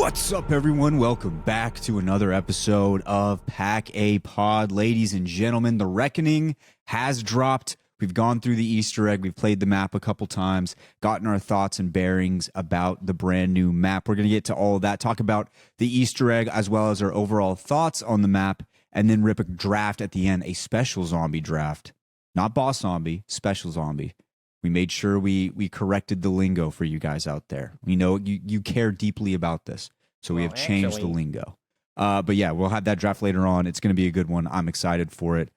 What's up, everyone? Welcome back to another episode of Pack a Pod. Ladies and gentlemen, the reckoning has dropped. We've gone through the Easter egg. We've played the map a couple times, gotten our thoughts and bearings about the brand new map. We're going to get to all of that, talk about the Easter egg as well as our overall thoughts on the map, and then rip a draft at the end, a special zombie draft. Not boss zombie, special zombie. We made sure we corrected the lingo for you guys out there. We know you care deeply about this, so we have changed the lingo. But yeah, we'll have that draft later on. It's going to be a good one. I'm excited for it.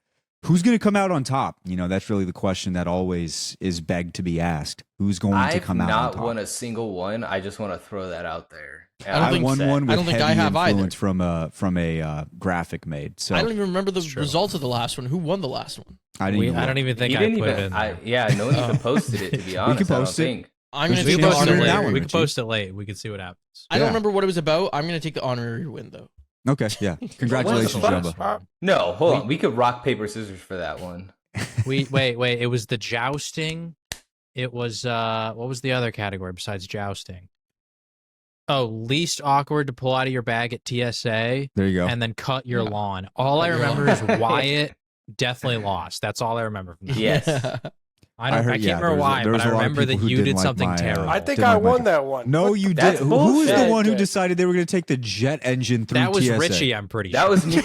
Who's going to come out on top? You know, that's really the question that always is begged to be asked. Who's going to come out on top? I've not won a single one. I just want to throw that out there. I won one with heavy influence from a graphic made. So I don't even remember the results of the last one. Who won the last one? I don't even think I put it in. No one even posted it, to be honest. We can post it. I'm going to take the honorary later. win. We can post it late. We can see what happens. I don't remember what it was about. I'm going to take the honorary win, though. Okay, yeah. Congratulations, Jumbo. No, hold on. We could rock, paper, scissors for that one. Wait. It was the jousting. It was, what was the other category besides jousting? Oh, least awkward to pull out of your bag at TSA. There you go. And then cut your lawn. All I remember is Wyatt definitely lost. That's all I remember from that. Yes. I can't remember why, but I remember that you did something terrible. I think I won that one. No, you did. Who was the one who decided they were going to take the jet engine through TSA? That was Richie, I'm pretty sure. That was me. I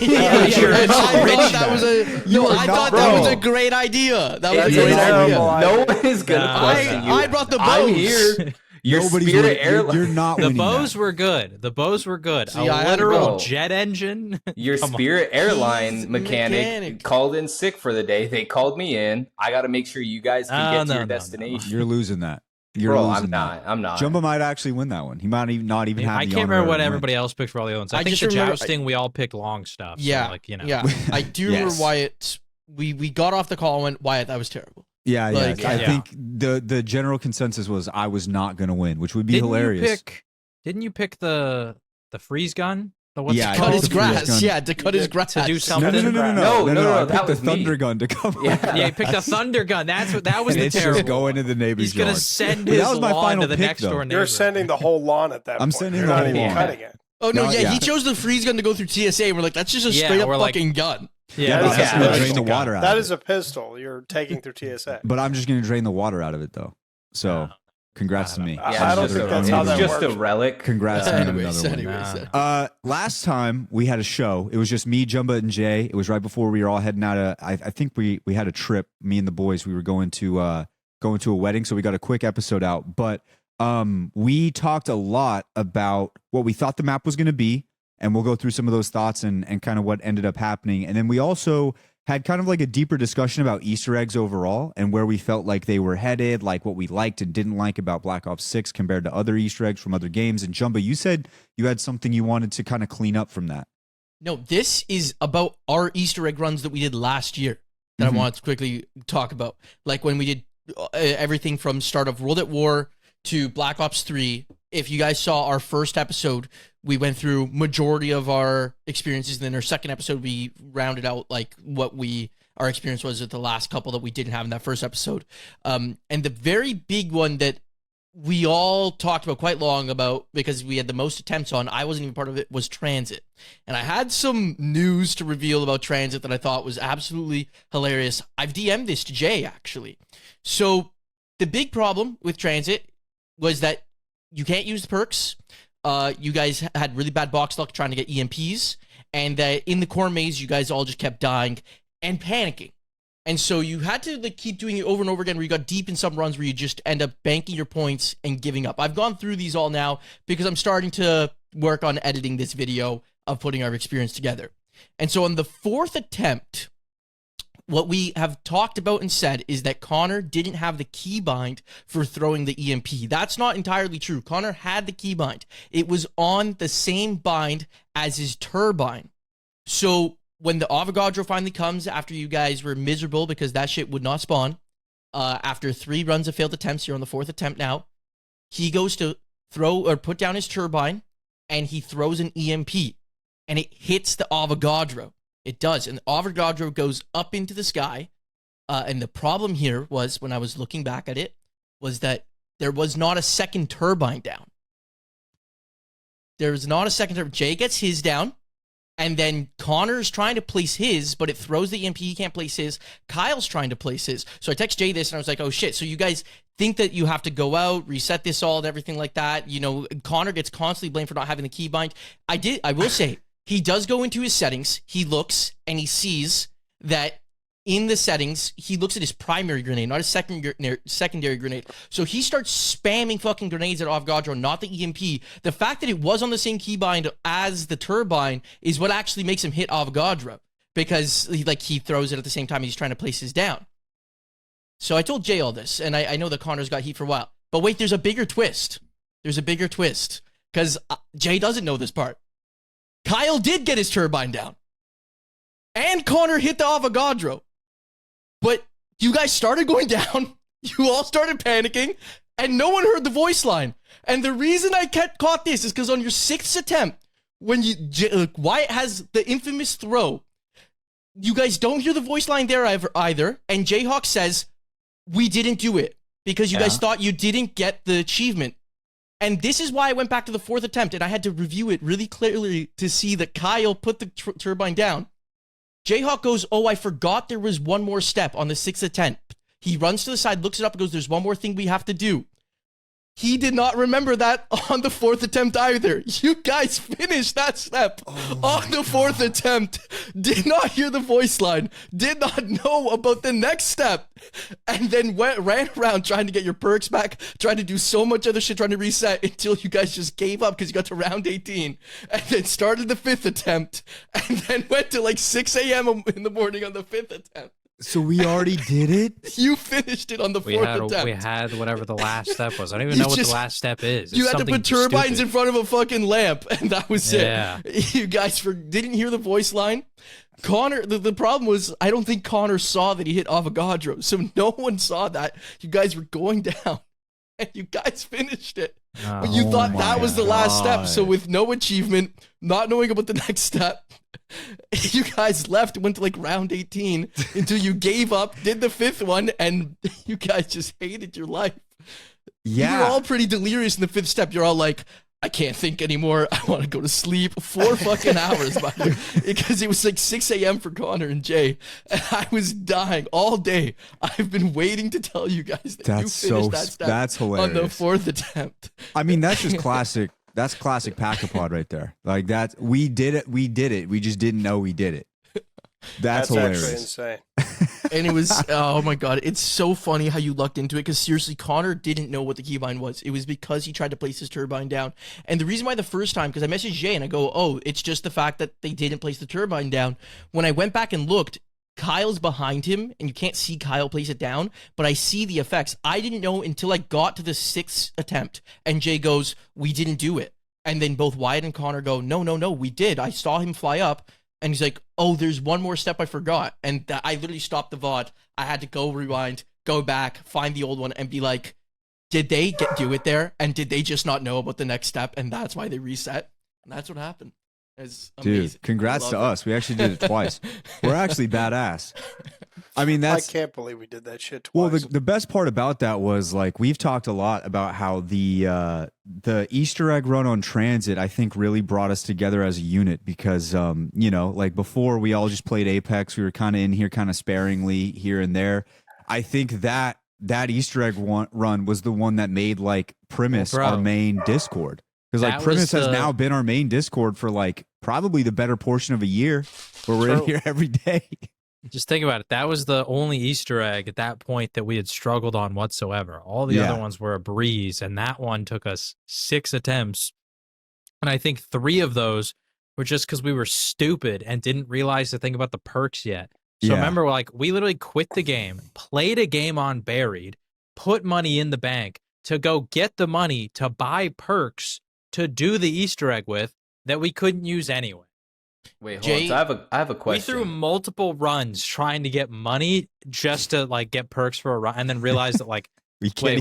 thought that was a great idea. That was a great idea. No one is going to question you. I brought the bows. I'm here. Your Spirit Airlines. You're not the winning bows that. were good. The bows were good. See, a literal jet engine. Your Spirit Airline mechanic called in sick for the day. They called me in. I got to make sure you guys can get to your destination. You're losing that. I'm not. Jumbo might actually win that one. He might not even have. I can't remember what everybody else picked for all the other ones. I think the jousting we all picked long stuff. Yeah, so yeah. I do remember Wyatt. We got off the call and went, Wyatt, that was terrible. Yeah, I think the general consensus was I was not going to win, which would be hilarious. Didn't you pick the freeze gun? To cut his grass. Yeah, to cut his grass. To do something. No, that was the thunder gun to come. Yeah, he picked a thunder gun. That was the it's terrible. Just going to the neighbor's yard. He's going to send his lawn to the next door neighbor. You're sending the whole lawn at that point. I'm sending You're the not whole even lawn. cutting it. Oh, no, he chose the freeze gun to go through TSA, and we're like, that's just a straight up fucking gun. Yeah, but that's going to drain the water out. That is a pistol you're taking through TSA. But I'm just going to drain the water out of it, though. So, congrats to me. I don't think that's how that works. It's just a relic. Congrats to another one. Last time we had a show, it was just me, Jumba, and Jay. It was right before we were all heading out. I think we had a trip. Me and the boys. We were going to a wedding, so we got a quick episode out. But we talked a lot about what we thought the map was going to be. And we'll go through some of those thoughts and kind of what ended up happening. And then we also had kind of like a deeper discussion about Easter eggs overall and where we felt like they were headed, like what we liked and didn't like about Black Ops 6 compared to other Easter eggs from other games. And Jumbo, you said you had something you wanted to kind of clean up from that. No, this is about our Easter egg runs that we did last year that I wanted to quickly talk about. Like when we did everything from start of World at War to Black Ops 3. If you guys saw our first episode, we went through majority of our experiences, and then our second episode, we rounded out like what our experience was at the last couple that we didn't have in that first episode. And the very big one that we all talked about quite long about because we had the most attempts on, I wasn't even part of it, was Transit. And I had some news to reveal about Transit that I thought was absolutely hilarious. I've DM'd this to Jay, actually. So the big problem with Transit was that you can't use the perks. You guys had really bad box luck trying to get EMPs, and that in the core maze, you guys all just kept dying and panicking. And so you had to like keep doing it over and over again, where you got deep in some runs where you just end up banking your points and giving up. I've gone through these all now because I'm starting to work on editing this video of putting our experience together. And so on the fourth attempt, what we have talked about and said is that Connor didn't have the keybind for throwing the EMP. That's not entirely true. Connor had the keybind. It was on the same bind as his turbine. So when the Avogadro finally comes after you guys were miserable because that shit would not spawn, after 3 runs of failed attempts, you're on the 4th attempt now, he goes to throw or put down his turbine and he throws an EMP and it hits the Avogadro. It does, and the Avogadro goes up into the sky, and the problem here was, when I was looking back at it, was that there was not a second turbine down. There's not a second turret. Jay gets his down, and then Connor's trying to place his, but it throws the EMP. He can't place his. Kyle's trying to place his. So I text Jay this, and I was like, oh shit. So you guys think that you have to go out, reset this all, and everything like that. You know, Connor gets constantly blamed for not having the keybind. I will say, he does go into his settings. He looks, and he sees that in the settings, he looks at his primary grenade, not his secondary grenade. So he starts spamming fucking grenades at Avogadro, not the EMP. The fact that it was on the same keybind as the turbine is what actually makes him hit Avogadro, because he throws it at the same time he's trying to place his down. So I told Jay all this, and I know that Connor's got heat for a while. But wait, there's a bigger twist. There's a bigger twist, because Jay doesn't know this part. Kyle did get his turbine down, and Connor hit the Avogadro. But you guys started going down, you all started panicking, and no one heard the voice line. And the reason I caught this is because on your 6th attempt, when Wyatt has the infamous throw, you guys don't hear the voice line there either, and Jayhawk says, we didn't do it, because you guys thought you didn't get the achievement. And this is why I went back to the 4th attempt, and I had to review it really clearly to see that Kyle put the turbine down. Jayhawk goes, oh, I forgot there was one more step on the 6th attempt. He runs to the side, looks it up, and goes, there's one more thing we have to do. He did not remember that on the 4th attempt either. You guys finished that step on the 4th attempt. Did not hear the voice line. Did not know about the next step. And then ran around trying to get your perks back, trying to do so much other shit, trying to reset until you guys just gave up because you got to round 18. And then started the 5th attempt. And then went to 6 a.m. in the morning on the 5th attempt. So we already did it? You finished it on the 4th attempt. We had whatever the last step was. I don't even know what the last step is. You had to put turbines in front of a fucking lamp, and that was it. You guys didn't hear the voice line. Connor, the problem was, I don't think Connor saw that he hit Avogadro, so no one saw that. You guys were going down, and you guys finished it. But you thought that was the last step, so with no achievement, not knowing about the next step, you guys left, went to round 18 until you gave up, did the 5th one, and you guys just hated your life. Yeah. You were all pretty delirious in the 5th step. You're all like, I can't think anymore. I want to go to sleep. 4 fucking hours, by the way, because it was 6 a.m. for Connor and Jay, and I was dying all day. I've been waiting to tell you guys that you finished that step. That's hilarious. On the 4th attempt. I mean, that's just classic. That's classic Pack-a-Pod right there. We did it. We did it. We just didn't know we did it. That's hilarious. Actually insane. And it was, oh my God, it's so funny how you lucked into it, because seriously, Connor didn't know what the keybind was. It was because he tried to place his turbine down. And the reason why the first time, because I messaged Jay and I go, oh, it's just the fact that they didn't place the turbine down. When I went back and looked, Kyle's behind him, and you can't see Kyle place it down, but I see the effects. I didn't know until I got to the 6th attempt, and Jay goes, we didn't do it. And then both Wyatt and Connor go, no, we did. I saw him fly up, and he's like, oh, there's one more step I forgot. And I literally stopped the VOD. I had to go rewind, go back, find the old one, and be like, did they do it there? And did they just not know about the next step? And that's why they reset. And that's what happened. It's amazing. Dude, congrats to us. We actually did it twice. We're actually badass. I mean, I can't believe we did that shit twice. Well, the best part about that was we've talked a lot about how the Easter egg run on Transit, I think, really brought us together as a unit, because before we all just played Apex, we were kind of in here kind of sparingly here and there. I think that Easter egg run was the one that made Primus our main Discord. Because Primus has now been our main Discord for probably the better portion of a year, where we're in here every day. Just think about it. That was the only Easter egg at that point that we had struggled on whatsoever. All the other ones were a breeze, and that one took us 6 attempts. And I think 3 of those were just because we were stupid and didn't realize the thing about the perks yet. So remember, we literally quit the game, played a game on Buried, put money in the bank to go get the money to buy perks to do the Easter egg with that we couldn't use anyway. Wait, hold on. So I have a question. We threw multiple runs trying to get money just to get perks for a run, and then realized that when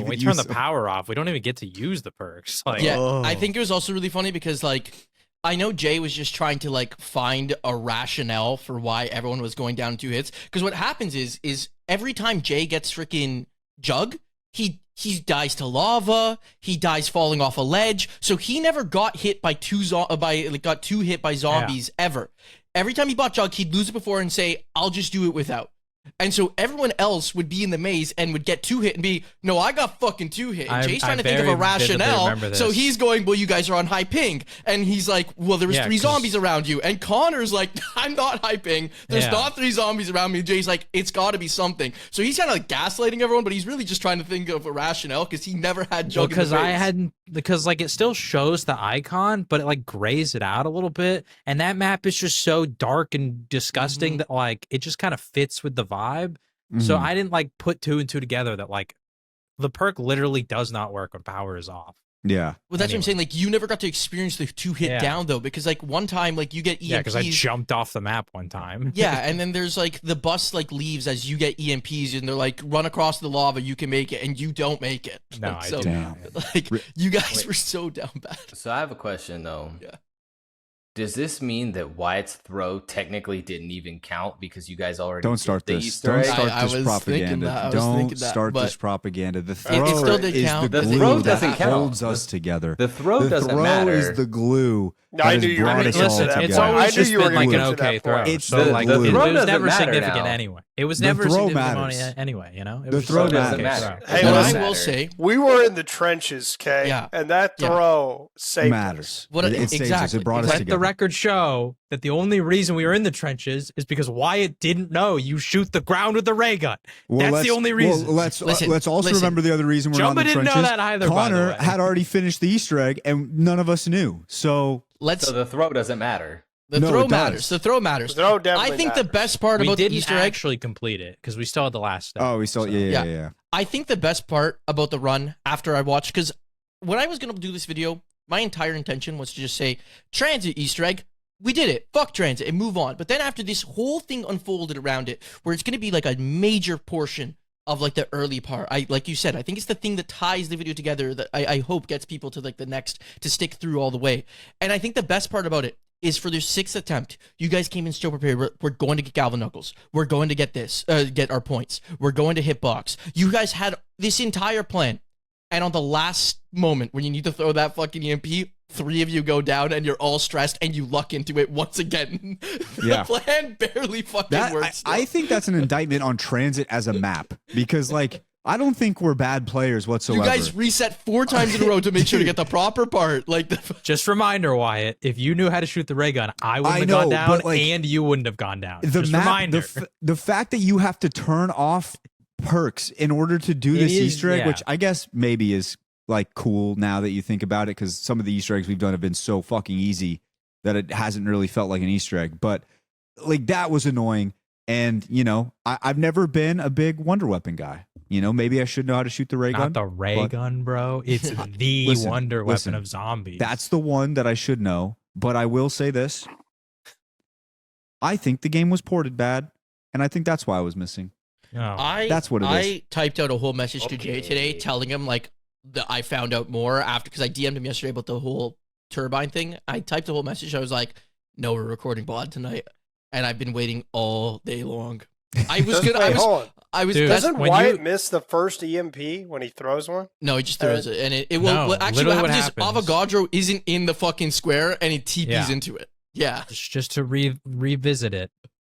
we turn the power off, we don't even get to use the perks. I think it was also really funny because I know Jay was just trying to find a rationale for why everyone was going down 2 hits. Because what happens is every time Jay gets freaking Jug, he dies to lava. He dies falling off a ledge. So he never got hit by got two hit by zombies ever. Every time he bought jug, he'd lose it before and say, "I'll just do it without." And so everyone else would be in the maze and would get 2 hit and be, "No, I got fucking 2 hit." And Jay's trying to think of a rationale. So he's going, "Well, you guys are on high ping." And he's like, "Well, there was 3 zombies around you." And Connor's like, "I'm not high ping. There's not 3 zombies around me." And Jay's like, "It's got to be something." So he's kind of like gaslighting everyone, but he's really just trying to think of a rationale because he never had jug. Because like it still shows the icon, but it like grays it out a little bit, and that map is just so dark and disgusting that like it just kind of fits with the vibe. So I didn't like put 2 and 2 together that like the perk literally does not work when power is off. Yeah. Well, that's what I'm saying. Like, you never got to experience the 2 hit down though, because like one time, like you get EMPs. Yeah, because I jumped off the map one time. Yeah, and then there's like the bus like leaves as you get EMPs, and they're like, run across the lava, you can make it, and you don't make it. No, so, I didn't. Like, you guys were so down bad. So I have a question though. Yeah. Does this mean that Wyatt's throw technically didn't even count because you guys already don't start did the this? Easter Don't egg? start I this was propaganda. thinking that. Don't start this propaganda. The throw it still did is count. the The glue throw that doesn't count. holds us together. The throw doesn't matter. is the glue. No, I that knew has you were brought gonna us get all to that together. It's point. always I knew just you were been like gonna an get to okay that throw. point. It's So the like glue. it throw was doesn't never matter significant now. anyway. It was The never throw significant matters. anyway, you know? It The was throw just doesn't okay matter. throw. Hey, What listen, I will say, we were in the trenches, okay? Yeah. And that Yeah. throw saved matters. What it it- saves us. exactly. It brought us Let together. the record show that the only reason we were in the trenches is because Wyatt didn't know you shoot the ground with the ray gun. That's the only reason. Well, let's Listen, also remember the other reason we're not in Jumba the didn't know trenches. that either, by the Connor way. had already finished the Easter egg, and none of us knew. So So the throw doesn't matter. the No, throw it matters. does. The throw matters. The throw definitely I think matters. the best part we about the didn't Easter egg, actually complete it because we still had the last step. we saw. Yeah. I think the best part about the run after I watched, because when I was going to do this video, my entire intention was to just say, Transit Easter egg, we did it. Fuck Transit and move on. But then after this whole thing unfolded around it, where it's going to be like a major portion of like the early part, like you said, I think it's the thing that ties the video together that I hope gets people to like the next, to stick through all the way. And I think the best part about it is for their 6th attempt, you guys came in so prepared. We're going to get Galvan Knuckles. We're going to get this, get our points. We're going to hitbox. You guys had this entire plan. And on the last moment when you need to throw that fucking EMP, 3 of you go down and you're all stressed and you luck into it once again. Yeah. The plan barely fucking works. I think that's an indictment on Transit as a map because, like, I don't think we're bad players whatsoever. You guys reset 4 times in a row to make sure to get the proper part. Like, Just reminder, Wyatt, if you knew how to shoot the ray gun, I wouldn't have gone down, but, like, and you wouldn't have gone down. the Just map, reminder. the fact that you have to turn off perks in order to do this is- Easter egg, yeah. which I guess maybe is like cool now that you think about it, because some of the Easter eggs we've done have been so fucking easy that it hasn't really felt like an Easter egg. But like that was annoying. And you know, I've never been a big Wonder Weapon guy. You know, maybe I should know how to shoot the ray gun. Not the ray but- gun, bro. It's the Listen, wonder listen. weapon of zombies. That's the one that I should know. But I will say this: I think the game was ported bad, and I think that's why I was missing. Oh. That's what it I typed out a whole message to Jay today telling him like that I found out more after, because I DM'd him yesterday about the whole turbine thing. I typed a whole message. I was like, no, we're recording VOD tonight. And I've been waiting all day long. I was good. Hold on. I was Dude, that's- Doesn't when Wyatt you- miss the first EMP when he throws one? no, he just throws it, and it will. No, Well, actually, what literally happens what is Avogadro isn't in the fucking square, and he TPs Yeah. into it. Yeah, Just to revisit it,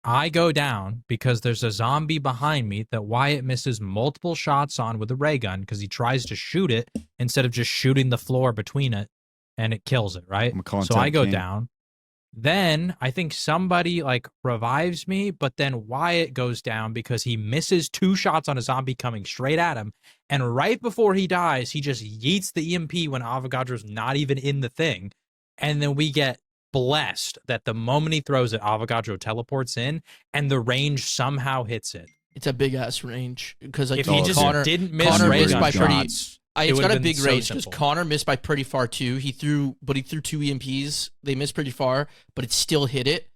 I go down because there's a zombie behind me that Wyatt misses multiple shots on with a ray gun because he tries to shoot it instead of just shooting the floor between it, and it kills it, right? I'm a content So I go king. down. Then I think somebody like revives me, but then Wyatt goes down because he misses 2 shots on a zombie coming straight at him. And right before he dies, he just yeets the EMP when Avogadro's not even in the thing. And then we get blessed that the moment he throws it, Avogadro teleports in and the range somehow hits it. it's a big ass range because like If he just Connor didn't miss Connor ray missed gun by pretty. shots, it It's would got have a been big so range because simple. Connor missed by pretty far too. He threw 2 EMPs. They missed pretty far, but it still hit it.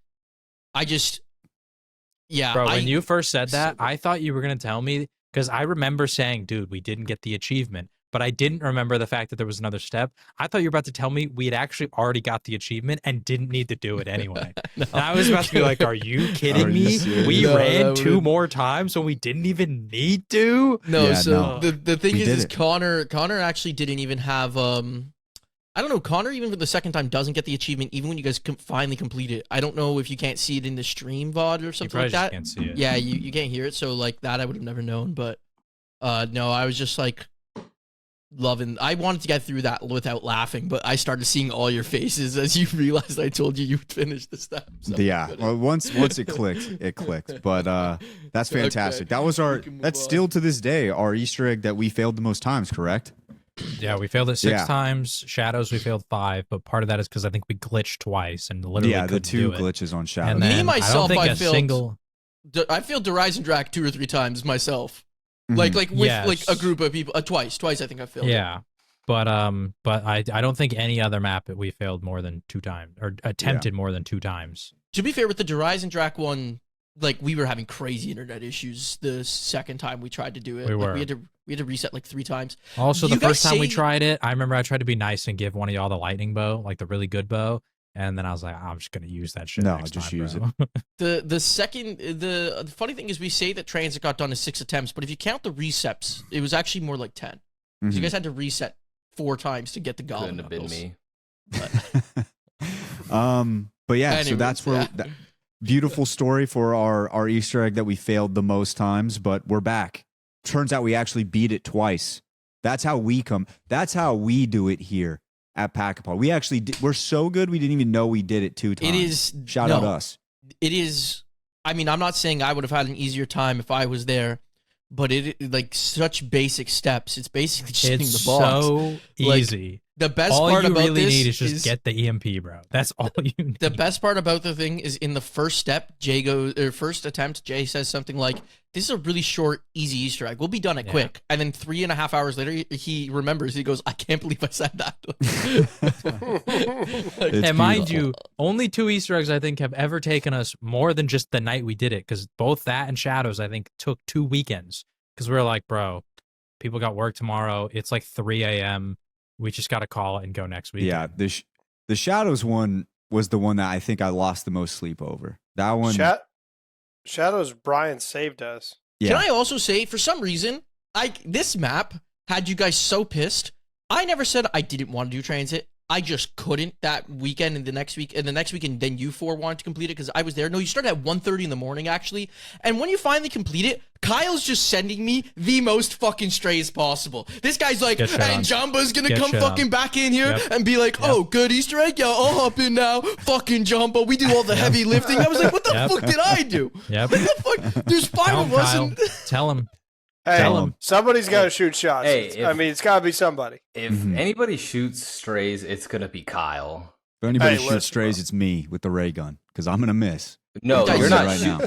Bro, when you first said that, I thought you were going to tell me, because I remember saying, dude, we didn't get the achievement. but I didn't remember the fact that there was another step. I thought you were about to tell me we had actually already got the achievement and didn't need to do it anyway. No. And I was about to be like, are you kidding me? We ran 2 more times when we didn't even need to? No, Yeah, so no. the thing We is did it. Connor actually didn't even have I don't know, Connor even for the second time doesn't get the achievement even when you guys finally complete it. I don't know if you can't see it in the stream VOD or something like that. Can't see it. Yeah, you can't hear it, so like that I would have never known, but no, I was just like loving. I wanted to get through that without laughing, but I started seeing all your faces as you realized I told you you'd finish the step. So Yeah, well, once it clicked, it clicked. But that's fantastic. Okay. That was We can move that's on. still to this day our Easter egg that we failed the most times. Correct? Yeah, we failed it 6 Yeah. times. Shadows, we failed 5, but part of that is because I think we glitched twice and literally Yeah, the couldn't two do it. glitches on Shadow. And Me, then myself, I don't I think a failed- single. I failed the Rise and Drac 2 or 3 times myself. Mhm. Like with Yes. like a group of people. Twice I think I failed. it. Yeah. But I don't think any other map that we failed more than 2 times or attempted more than 2 times. To be fair, with the Rise and Drac one, like we were having crazy internet issues the second time we tried to do it. We Like, were. we had to reset like 3 times. Also, You the guys first time we say- tried it, I remember I tried to be nice and give one of y'all the lightning bow, like the really good bow, and then I was like, I'm just gonna use that shit. No, next just time, use bro. The funny thing is we say that Transit got done in 6 attempts, but if you count the resets, it was actually more like 10. So Mhm. you guys had to reset 4 times to get the goblin. Couldn't have been knuckles. me. But yeah, so Anyways, that's where yeah. that beautiful story for our Easter egg that we failed the most times, but we're back. Turns out we actually beat it twice. That's how we come. That's how we do it here at Pack-a-Pod. We actually we're so good we didn't even know we did it 2 times. It is Shout no, out us. It is. I mean, I'm not saying I would have had an easier time if I was there, but it like such basic steps. It's basically just hitting It's the box. so Like, easy. The best All part you about really this need is just get the EMP, bro. That's all you need. the best part about the thing is in the first step, Jay goes or first attempt, Jay says something like, "This is a really short, easy Easter egg. We'll be done it Yeah. quick." And then 3.5 hours later, he remembers. He goes, "I can't believe I said that." Like, It's And mind beautiful. you, only 2 Easter eggs I think have ever taken us more than just the night we did it, because both that and Shadows I think took 2 weekends. Because we were like, bro, people got work tomorrow. It's like 3 a.m. We just got to call it and go next week. Yeah, the Shadows one was the one that I think I lost the most sleep over. That one, Shadows Brian saved us. yeah. Can I also say, for some reason, this map had you guys so pissed. I never said I didn't want to do Transit. I just couldn't that weekend and the next week. And the next weekend, then you 4 wanted to complete it because I was there. No, you started at 1:30 in the morning, actually. And when you finally complete it, Kyle's just sending me the most fucking strays possible. This guy's like, Get shit and on. Jumbo's gonna Get come shit on. fucking back in here Yep. and be like, oh, good Easter egg? Yeah, I'll hop in now. Fucking Jumbo. We do all the heavy lifting. I was like, what the Yep. fuck did I do? Yep. What the fuck? There's 5 Tell of him, us. Kyle. And Tell him. Hey, Tell him. somebody's got to shoot shots. Hey, I if- mean, it's got to be somebody. If Mhm. anybody shoots strays, it's gonna be Kyle. If anybody Hey, shoots listen, strays, bro. it's me with the ray gun because I'm gonna miss. No, Guys, you're so not. right now.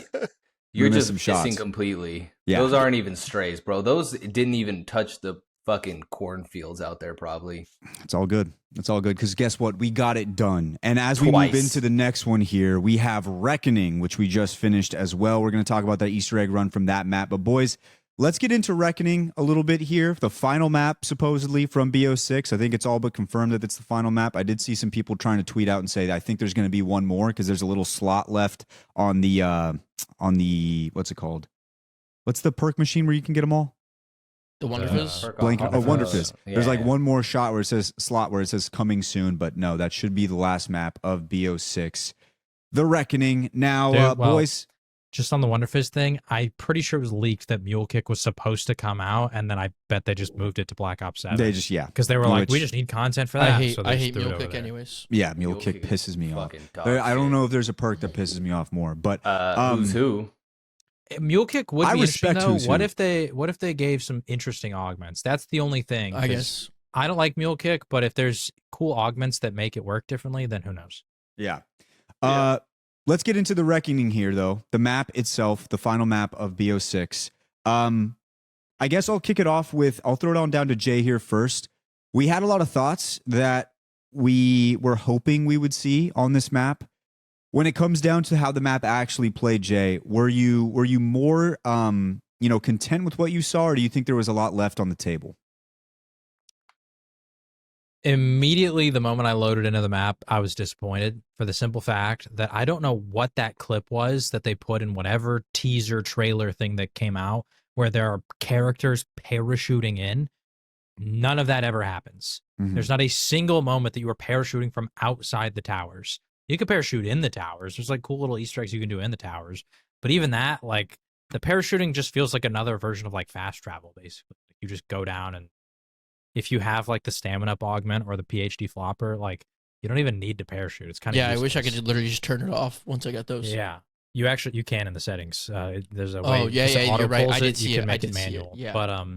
You're miss just some missing shots. completely. Yeah. Those aren't even strays, bro. Those didn't even touch the fucking cornfields out there, probably. It's all good. It's all good because guess what? We got it done. And as we move Twice. into the next one here, we have Reckoning, which we just finished as well. We're going to talk about that Easter egg run from that map. But boys, let's get into Reckoning a little bit here. The final map, supposedly from BO6. I think it's all but confirmed that it's the final map. I did see some people trying to tweet out and say that I think there's going to be one more because there's a little slot left on the what's it called? What's the perk machine where you can get them all? The Wonder Fizz. Blank. Wonder Oh, Wonder Fizz. Fizz. There's like Yeah. one more shot where it says slot where it says coming soon, but no, that should be the last map of BO6. The Reckoning. Now, Dude, well, boys. Just on the Wonder Fizz thing, I'm pretty sure it was leaked that Mule Kick was supposed to come out, and then I bet they just moved it to Black Ops 7. They just because they were like, we Which- just need content for that. I hate so they I just hate threw it Mule over Kick there. anyways. Yeah, Mule Mule Kick Kick pisses me off. Fucking dog I don't shit. know if there's a perk that pisses me off more, but Who's who? Mule Kick would I be interesting respect though. who's What who. if they gave some interesting augments? That's the only thing. I 'cause guess. I don't like Mule Kick, but if there's cool augments that make it work differently, then who knows? yeah. Yeah. Let's get into the Reckoning here, though. The map itself, the final map of BO6. I guess I'll kick it off with, I'll throw it on down to Jay here first. We had a lot of thoughts that we were hoping we would see on this map. When it comes down to how the map actually played, Jay, were you more content with what you saw, or do you think there was a lot left on the table? Immediately, the moment I loaded into the map, I was disappointed for the simple fact that I don't know what that clip was that they put in whatever teaser trailer thing that came out where there are characters parachuting in. None of that ever happens. Mhm. There's not a single moment that you are parachuting from outside the towers. You can parachute in the towers. There's like cool little Easter eggs you can do in the towers. But even that, like the parachuting just feels like another version of like fast travel, basically. You just go down, and if you have like the stamina up augment or the PhD flopper, like you don't even need to parachute. It's kind of I wish I could literally just turn it off once I got those. Yeah. You can in the settings. There's a way. Oh yeah, auto you're right. pulls I did see you it. can I make did it see manual. it. Yeah. But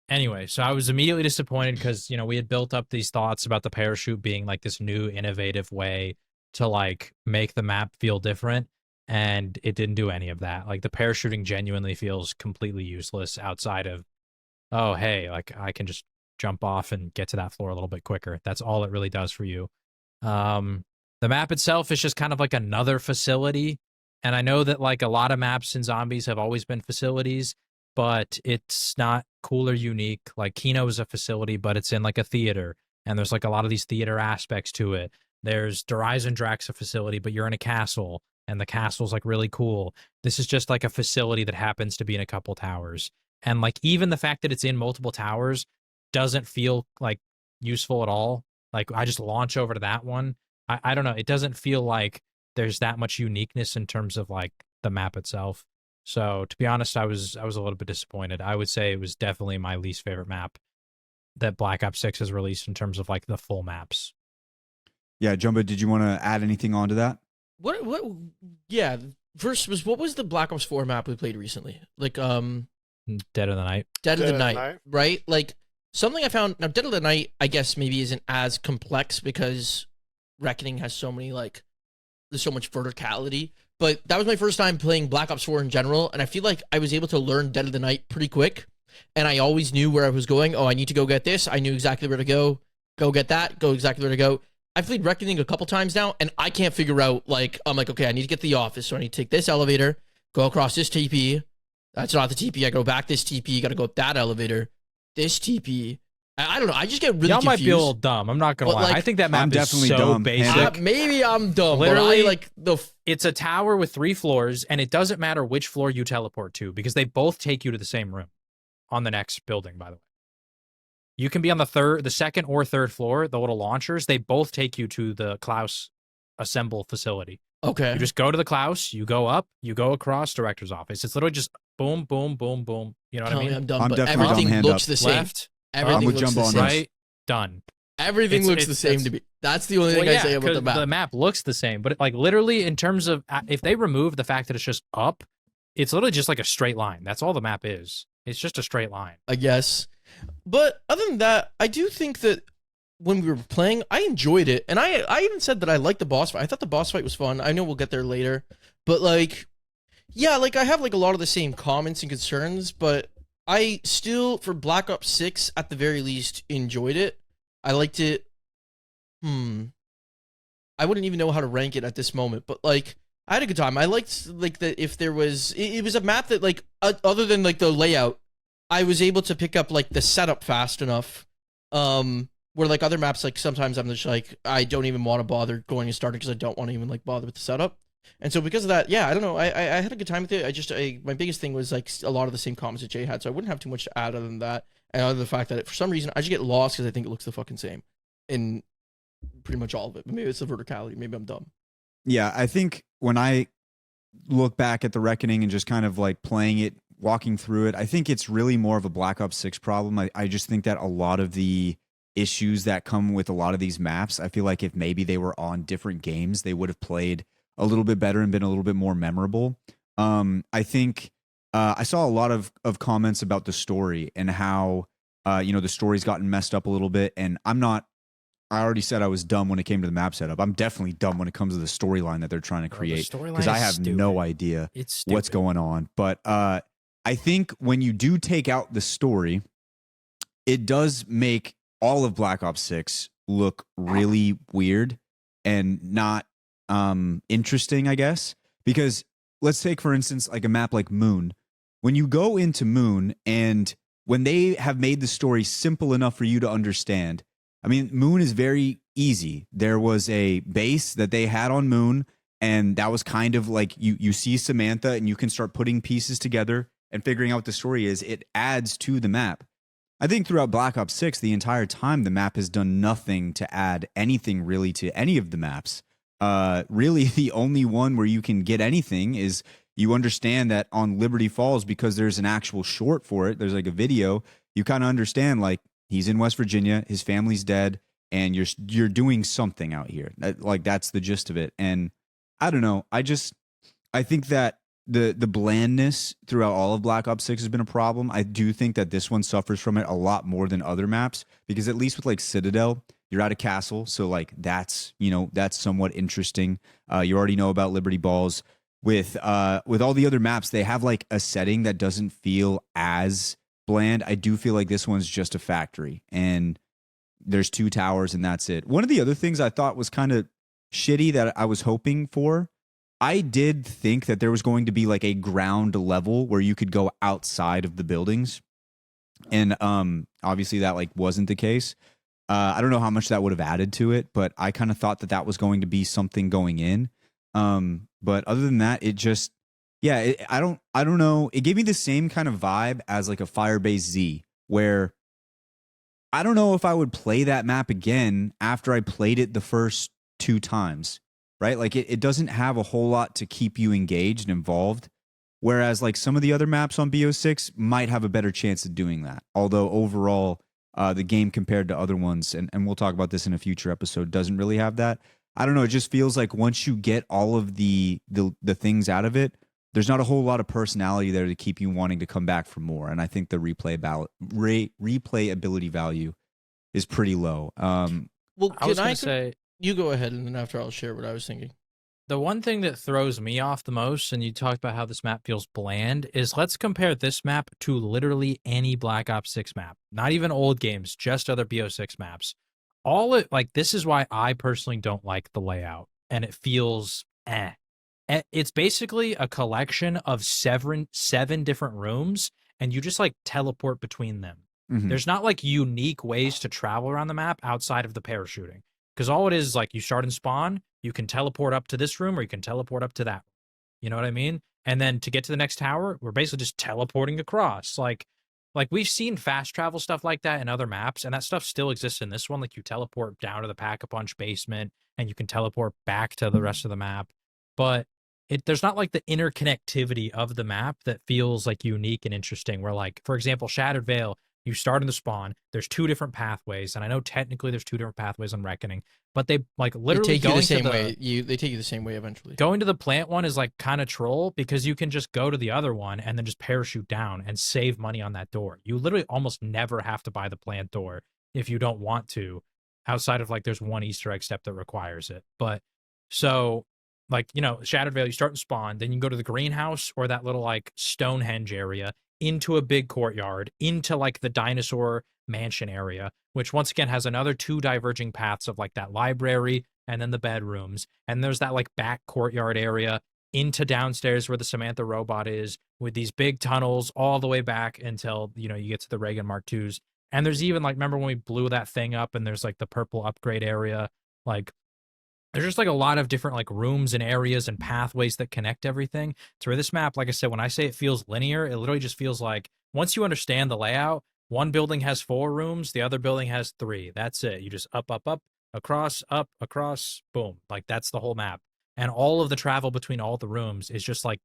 anyway, so I was immediately disappointed because we had built up these thoughts about the parachute being like this new innovative way to like make the map feel different, and it didn't do any of that. Like the parachuting genuinely feels completely useless outside of, oh hey, like I can just jump off and get to that floor a little bit quicker. That's all it really does for you. The map itself is just kind of like another facility. And I know that like a lot of maps in Zombies have always been facilities, but it's not cool or unique. Like Kino is a facility, but it's in like a theater. And there's like a lot of these theater aspects to it. There's Horizon Drax, a facility, but you're in a castle, and the castle's like really cool. This is just like a facility that happens to be in a couple towers. And like even the fact that it's in multiple towers doesn't feel like useful at all. Like I just launch over to that one. I don't know. It doesn't feel like there's that much uniqueness in terms of like the map itself. So to be honest, I was a little bit disappointed. I would say it was definitely my least favorite map that Black Ops 6 has released in terms of like the full maps. Yeah, Jumbo, did you want to add anything onto that? What? Yeah. First was what was the Black Ops 4 map we played recently? Like Dead of the Night. Dead of the Night, right? Like something I found now. Dead of the Night, I guess maybe isn't as complex because Reckoning has so many like there's so much verticality. But that was my first time playing Black Ops 4 in general, and I feel like I was able to learn Dead of the Night pretty quick. And I always knew where I was going. Oh, I need to go get this. I knew exactly where to go. Go get that. Go exactly where to go. I've played Reckoning a couple times now, and I can't figure out, like, I'm like, okay, I need to get to the office, so I need to take this elevator, go across this TP. That's not the TP. I go back this TP. Got to go up that elevator. This TP. I don't know. I just get really Y'all confused. might be a little dumb. I'm not gonna lie. Like, I think that map I'm is definitely so dumb. basic. Maybe I'm dumb. Literally, but it's a tower with 3 floors, and it doesn't matter which floor you teleport to because they both take you to the same room on the next building, by the way. You can be on the second or third floor, the little launchers. They both take you to the Klaus Assemble facility. Okay. You just go to the Klaus, you go up, you go across director's office. It's literally just boom, boom, boom, boom. You know what I mean? I'm dumb, I'm but definitely everything dumb, hand looks up. the same. Left, Everything with looks Jumbo the on same. this. right, done. Everything looks the same to me. That's the only thing I say about the map. The map looks the same, but like literally in terms of if they remove the fact that it's just up, it's literally just like a straight line. That's all the map is. It's just a straight line. I guess. But other than that, I do think that when we were playing, I enjoyed it. And I even said that I liked the boss fight. I thought the boss fight was fun. I know we'll get there later. But like, yeah, like I have like a lot of the same comments and concerns, but I still, for Black Ops 6, at the very least, enjoyed it. I liked it. I wouldn't even know how to rank it at this moment, but like, I had a good time. I liked like that if there was, it was a map that like, other than like the layout, I was able to pick up like the setup fast enough. Where like other maps, like sometimes I'm just like, I don't even want to bother going and starting because I don't want to even like bother with the setup. And so because of that, yeah, I don't know. I had a good time with it. My biggest thing was like a lot of the same comments that Jay had, so I wouldn't have too much to add other than that. And other than the fact that for some reason I just get lost because I think it looks the fucking same in pretty much all of it. But maybe it's the verticality. Maybe I'm dumb. Yeah, I think when I look back at the Reckoning and just kind of like playing it, walking through it, I think it's really more of a Black Ops 6 problem. I just think that a lot of the issues that come with a lot of these maps, I feel like if maybe they were on different games, they would have played a little bit better and been a little bit more memorable. I think I saw a lot of comments about the story and how the story's gotten messed up a little bit. And I already said I was dumb when it came to the map setup. I'm definitely dumb when it comes to the storyline that they're trying to create because I have no idea what's going on. But I think when you do take out the story, it does make all of Black Ops 6 look really weird and not interesting, I guess. Because let's take, for instance, like a map like Moon. When you go into Moon and when they have made the story simple enough for you to understand, I mean, Moon is very easy. There was a base that they had on Moon, and that was kind of like you see Samantha and you can start putting pieces together and figuring out what the story is. It adds to the map. I think throughout Black Ops 6, the entire time, the map has done nothing to add anything really to any of the maps. Really, the only one where you can get anything is you understand that on Liberty Falls, because there's an actual short for it, there's like a video, you kind of understand like he's in West Virginia, his family's dead, and you're doing something out here. Like that's the gist of it. And I don't know. I think that the blandness throughout all of Black Ops 6 has been a problem. I do think that this one suffers from it a lot more than other maps, because at least with like Citadel, you're at a castle, so like that's somewhat interesting. You already know about Liberty Balls. With all the other maps, they have like a setting that doesn't feel as bland. I do feel like this one's just a factory, and there's 2 towers, and that's it. One of the other things I thought was kind of shitty that I was hoping for, I did think that there was going to be like a ground level where you could go outside of the buildings, and obviously that like wasn't the case. I don't know how much that would have added to it, but I kind of thought that was going to be something going in. But other than that, it just, yeah, I don't know. It gave me the same kind of vibe as like a Firebase Z, where I don't know if I would play that map again after I played it the first 2 times, right? Like it doesn't have a whole lot to keep you engaged and involved. Whereas like some of the other maps on BO6 might have a better chance of doing that. Although overall, the game compared to other ones, and we'll talk about this in a future episode, doesn't really have that. I don't know. It just feels like once you get all of the things out of it, there's not a whole lot of personality there to keep you wanting to come back for more. And I think the replayability value is pretty low. Well, I was going to say, you go ahead, and then after I'll share what I was thinking. the one thing that throws me off the most, and you talked about how this map feels bland, is let's compare this map to literally any Black Ops 6 map. Not even old games, just other BO6 maps. This is why I personally don't like the layout, and it feels It's basically a collection of seven different rooms, and you just like teleport between them. Mm-hmm. There's not like unique ways to travel around the map outside of the parachuting, because all it is like you start and spawn, you can teleport up to this room or you can teleport up to that. You know what I mean? And then to get to the next tower, we're basically just teleporting across. Like we've seen fast travel stuff like that in other maps, and that stuff still exists in this one. Like you teleport down to the Pack-a-Punch basement, and you can teleport back to the rest of the map. But there's not like the interconnectivity of the map that feels like unique and interesting. Where like, for example, Shattered Vale, you start in the spawn, there's 2 different pathways, and I know technically there's 2 different pathways on Reckoning, but they like literally take you the same way. They take you the same way eventually. Going to the plant one is like kind of troll, because you can just go to the other one and then just parachute down and save money on that door. You literally almost never have to buy the plant door if you don't want to, outside of like there's one Easter egg step that requires it. But so like, you know, Shattered Vale, you start in spawn, then you go to the greenhouse or that little like Stonehenge area, into a big courtyard, into like the dinosaur mansion area, which once again has another 2 diverging paths of like that library and then the bedrooms. And there's that like back courtyard area into downstairs where the Samantha robot is, with these big tunnels all the way back until, you know, you get to the Reagan Mark IIs. And there's even like, remember when we blew that thing up and there's like the purple upgrade area? Like, there's just like a lot of different like rooms and areas and pathways that connect everything. So this map, like I said, when I say it feels linear, it literally just feels like once you understand the layout, one building has 4 rooms, the other building has 3. That's it. You just up, across, boom. Like that's the whole map. And all of the travel between all the rooms is just like,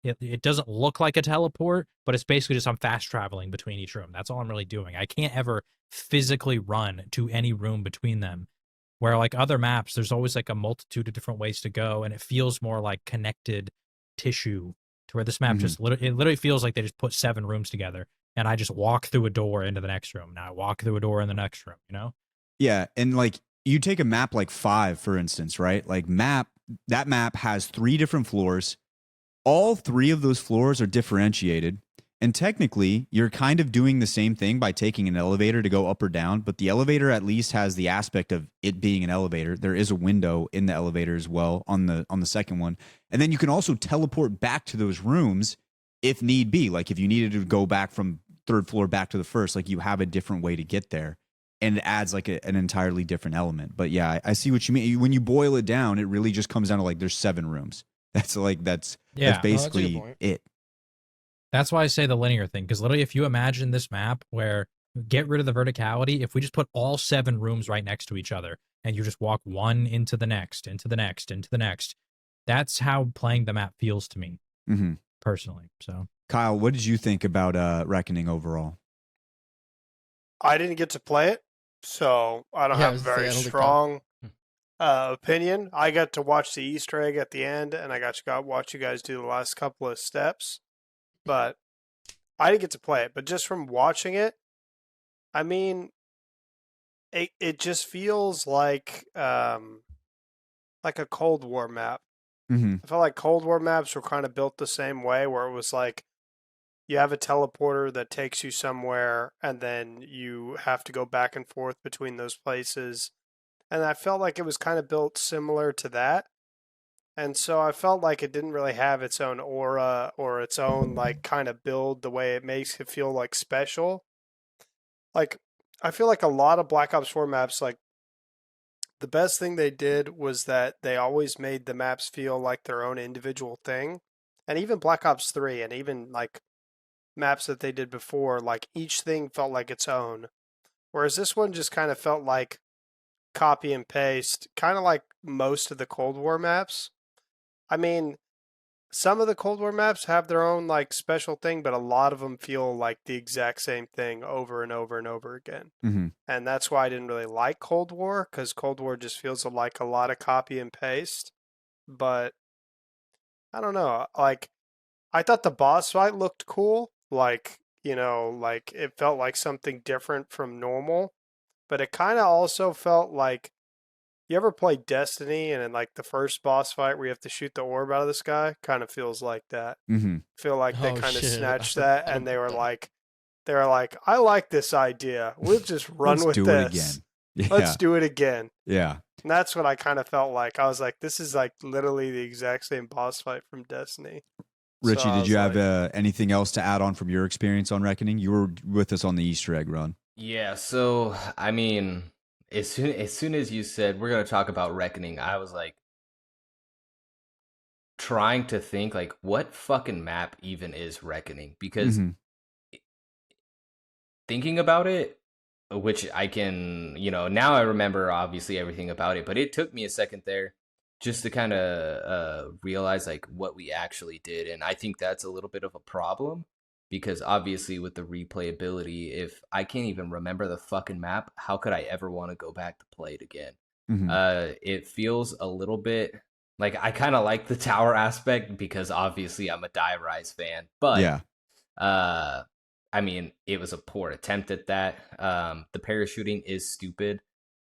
it doesn't look like a teleport, but it's basically just I'm fast traveling between each room. That's all I'm really doing. I can't ever physically run to any room between them. Where like other maps, there's always like a multitude of different ways to go, and it feels more like connected tissue. To where this map just literally feels like they just put 7 rooms together, and I just walk through a door into the next room. Now I walk through a door in the next room. You know? Yeah, and like you take a map like 5, for instance, right? Like that map has 3 different floors. All 3 of those floors are differentiated. And technically, you're kind of doing the same thing by taking an elevator to go up or down, but the elevator at least has the aspect of it being an elevator. There is a window in the elevator as well on the second one. And then you can also teleport back to those rooms if need be. Like if you needed to go back from 3rd floor back to the 1st, like you have a different way to get there. and it adds like an entirely different element. But yeah, I see what you mean. When you boil it down, it really just comes down to like there's 7 rooms. That's basically it. That's why I say the linear thing, because literally if you imagine this map where get rid of the verticality, if we just put all 7 rooms right next to each other and you just walk one into the next, into the next, into the next, that's how playing the map feels to me personally. So Kyle, what did you think about Reckoning overall? I didn't get to play it, so I don't have a very strong opinion. I got to watch the Easter egg at the end, and I got to watch you guys do the last couple of steps, but I didn't get to play it. But just from watching it, I mean, it just feels like a Cold War map. Mm-hmm. I felt like Cold War maps were kind of built the same way, where it was like you have a teleporter that takes you somewhere, and then you have to go back and forth between those places. And I felt like it was kind of built similar to that. And so I felt like it didn't really have its own aura or its own like kind of build the way it makes it feel like special. Like I feel like a lot of Black Ops 4 maps, like the best thing they did was that they always made the maps feel like their own individual thing. And even Black Ops 3 and even like maps that they did before, like each thing felt like its own. Whereas this one just kind of felt like copy and paste, kind of like most of the Cold War maps. I mean, some of the Cold War maps have their own like special thing, but a lot of them feel like the exact same thing over and over and over again. Mm-hmm. And that's why I didn't really like Cold War, because Cold War just feels like a lot of copy and paste. But I don't know, like I thought the boss fight looked cool. Like, like it felt like something different from normal, but it kind of also felt like, you ever play Destiny and in like the first boss fight where you have to shoot the orb out of the sky? Kind of feels like that. Mm-hmm. Feel like they kind of snatched that and they were like, I like this idea. We'll just run with this. Let's do it again. Yeah. Let's do it again. Yeah. And that's what I kind of felt like. I was like, this is like literally the exact same boss fight from Destiny. Richie, So did you have anything else to add on from your experience on Reckoning? You were with us on the Easter egg run. Yeah, so I mean, as soon as you said we're gonna talk about Reckoning, I was like trying to think like what fucking map even is Reckoning, because thinking about it, which I can, now I remember obviously everything about it, but it took me a second there just to kind of realize like what we actually did. And I think that's a little bit of a problem, because obviously with the replayability, if I can't even remember the fucking map, how could I ever want to go back to play it again? It feels a little bit like I kind of like the tower aspect because obviously I'm a Die Rise fan, but yeah. I mean, it was a poor attempt at that. The parachuting is stupid.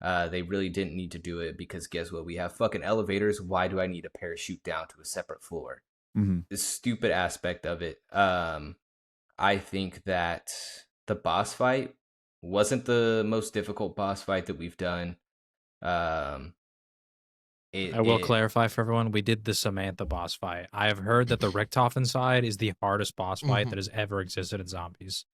They really didn't need to do it, because guess what? We have fucking elevators. Why do I need a parachute down to a separate floor? The stupid aspect of it. I think that the boss fight wasn't the most difficult boss fight that we've done. I will clarify for everyone, we did the Samantha boss fight. I have heard that the Richthofen side is the hardest boss fight that has ever existed in Zombies.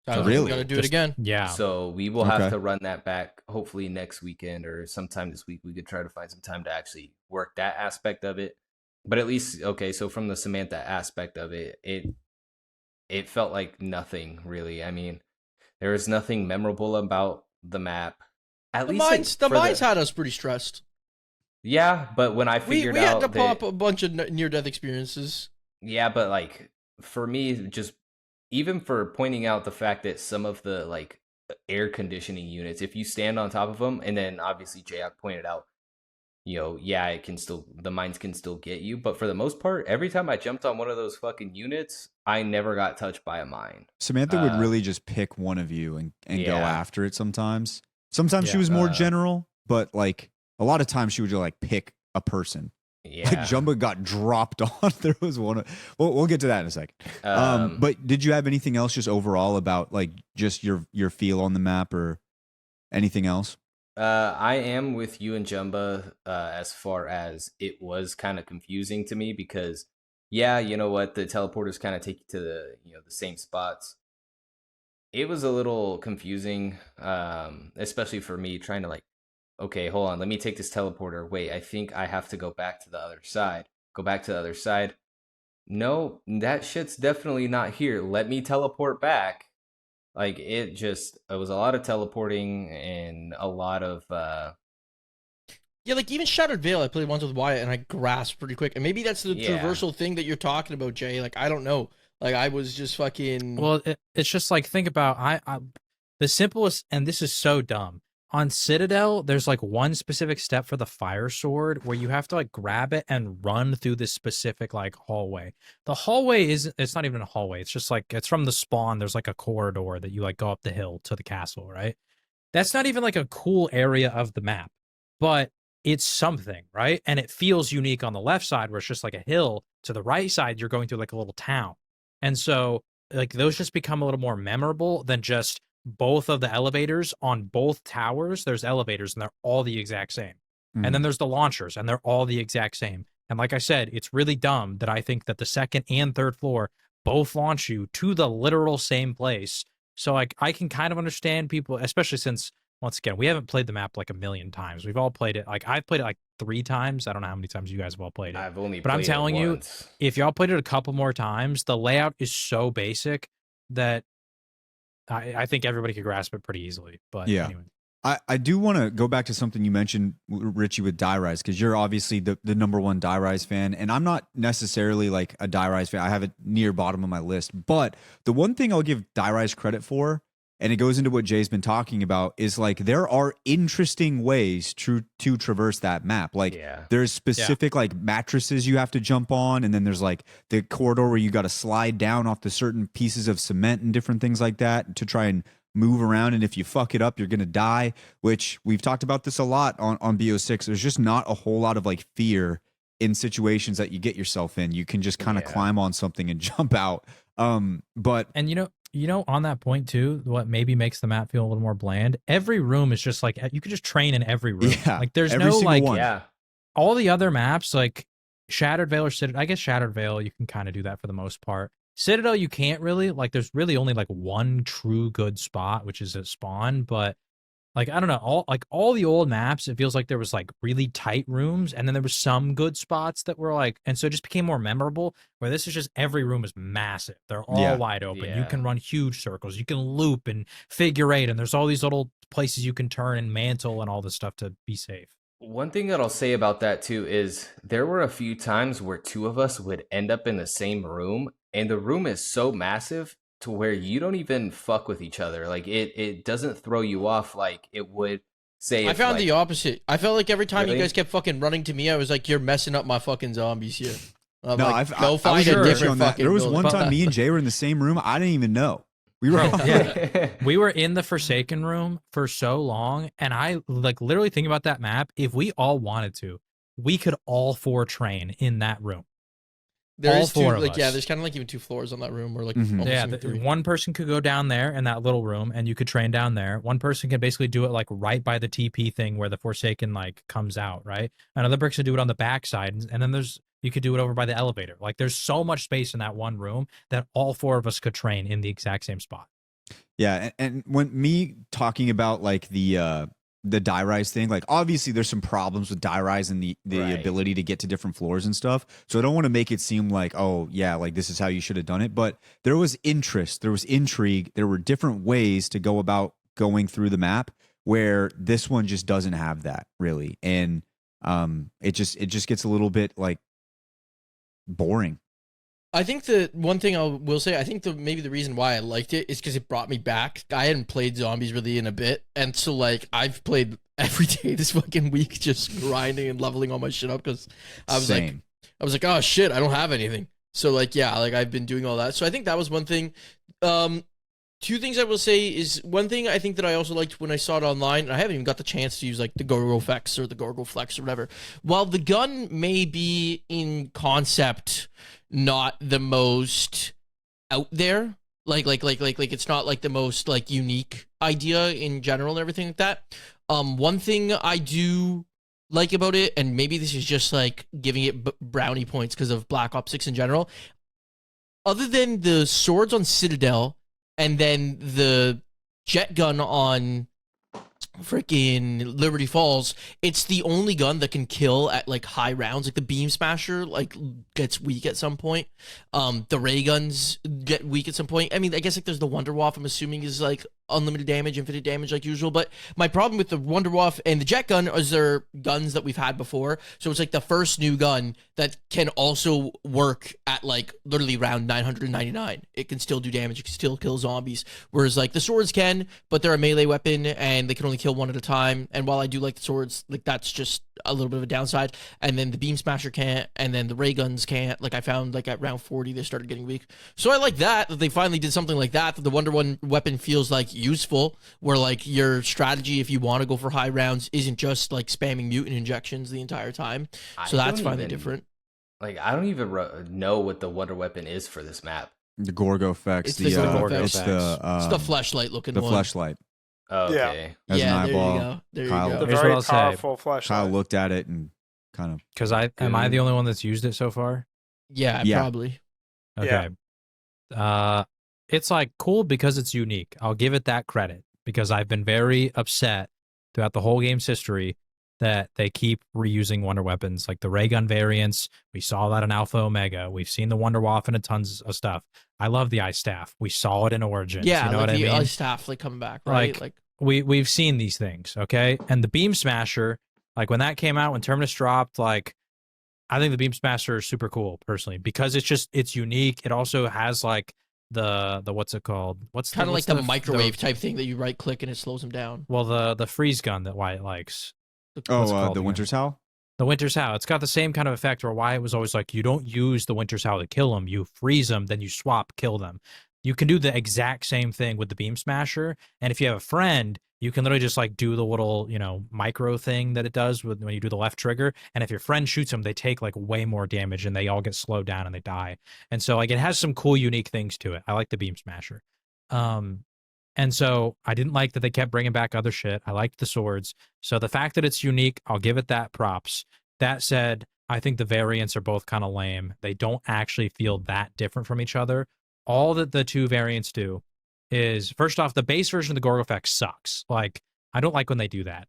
So really? Gotta do it again. Yeah. So we will have to run that back hopefully next weekend or sometime this week. We could try to find some time to actually work that aspect of it. But at least, okay, so from the Samantha aspect of it, it felt like nothing really. I mean, there was nothing memorable about the map. At least the mines had us pretty stressed. Yeah, but when I figured we had out to pop a bunch of near-death experiences. Yeah, but like for me, just even for pointing out the fact that some of the like air conditioning units, if you stand on top of them, and then obviously Jayak pointed out, yeah, the mines can still get you, but for the most part, every time I jumped on one of those fucking units, I never got touched by a mine. Samantha would really just pick one of you and go after it sometimes. Sometimes she was more general, but like a lot of times she would just like pick a person. Yeah. Like Jumba got dropped on. There was one. We'll get to that in a second. But did you have anything else just overall about like just your feel on the map or anything else? I am with you and Jumba as far as it was kind of confusing to me, because you know what, the teleporters kind of take you to the the same spots. it was a little confusing, especially for me trying to like, okay, hold on, let me take this teleporter. Wait, I think I have to go back to the other side. Go back to the other side. No, that shit's definitely not here. Let me teleport back. Like it was a lot of teleporting and a lot of Yeah, like even Shattered Veil, I played once with Wyatt and I grasped pretty quick. And maybe that's the Yeah. traversal thing that you're talking about, Jay. Like I don't know. Like I was just fucking. Well, it's just like, think about the simplest, and this is so dumb. On Citadel, there's like one specific step for the fire sword where you have to like grab it and run through this specific like hallway. The hallway it's not even a hallway. It's just like, it's from the spawn. There's like a corridor that you like go up the hill to the castle, right? That's not even like a cool area of the map, but it's something, right? And it feels unique on the left side where it's just like a hill. To the right side, you're going through like a little town. And so like those just become a little more memorable than just both of the elevators on both towers. There's elevators and they're all the exact same. And then there's the launchers and they're all the exact same. And like I said, it's really dumb that I think that the second and third floor both launch you to the literal same place. So like I can kind of understand people, especially since once again, we haven't played the map like a million times. We've all played it. Like I've played it like 3 times. I don't know how many times you guys have all played it. I've only But I'm played telling it you, once. if y'all played it a couple more times, the layout is so basic that I think everybody could grasp it pretty easily. But Yeah. anyway. I do want to go back to something you mentioned, Richie, with Die Rise, because you're obviously the number one Die Rise fan, and I'm not necessarily like a Die Rise fan. I have it near bottom of my list. But the one thing I'll give Die Rise credit for, and it goes into what Jay's been talking about, is like there are interesting ways to traverse that map. Like Yeah. there's specific like mattresses you have to jump on, and then there's like the corridor where you got to slide down off the certain pieces of cement and different things like that to try and move around. And if you fuck it up, you're gonna die. Which we've talked about this a lot on BO6. There's just not a whole lot of like fear in situations that you get yourself in. You can just kind of Yeah. climb on something and jump out. But And you know, on that point too, what maybe makes the map feel a little more bland, every room is just like, you could just train in every room. Yeah, Like there's every no single like one. Yeah. all the other maps, like Shattered Veil or Citadel. I guess Shattered Veil, you can kind of do that for the most part. Citadel, you can't really. Like, there's really only like one true good spot, which is a spawn. But like, I don't know, all the old maps, it feels like there was like really tight rooms, and then there was some good spots that were like, and so it just became more memorable. Where this is just every room is massive. They're all Yeah. wide open. You Yeah. can run huge circles. You can loop and figure eight, and there's all these little places you can turn and mantle and all this stuff to be safe. One thing that I'll say about that too is there were a few times where 2 of us would end up in the same room, and the room is so massive to where you don't even fuck with each other. Like it doesn't throw you off like it would say. I if, found like, the opposite. I felt like every time Really? you guys kept fucking running to me, I was like, "You're messing up my fucking zombies here." I'm no, like, I go was find with a you different on that. fucking. There was building. one time me and Jay were in the same room. I didn't even know. We were Bro, yeah. We were in the Forsaken room for so long, and I like literally think about that map. If we all wanted to, we could all 4 train in that room. There all is 2, 4 of like, yeah, us. there's kind of like even 2 floors on that room, or like Mhm. almost Yeah, even 3. one person could go down there in that little room, and you could train down there. One person can basically do it like right by the TP thing where the Forsaken like comes out, right? Another person could do it on the backside, and then you could do it over by the elevator. Like there's so much space in that one room that all 4 of us could train in the exact same spot. Yeah, and when me talking about like the Die Rise thing, like obviously there's some problems with Die Rise and the Right. ability to get to different floors and stuff. So I don't want to make it seem like, oh yeah, like this is how you should have done it. But there was interest, there was intrigue, there were different ways to go about going through the map where this one just doesn't have that really. And it just gets a little bit like boring. I think the one thing I will say, I think maybe the reason why I liked it is because it brought me back. I hadn't played zombies really in a bit, and so like I've played every day this fucking week, just grinding and leveling all my shit up because I was Same. like, oh shit, I don't have anything. So like, yeah, like I've been doing all that. So I think that was one thing. 2 things I will say is, one thing I think that I also liked when I saw it online, and I haven't even got the chance to use like the Gorgo Flex or the Gorgo Flex or whatever. While the gun may be in concept not the most out there, like it's not like the most like unique idea in general and everything like that. One thing I do like about it, and maybe this is just like giving it brownie points because of Black Ops 6 in general, other than the swords on Citadel and then the jet gun on freaking Liberty Falls, it's the only gun that can kill at like high rounds. Like the beam smasher like gets weak at some point. The ray guns get weak at some point. I mean, I guess like there's the Wunderwaffe, I'm assuming is like unlimited damage, infinite damage like usual. But my problem with the Wunderwaffe and the jet gun is they're guns that we've had before. So it's like the first new gun that can also work at like literally round 999. It can still do damage. It can still kill zombies. Whereas like the swords can, but they're a melee weapon and they can only kill one at a time. And while I do like the swords, like that's just a little bit of a downside. And then the beam smasher can't, and then the ray guns can't. Like I found like at round 40 they started getting weak. So I like that they finally did something like that the Wonder One weapon feels like useful, where like your strategy if you want to go for high rounds isn't just like spamming mutant injections the entire time. So that's finally different. Like I don't even know what the wonder weapon is for this map. The Gorgo effects. It's the Gorgo effects. It's the fleshlight looking the one. fleshlight. Oh, okay. As an eyeball. There you go. There Kyle, you go. The Here's very what I'll say. powerful flashlight. Kyle looked at it and kind of Because am I the only one that's used it so far? Yeah, Yeah. probably. Okay. It's like cool because it's unique. I'll give it that credit because I've been very upset throughout the whole game's history that they keep reusing wonder weapons like the ray gun variants. We saw that in Alpha Omega. We've seen the Wunderwaffe and a tons of stuff. I love the ice staff. We saw it in Origins. Yeah, you know like what I the mean? ice staff like coming back, right? Like we've seen these things, okay? And the beam smasher, like when that came out, when Terminus dropped, like I think the beam smasher is super cool personally because it's unique. It also has like the what's it called? What's kind of like the microwave the, type thing that you right click and it slows them down. Well, the freeze gun that Wyatt likes. What's it the called Winter's Howl? The Winter's Howl. It's got the same kind of effect where Wyatt was always like, you don't use the Winter's Howl to kill them. You freeze them, then you swap, kill them. You can do the exact same thing with the beam smasher. And if you have a friend, you can literally just like do the little, micro thing that it does when you do the left trigger. And if your friend shoots them, they take like way more damage and they all get slowed down and they die. And so like it has some cool, unique things to it. I like the beam smasher. And so I didn't like that they kept bringing back other shit. I liked the swords. So the fact that it's unique, I'll give it that props. That said, I think the variants are both kind of lame. They don't actually feel that different from each other. All that the two variants do is, first off, the base version of the Gorgo effect sucks. Like, I don't like when they do that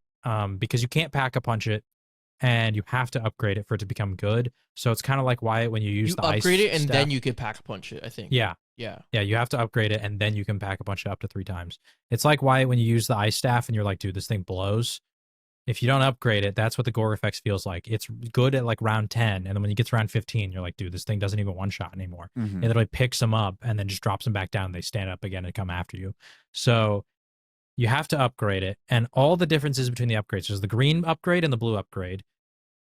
because you can't pack-a-punch it and you have to upgrade it for it to become good. So it's kind of like Wyatt when you use the ice upgrade it and step. then you can pack-a-punch it, I think. Yeah. Yeah, you have to upgrade it, and then you can pack a bunch up to 3 times. It's like Wyatt when you use the ice staff, and you're like, dude, this thing blows. If you don't upgrade it, that's what the Gore effects feels like. It's good at like round 10, and then when you get to round 15, you're like, dude, this thing doesn't even one-shot anymore. Mm-hmm. It literally picks them up, and then just drops them back down, and they stand up again and come after you. So you have to upgrade it, and all the differences between the upgrades, there's the green upgrade and the blue upgrade.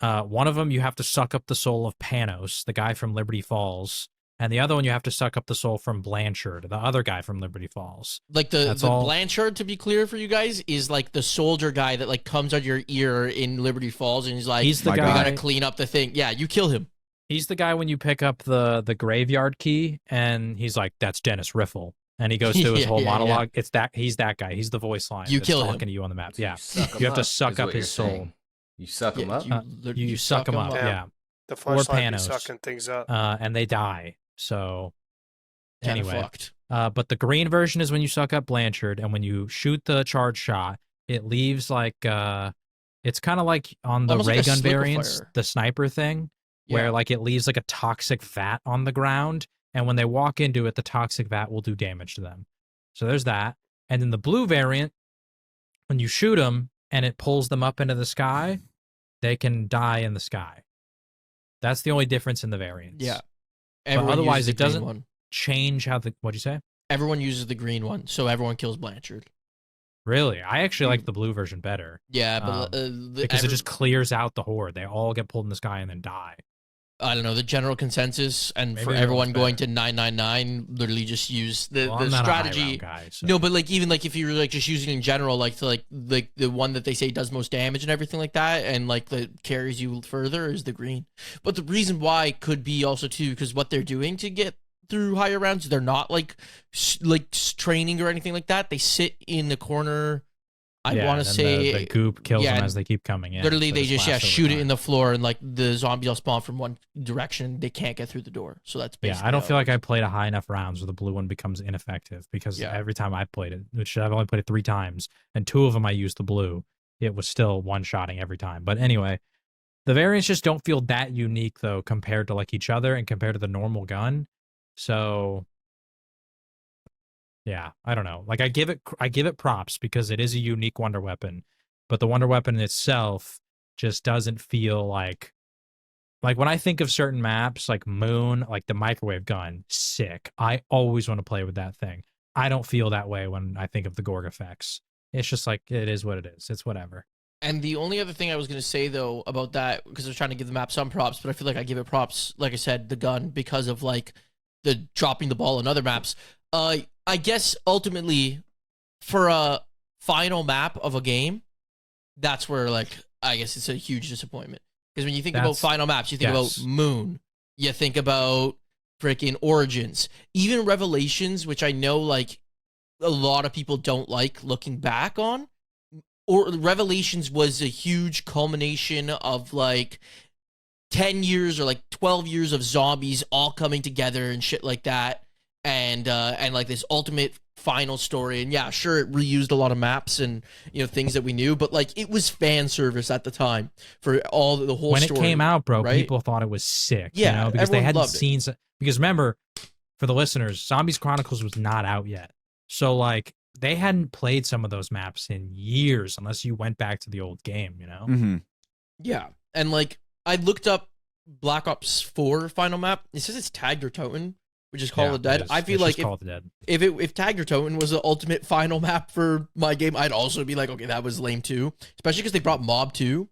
One of them, you have to suck up the soul of Panos, the guy from Liberty Falls. And the other one, you have to suck up the soul from Blanchard, the other guy from Liberty Falls. Like the Blanchard, to be clear for you guys, is like the soldier guy that like comes out your ear in Liberty Falls, and he's like, he's the guy. guy. We gotta clean up the thing. Yeah, you kill him. He's the guy when you pick up the graveyard key, and he's like, "That's Dennis Riffle," and he goes through his whole monologue. Yeah. He's that guy. He's the voice line. You that's kill talking him. to you on the map. So Yeah, you have to suck up his soul. Saying. You suck him up. You suck him up. Yeah. The flashlight be Panos. sucking things up. And they die. So. Kinda Anyway, fucked. But the green version is when you suck up Blanchard, and when you shoot the charge shot, it leaves like it's kind of like on the almost ray like a gun slicker variants, fire. the sniper thing, where like it leaves like a toxic vat on the ground, and when they walk into it, the toxic vat will do damage to them. So there's that. And then the blue variant, when you shoot them and it pulls them up into the sky, they can die in the sky. That's the only difference in the variants. Yeah. But otherwise, uses the it doesn't green one. change how the. What'd you say? Everyone uses the green one, so everyone kills Blanchard. Really? I actually like the blue version better. Yeah, but because it just clears out the horde. They all get pulled in the sky and then die. I don't know, the general consensus, and Maybe for that everyone one's going better. to 999, literally just use the I'm not a high strategy. round guy, so. No, but like even like if you're like just using it in general, like to like the one that they say does most damage and everything like that, and like that carries you further is the green. But the reason why could be also too because what they're doing to get through higher rounds, they're not like training or anything like that. They sit in the corner I Yeah, want and to then say the goop kills yeah, them as they keep coming in. literally so they just lasts over shoot it time. in the floor and like the zombies will spawn from one direction. They can't get through the door. So that's Yeah, basically I don't how feel it like I is. played a high enough rounds where the blue one becomes ineffective because Yeah. every time I played it, which I've only played it 3 times, and 2 of them I used the blue, it was still one-shotting every time. But anyway, the variants just don't feel that unique though compared to like each other and compared to the normal gun. So yeah, I don't know. Like I give it props because it is a unique wonder weapon, but the wonder weapon itself just doesn't feel like when I think of certain maps like Moon, like the microwave gun, sick. I always want to play with that thing. I don't feel that way when I think of the Gorg effects. It's just like it is what it is. It's whatever. And the only other thing I was going to say, though, about that, because I was trying to give the map some props, but I feel like I give it props, like I said, the gun, because of, like, the dropping the ball in other maps. I guess, ultimately, for a final map of a game, that's where, like, I guess it's a huge disappointment. Because when you think about final maps, you think about Moon. You think about freaking Origins. Even Revelations, which I know, like, a lot of people don't like looking back on. Or Revelations was a huge culmination of like 10 years or like 12 years of zombies all coming together and shit like that, and like this ultimate final story. And yeah, sure, it reused a lot of maps and things that we knew, but like it was fan service at the time for all the whole when story. It came out, bro, right? People thought it was sick. Yeah, because they hadn't loved it. seen. Because remember, for the listeners, Zombies Chronicles was not out yet, so like. They hadn't played some of those maps in years unless you went back to the old game, Mm-hmm. Yeah. And like I looked up Black Ops 4 final map. It says it's Tagged or Toten, which is Call of the Dead. I feel like if Tagged or Toten was the ultimate final map for my game, I'd also be like, okay, that was lame too. Especially because they brought Mob 2.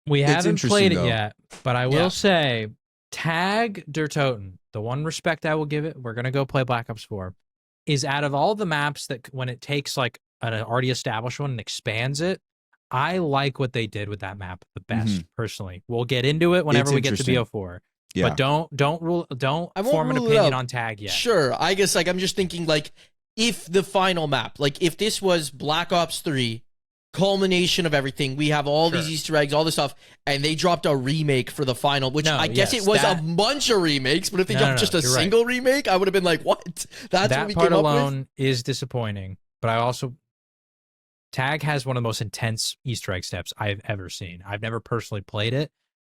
We haven't played it yet, but I will say Tagged or Toten, the one respect I will give it, we're going to go play Black Ops 4. Is out of all the maps that when it takes like an already established one and expands it, I like what they did with that map the best personally. We'll get into it whenever we get to BO4. Yeah. But don't form an opinion on Tag yet. Sure. I guess like I'm just thinking like if the final map, like if this was Black Ops 3 culmination of everything, we have all these Easter eggs, all this stuff, and they dropped a remake for the final, which I guess it was a bunch of remakes, but if they dropped just a single remake, I would have been like, what? That's that what we part came up alone with? is disappointing, but I also Tag has one of the most intense Easter egg steps I've ever seen. I've never personally played it,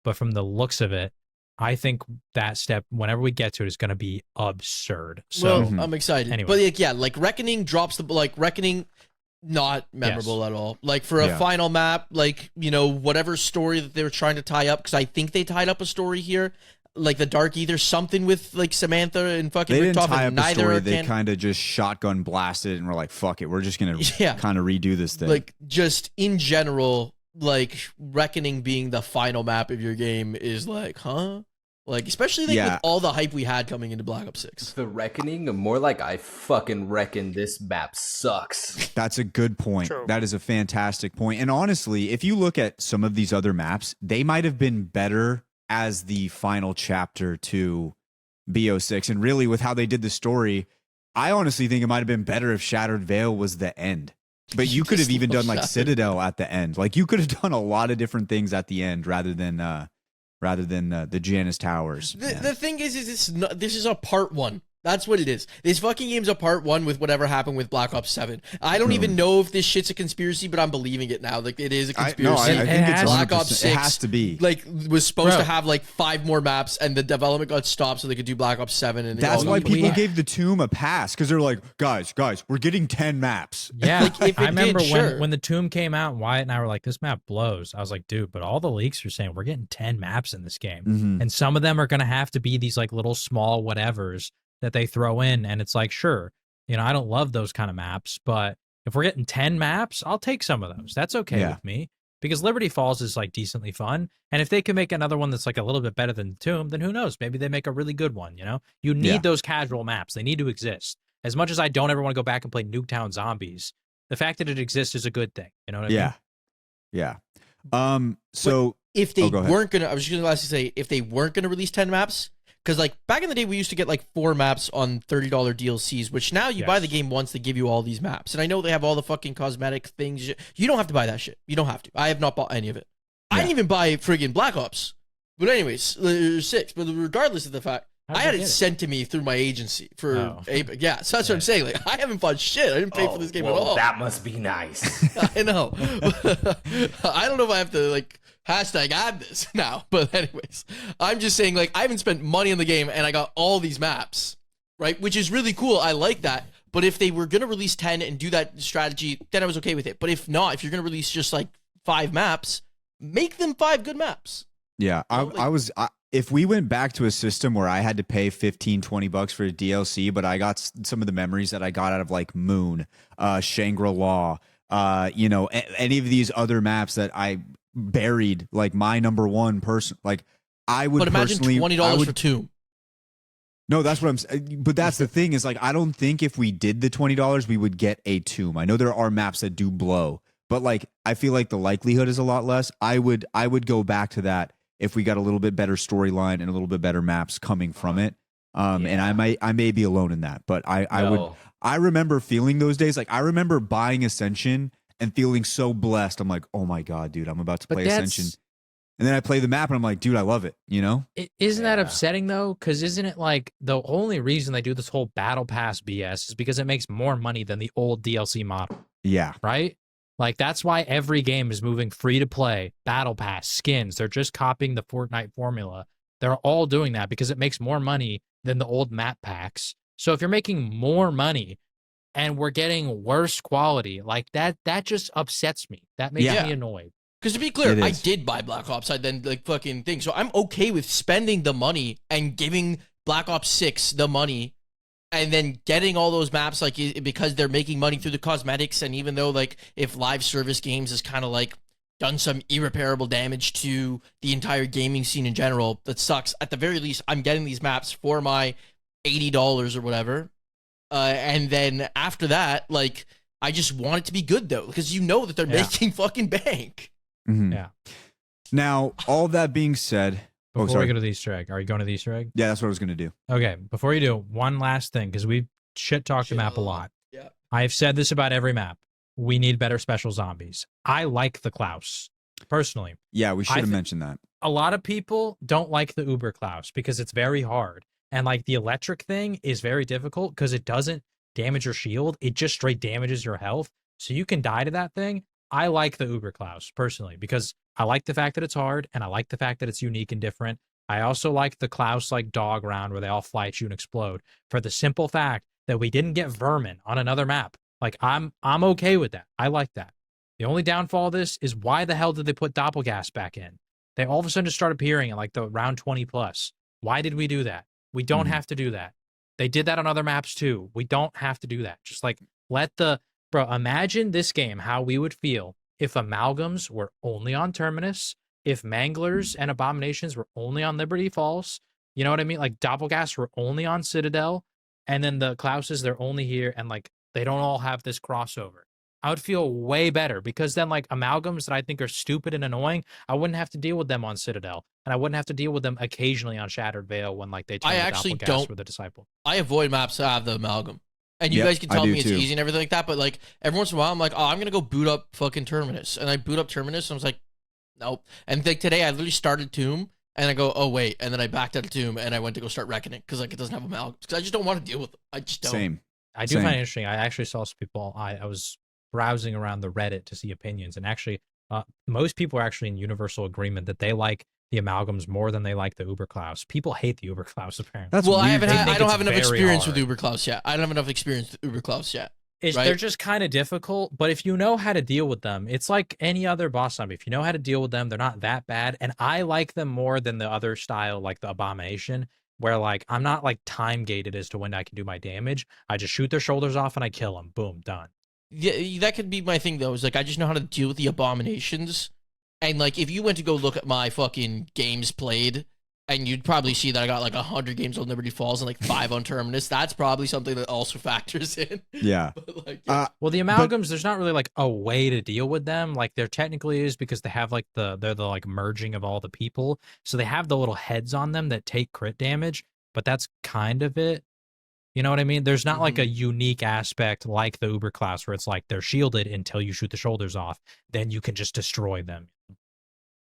but from the looks of it, I think that step, whenever we get to it, is going to be absurd. So I'm excited. Anyway. But like Reckoning drops Reckoning, not memorable at all. Like for a final map, like whatever story that they were trying to tie up, because I think they tied up a story here, like the Dark Ether, something with like Samantha and fucking. They didn't Richtofen, tie up a story. They can... kind of just shotgun blasted and were like, "Fuck it, we're just gonna kind of redo this thing." Like just in general, like Reckoning being the final map of your game is like, huh? Like, especially like with all the hype we had coming into Black Ops 6. The Reckoning, more like I fucking reckon this map sucks. That's a good point. True. That is a fantastic point. And honestly, if you look at some of these other maps, they might have been better as the final chapter to BO6. And really, with how they did the story, I honestly think it might have been better if Shattered Veil was the end. But you could have even done like Citadel at the end. Like you could have done a lot of different things at the end rather than the Janus Towers. The thing is this is a part 1. That's what it is. This fucking game's a part 1 with whatever happened with Black Ops 7. I don't even know if this shit's a conspiracy, but I'm believing it now. Like it is a conspiracy. I think it's Black Ops 6. It has to be. Like was supposed to have like 5 more maps, and the development got stopped so they could do Black Ops 7. And that's why people gave the Tomb a pass, because they're like, guys, we're getting 10 maps. Yeah, like, I remember when the Tomb came out, Wyatt and I were like, this map blows. I was like, dude, but all the leaks are saying we're getting 10 maps in this game, and some of them are gonna have to be these like little small whatevers that they throw in, and it's like, sure, I don't love those kind of maps, but if we're getting 10 maps, I'll take some of those. That's okay with me, because Liberty Falls is like decently fun, and if they can make another one that's like a little bit better than the Tomb, then who knows? Maybe they make a really good one. You need those casual maps. They need to exist. As much as I don't ever want to go back and play Nuketown Zombies, the fact that it exists is a good thing. You know what I mean? Yeah. So if they weren't gonna, I was just gonna lastly say, if they weren't gonna release 10 maps, Because like back in the day, we used to get like 4 maps on $30 DLCs, which now you buy the game once, they give you all these maps. And I know they have all the fucking cosmetic things. You don't have to buy that shit. You don't have to. I have not bought any of it. I didn't even buy friggin' Black Ops. But anyways, 6. But regardless of the fact, I had it sent to me through my agency for Apex. Yeah, so that's what I'm saying. Like, I haven't bought shit. I didn't pay for this game at all. That must be nice. I know. I don't know if I have to like hashtag add this now. But anyways, I'm just saying like I haven't spent money on the game and I got all these maps, right? Which is really cool. I like that. But if they were gonna release 10 and do that strategy, then I was okay with it. But if not, if you're gonna release just like 5 maps, make them 5 good maps. Yeah, if we went back to a system where I had to pay $15-20 for a DLC, but I got some of the memories that I got out of like Moon, Shangri-La, any of these other maps that I buried, like my number one person, like I would. But imagine $20 for Tomb. No, that's what I'm saying. But that's the thing is like I don't think if we did the $20, we would get a Tomb. I know there are maps that do blow, but like I feel like the likelihood is a lot less. I would go back to that if we got a little bit better storyline and a little bit better maps coming from it. And I may be alone in that, but I remember feeling those days. Like I remember buying Ascension and feeling so blessed. I'm like, oh my God, dude, I'm about to play Ascension. And then I play the map and I'm like, dude, I love it. You know? Isn't that upsetting though? Because isn't it like the only reason they do this whole battle pass BS is because it makes more money than the old DLC model. Yeah. Right? Like, that's why every game is moving free to play, battle pass, skins. They're just copying the Fortnite formula. They're all doing that because it makes more money than the old map packs. So if you're making more money and we're getting worse quality, like that just upsets me. That makes me annoyed. Because to be clear, I did buy Black Ops. I then like fucking thing. So I'm okay with spending the money and giving Black Ops 6 the money and then getting all those maps, like, because they're making money through the cosmetics. And even though, like, if live service games has kind of, like, done some irreparable damage to the entire gaming scene in general, that sucks. At the very least, I'm getting these maps for my $80 or whatever. And then after that, like, I just want it to be good, though, because you know that they're making fucking bank. Mm-hmm. Yeah. Now, all that being said... Before we go to the Easter egg, are you going to the Easter egg? Yeah, that's what I was going to do. Okay, before you do, one last thing, because we've shit-talked the map a lot. Yeah. I've said this about every map. We need better special zombies. I like the Klaus, personally. Yeah, we should have mentioned that. A lot of people don't like the Uber Klaus because it's very hard. And, like, the electric thing is very difficult because it doesn't damage your shield. It just straight damages your health. So you can die to that thing. I like the Uber Klaus, personally, because I like the fact that it's hard, and I like the fact that it's unique and different. I also like the Klaus like dog round where they all fly at you and explode, for the simple fact that we didn't get vermin on another map. Like, I'm okay with that. I like that. The only downfall of this is why the hell did they put Doppelgas back in? They all of a sudden just start appearing at like the round 20 plus. Why did we do that? We don't have to do that. They did that on other maps too. We don't have to do that. Just like bro, imagine this game, how we would feel if amalgams were only on Terminus, if manglers and abominations were only on Liberty Falls. You know what I mean? Like Doppelgas were only on Citadel, and then the Klauses, they're only here, and like they don't all have this crossover. I would feel way better, because then like amalgams that I think are stupid and annoying, I wouldn't have to deal with them on Citadel, and I wouldn't have to deal with them occasionally on Shattered Veil when like they turn Doppelgas with the Disciple. I avoid maps that have the amalgam. And you guys can tell me it's easy and everything like that, but like every once in a while I'm like, oh, I'm gonna go boot up fucking Terminus. And I boot up Terminus and I was like, nope. And like today I literally started Tomb and I go, oh wait, and then I backed out of Tomb and I went to go start Reckoning because like it doesn't have amalgam. Because I just don't want to deal with them. I just don't. Same. I do find it interesting. I actually saw some people, I was browsing around the Reddit to see opinions, and actually most people are actually in universal agreement that they like the amalgams more than they like the Uber Klaus. People hate the Uber Klaus, apparently. That's weird. I don't have enough experience with Uber Klaus yet. I don't have enough experience with Uber Klaus yet. Right? They're just kind of difficult, but if you know how to deal with them, it's like any other boss zombie. If you know how to deal with them, they're not that bad, and I like them more than the other style, like the Abomination, where like I'm not like time gated as to when I can do my damage. I just shoot their shoulders off and I kill them. Boom, done. Yeah, that could be my thing though. Is like I just know how to deal with the Abominations. And, like, if you went to go look at my fucking games played, and you'd probably see that I got, like, 100 games on Liberty Falls and, like, 5 on Terminus, that's probably something that also factors in. Yeah. But, like, well, the amalgams, there's not really, like, a way to deal with them. Like, there technically is, because they have, like, they're the, like, merging of all the people. So they have the little heads on them that take crit damage. but that's kind of it. You know what I mean? There's not like a unique aspect like the Uber class where it's like they're shielded until you shoot the shoulders off. Then you can just destroy them.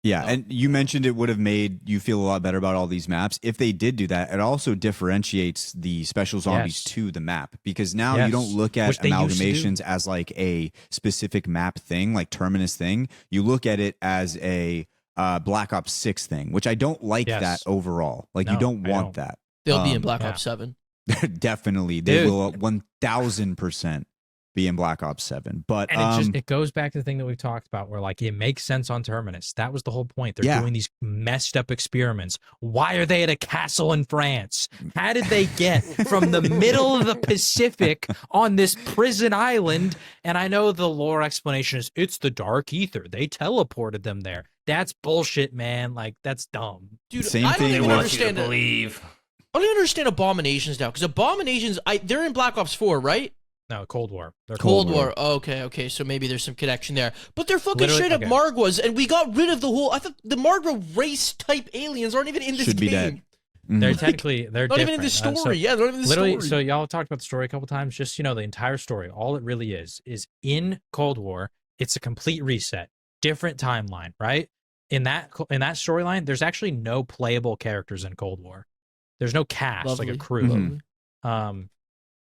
Yeah, and you mentioned it would have made you feel a lot better about all these maps. If they did do that, it also differentiates the special zombies to the map, because now you don't look at amalgamations as like a specific map thing, like Terminus thing. You look at it as a Black Ops 6 thing, which I don't like that overall. Like, you don't want that. They'll be in Black Ops 7. Definitely. They will 1000% be in Black Ops 7. But and it goes back to the thing that we've talked about where like it makes sense on Terminus. That was the whole point. They're doing these messed up experiments. Why are they at a castle in France? How did they get from the middle of the Pacific on this prison island? And I know the lore explanation is it's the dark ether. They teleported them there. That's bullshit, man. Like, that's dumb. Dude, Same I don't thing even with- understand to believe. I don't understand Abominations now, because Abominations, they're in Black Ops 4, right? No, Cold War. They're Cold War. Okay, so maybe there's some connection there. But they're fucking straight up okay. Margwas, and we got rid of the whole. I thought the Margwa race type aliens aren't even in this should game. be dead. They're technically they're not different. even in the story. So Yeah, they're not even in the literally, story. so y'all talked about the story a couple times. Just the entire story. All it really is in Cold War. It's a complete reset, different timeline, right? In that storyline, there's actually no playable characters in Cold War. There's no cast, like a crew.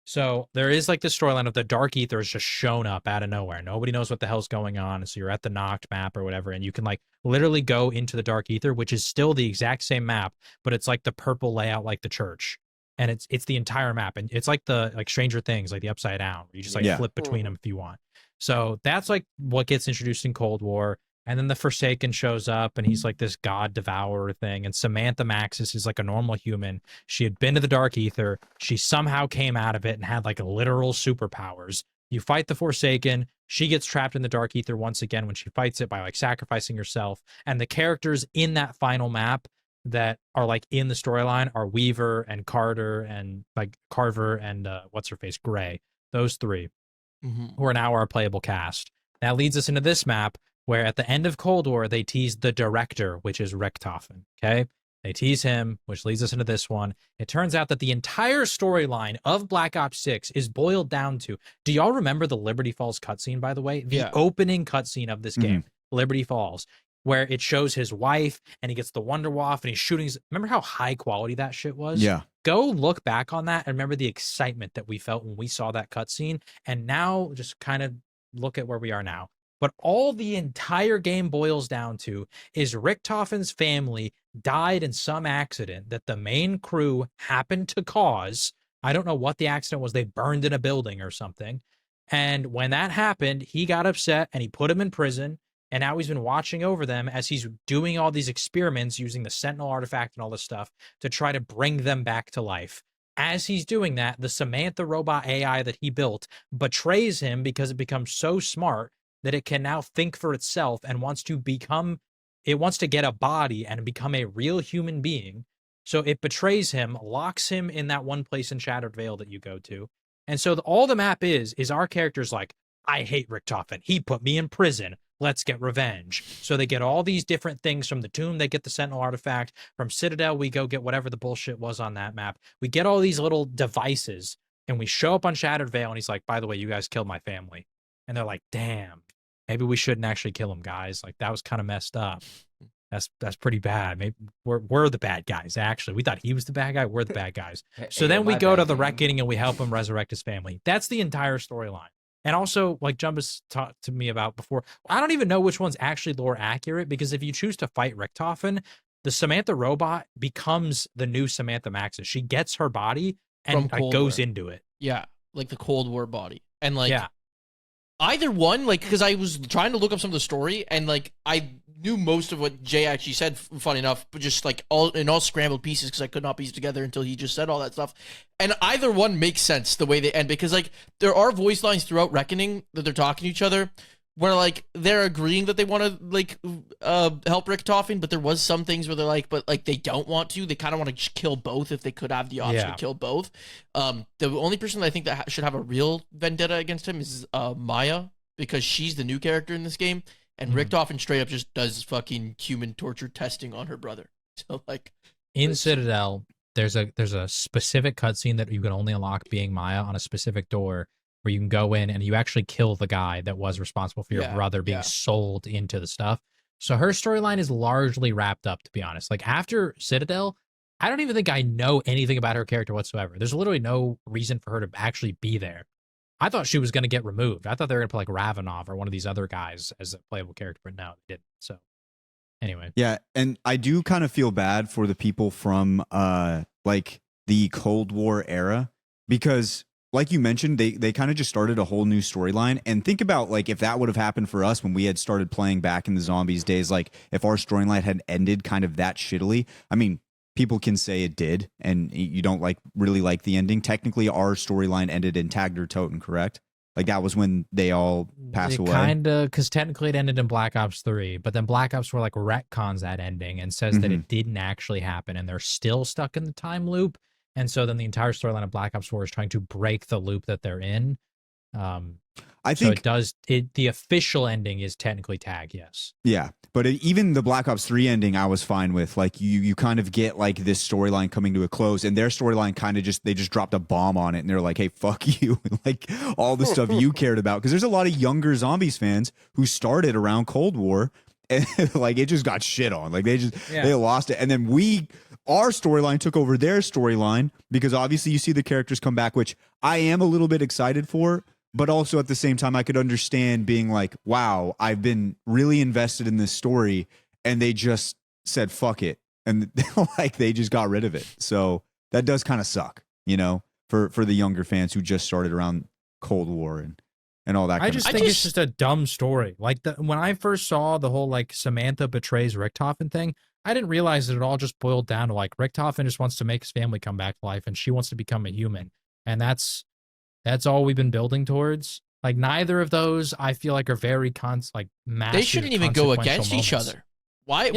So there is like the storyline of the Dark Ether has just shown up out of nowhere. Nobody knows what the hell's going on. So you're at the Noct map or whatever, and you can like literally go into the Dark Ether, which is still the exact same map, but it's like the purple layout like the church. And it's the entire map. And it's like the Stranger Things, like the Upside Down, where you just like flip between them if you want. So that's like what gets introduced in Cold War. And then the Forsaken shows up, and he's like this god devourer thing. And Samantha Maxis is like a normal human. She had been to the Dark Ether. She somehow came out of it and had like literal superpowers. You fight the Forsaken. She gets trapped in the Dark Ether once again when she fights it by like sacrificing herself. And the characters in that final map that are like in the storyline are Weaver and Carter and like Carver and what's her face, Gray. Those three who are now our playable cast. That leads us into this map, where at the end of Cold War, they tease the director, which is Richthofen, okay? They tease him, which leads us into this one. It turns out that the entire storyline of Black Ops 6 is boiled down to, do y'all remember the Liberty Falls cutscene, by the way? The opening cutscene of this game, Liberty Falls, where it shows his wife, and he gets the Wunderwaffe, and he's shooting. Remember how high quality that shit was? Yeah. Go look back on that and remember the excitement that we felt when we saw that cutscene, and now just kind of look at where we are now. But all the entire game boils down to is Richthofen's family died in some accident that the main crew happened to cause. I don't know what the accident was. They burned in a building or something. And when that happened, he got upset and he put him in prison. And now he's been watching over them as he's doing all these experiments using the Sentinel artifact and all this stuff to try to bring them back to life. As he's doing that, the Samantha robot AI that he built betrays him because it becomes so smart that it can now think for itself and wants to get a body and become a real human being. So it betrays him, locks him in that one place in Shattered Vale that you go to. And so all the map is our character's like, I hate Richthofen. He put me in prison. Let's get revenge. So they get all these different things from the tomb. They get the Sentinel artifact. From Citadel, we go get whatever the bullshit was on that map. We get all these little devices, and we show up on Shattered Vale, and he's like, by the way, you guys killed my family. And they're like, damn. Maybe we shouldn't actually kill him, guys. Like, that was kind of messed up. That's pretty bad. Maybe we're the bad guys, actually. We thought he was the bad guy. We're the bad guys. So then we go to the Reckoning and we help him resurrect his family. That's the entire storyline. And also, like Jumbus talked to me about before, I don't even know which one's actually lore accurate, because if you choose to fight Richthofen, the Samantha robot becomes the new Samantha Maxis. She gets her body and goes into it. Yeah, like the Cold War body. And like... Yeah. Either one, like, because I was trying to look up some of the story, and like I knew most of what Jay actually said, funny enough, but just like all scrambled pieces because I could not piece it together until he just said all that stuff. And either one makes sense the way they end, because like there are voice lines throughout Reckoning that they're talking to each other where like they're agreeing that they want to like help Richthofen, but there was some things where they're like, but like they don't want to. They kind of want to just kill both if they could have the option to kill both. The only person that I think that should have a real vendetta against him is Maya, because she's the new character in this game, and Richthofen straight up just does fucking human torture testing on her brother. So like in Citadel, there's a specific cutscene that you can only unlock being Maya on a specific door where you can go in and you actually kill the guy that was responsible for your brother being sold into the stuff. So her storyline is largely wrapped up, to be honest. Like after Citadel, I don't even think I know anything about her character whatsoever. There's literally no reason for her to actually be there. I thought she was going to get removed. I thought they were going to put like Ravenov or one of these other guys as a playable character, but no, they didn't. So anyway. Yeah, and I do kind of feel bad for the people from like the Cold War era, because like you mentioned, they kind of just started a whole new storyline. And think about like if that would have happened for us when we had started playing back in the Zombies days, like if our storyline had ended kind of that shittily. I mean, people can say it did, and you don't really like the ending. Technically, our storyline ended in Tagder Toten, correct? Like that was when they all passed away. Kind of, because technically it ended in Black Ops 3, but then Black Ops 4 like retcons that ending and says that it didn't actually happen, and they're still stuck in the time loop. And so then the entire storyline of Black Ops 4 is trying to break the loop that they're in. I think the official ending is technically Tag, yes. Yeah, but even the Black Ops 3 ending I was fine with. Like you kind of get like this storyline coming to a close, and their storyline kind of they just dropped a bomb on it, and they're like, hey, fuck you. Like all the stuff you cared about, because there's a lot of younger Zombies fans who started around Cold War, and like it just got shit on. Like they lost it, and then our storyline took over their storyline, because obviously you see the characters come back, which I am a little bit excited for. But also at the same time, I could understand being like, wow, I've been really invested in this story, and they just said, fuck it. And like they just got rid of it. So that does kind of suck, for the younger fans who just started around Cold War and all that kind of stuff. I think it's just a dumb story. Like when I first saw the whole like Samantha betrays Richtofen thing, I didn't realize that it all just boiled down to like Richtofen just wants to make his family come back to life, and she wants to become a human. And that's all we've been building towards. Like neither of those, I feel like, are very massive. They shouldn't even go against each other. Why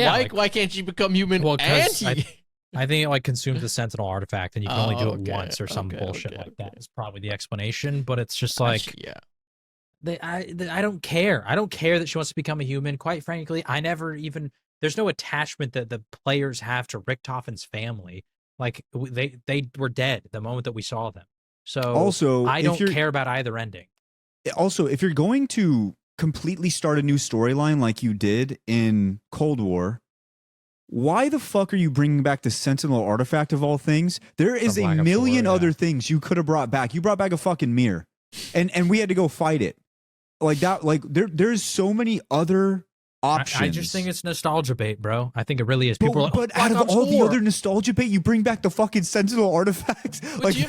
can't you become human? Well, because I think it like consumes the Sentinel artifact, and you can only do it once or some bullshit like that. Is probably the explanation. But it's just like, I don't care. I don't care that she wants to become a human. Quite frankly, I never even. There's no attachment that the players have to Richtofen's family. Like they were dead the moment that we saw them. So also, I don't care about either ending. Also, if you're going to completely start a new storyline like you did in Cold War, why the fuck are you bringing back the Sentinel artifact of all things? There is a million other things you could have brought back. You brought back a fucking mirror, and we had to go fight it. Like that. Like there's so many other options. I just think it's nostalgia bait, bro. I think it really is. People are but out of all the other nostalgia bait, you bring back the fucking Sentinel artifact. Like, do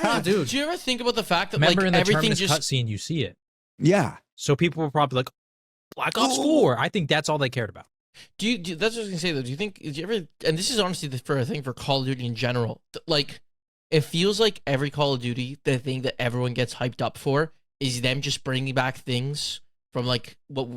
you ever think about the fact that remember like in the everything just cutscene you see it? Yeah. So people were probably like, Black Ops 4. I think that's all they cared about. Do you that's what I was gonna say though. Do you ever? And this is honestly for a thing for Call of Duty in general. Like, it feels like every Call of Duty, the thing that everyone gets hyped up for is them just bringing back things from like what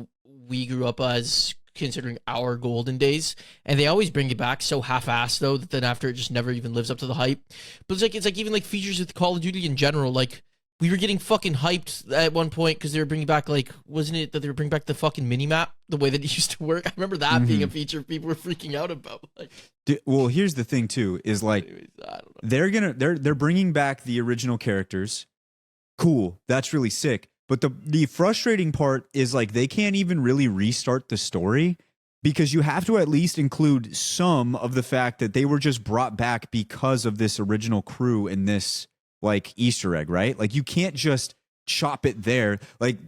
we grew up as, considering our golden days, and they always bring it back so half-assed though that then after it just never even lives up to the hype. But it's like even like features with Call of Duty in general, like we were getting fucking hyped at one point because they were bringing back, like, wasn't it that they were bringing back the fucking mini-map the way that it used to work? I remember that being a feature people were freaking out about. Like, well, here's the thing too, is like, anyways, I don't know. They're bringing back the original characters. Cool, that's really sick. But the frustrating part is like they can't even really restart the story, because you have to at least include some of the fact that they were just brought back because of this original crew in this like Easter egg, right? Like you can't just chop it there. Like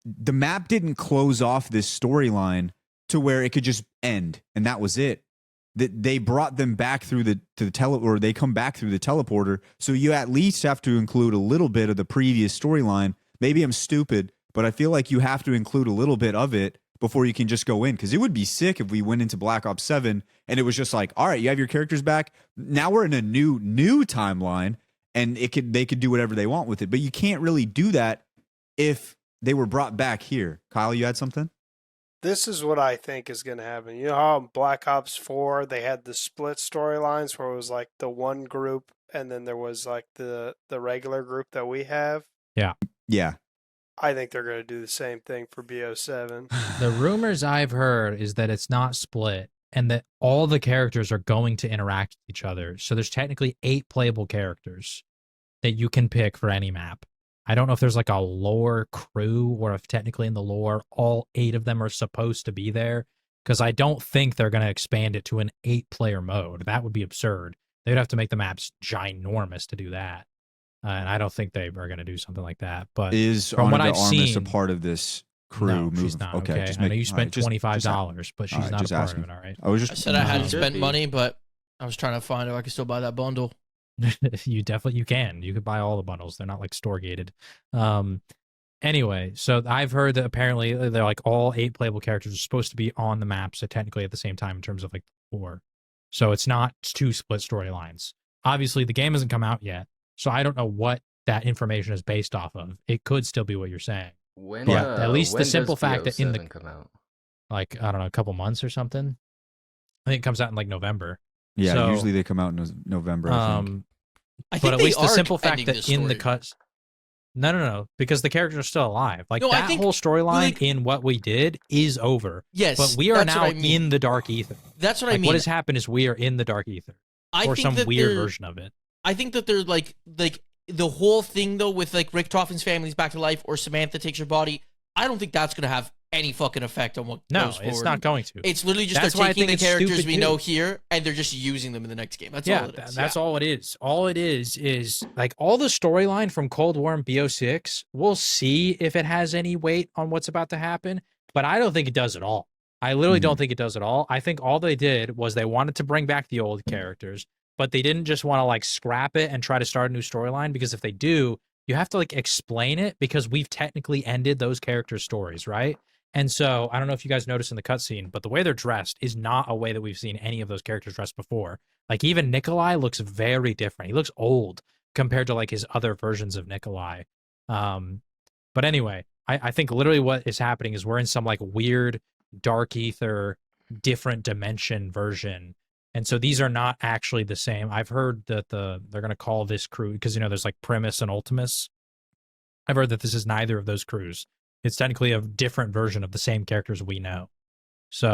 the map didn't close off this storyline to where it could just end and that was it. That they brought them back through or they come back through the teleporter. So you at least have to include a little bit of the previous storyline. Maybe I'm stupid, but I feel like you have to include a little bit of it before you can just go in. Because it would be sick if we went into Black Ops 7 and it was just like, all right, you have your characters back. Now we're in a new timeline, and they could do whatever they want with it. But you can't really do that if they were brought back here. Kyle, you had something? This is what I think is going to happen. You know how in Black Ops 4 they had the split storylines where it was like the one group and then there was like the regular group that we have? Yeah. I think they're going to do the same thing for BO7. The rumors I've heard is that it's not split, and that all the characters are going to interact with each other. So there's technically 8 playable characters that you can pick for any map. I don't know if there's like a lore crew or if technically in the lore all 8 of them are supposed to be there, because I don't think they're going to expand it to an 8-player mode. That would be absurd. They'd have to make the maps ginormous to do that. And I don't think they are going to do something like that. But Is from what Anna I've Armis seen, a part of this crew? no, move? she's not. Okay, just I know make- you spent all right, $25, but she's all right, not a just part asking. of it. All right. I was just. I said I hadn't Could spent be. money, but I was trying to find if I could still buy that bundle. You can. You could buy all the bundles. They're not like store gated. Anyway, so I've heard that apparently they're like all 8 playable characters are supposed to be on the map, so technically at the same time in terms of like 4. So it's not 2 split storylines. Obviously, the game hasn't come out yet, so I don't know what that information is based off of. It could still be what you're saying. When, But at least the when simple does fact that in the BO7 come out? like I don't know, a couple months or something. I think it comes out in like November. Yeah, So, usually they come out in November. I think. I But think at they least the are simple fact ending that this in the story. cuts, no, because the characters are still alive. Like No, I that think- whole storyline like- in what we did is over. Yes, But we are that's now what I mean. in the dark ether. That's what I Like mean. what has happened is we are in the dark ether, I or think some that weird they're- version of it. I think that they're like the whole thing though with like Rick Toffin's family's back to life or Samantha takes your body. I don't think that's gonna have any fucking effect on what No, goes forward. it's not going to. It's literally just That's they're why I taking think the it's characters stupid, we too. know here and they're just using them in the next game. That's all it is. That's all it is. All it is like all the storyline from Cold War and BO6. We'll see if it has any weight on what's about to happen, but I don't think it does at all. I literally don't think it does at all. I think all they did was they wanted to bring back the old characters, but they didn't just want to like scrap it and try to start a new storyline, because if they do, you have to like explain it, because we've technically ended those characters' stories, right? And so I don't know if you guys noticed in the cutscene, but the way they're dressed is not a way that we've seen any of those characters dressed before. Like even Nikolai looks very different. He looks old compared to like his other versions of Nikolai. But anyway, I think literally what is happening is we're in some like weird dark ether, different dimension version. And so these are not actually the same. I've heard that they're going to call this crew, because there's like Primus and Ultimus. I've heard that this is neither of those crews. It's technically a different version of the same characters we know. So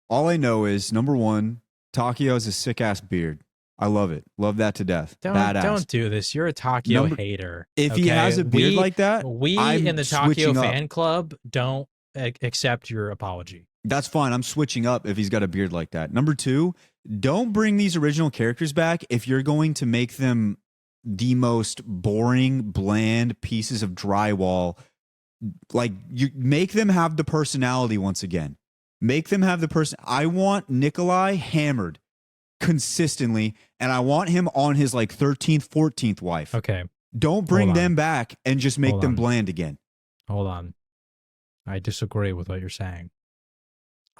all I know is number one, Takio has a sick ass beard. I love it. Love that to death. Badass. don't do this. You're a Takio Number- hater. If he okay? has a beard like that, we I'm in the switching Takio up. fan club don't accept your apology. That's fine. I'm switching up if he's got a beard like that. Number two, don't bring these original characters back if you're going to make them the most boring, bland pieces of drywall. Like, you make them have the personality once again. Make them have the person. I want Nikolai hammered consistently, and I want him on his like 13th, 14th wife. Okay, Don't bring Hold on. them back and just make Hold them on. bland again. hold on. I disagree with what you're saying.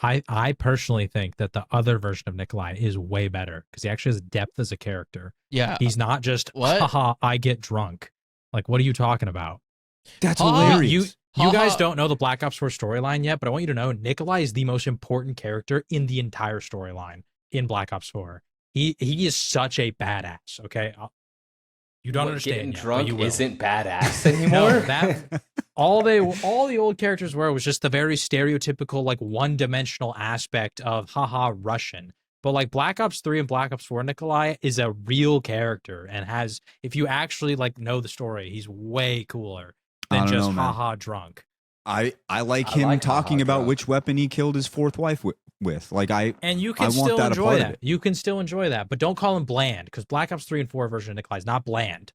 I personally think that the other version of Nikolai is way better, because he actually has depth as a character. Yeah. He's not just, What? haha, I get drunk. Like, what are you talking about? That's Ah, hilarious. You guys Haha. don't know the Black Ops 4 storyline yet, but I want you to know Nikolai is the most important character in the entire storyline in Black Ops 4. He is such a badass, okay? You don't understand Getting yet, but drunk you will. isn't badass No, anymore. that all the old characters were was just the very stereotypical, like, one-dimensional aspect of haha Russian. But like Black Ops 3 and Black Ops 4, Nikolai is a real character and has, if you actually like know the story, he's way cooler I than don't just know, man. haha drunk. I like I him like talking haha about drunk. which weapon he killed his fourth wife with. Like, And you I can want still that a enjoy part of that. it. You can still enjoy that, but don't call him bland, because Black Ops 3 and 4 version of Nikolai is not bland.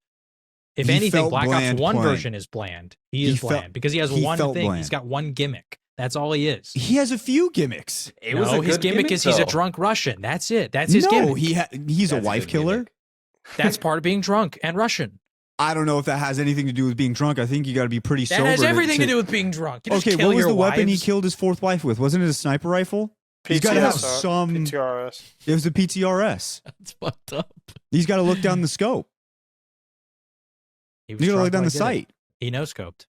If He anything, felt Black Ops bland 1 playing. version is bland. He is felt- bland because he has he one felt thing. bland. He's got one gimmick. That's all he is. he has a few gimmicks. It was No, a his good gimmick is he's a though. drunk Russian. That's it. That's his no, gimmick. he's a That's wife good killer. gimmick. That's part of being drunk and Russian. I don't know if that has anything to do with being drunk. I think you got to be pretty That sober. has everything to do with being drunk. You just Okay, kill what was your the weapon he wives. killed his fourth wife with? Wasn't it a sniper rifle? He's got to have some. PTRS. It was a PTRS. That's fucked up. He's got to look down the scope. He was You got to drunk look down when the he did it. sight. He no scoped.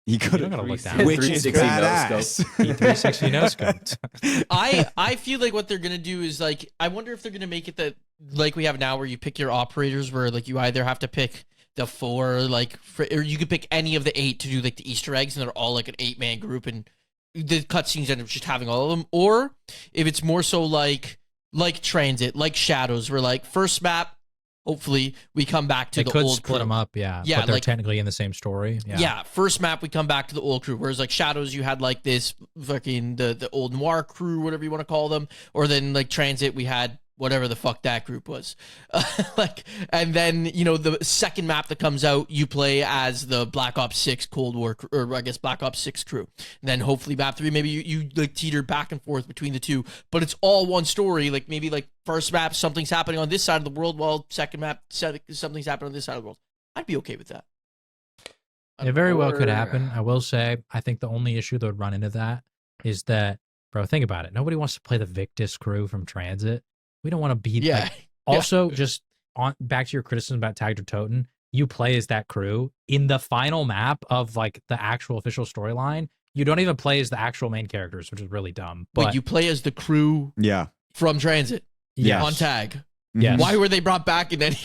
He You could don't have, gotta look down. 360 which is no-scope. badass. He 360 no scoped. I feel like what they're gonna do is like I wonder if they're gonna make it that like we have now where you pick your operators where like you either have to pick the 4 like or you could pick any of the 8 to do like the Easter eggs and they're all like an 8-man group and the cutscenes end up just having all of them, or if it's more so like Transit, like Shadows, where like first map, hopefully we come back to they the could old split crew. them up, yeah. Yeah, But they're like- technically in the same story. Yeah, first map we come back to the old crew, whereas like Shadows you had like this fucking the old noir crew, whatever you want to call them, or then like Transit we had whatever the fuck that group was. Like, and then, you know, the second map that comes out, you play as the Black Ops 6 Cold War, or I guess Black Ops 6 crew. And then hopefully map 3, maybe you like teeter back and forth between the two, but it's all one story. Like maybe like first map, something's happening on this side of the world, while second map, something's happening on this side of the world. I'd be okay with that. It very well could happen. I will say, I think the only issue that would run into that is that, bro, think about it. Nobody wants to play the Victus crew from Transit. We don't want to be like, also just on back to your criticism about Tagged or Toten, you play as that crew in the final map of like the actual official storyline. You don't even play as the actual main characters, which is really dumb. But Wait, you play as the crew from Transit yes. on tag. Yes. Why were they brought back in any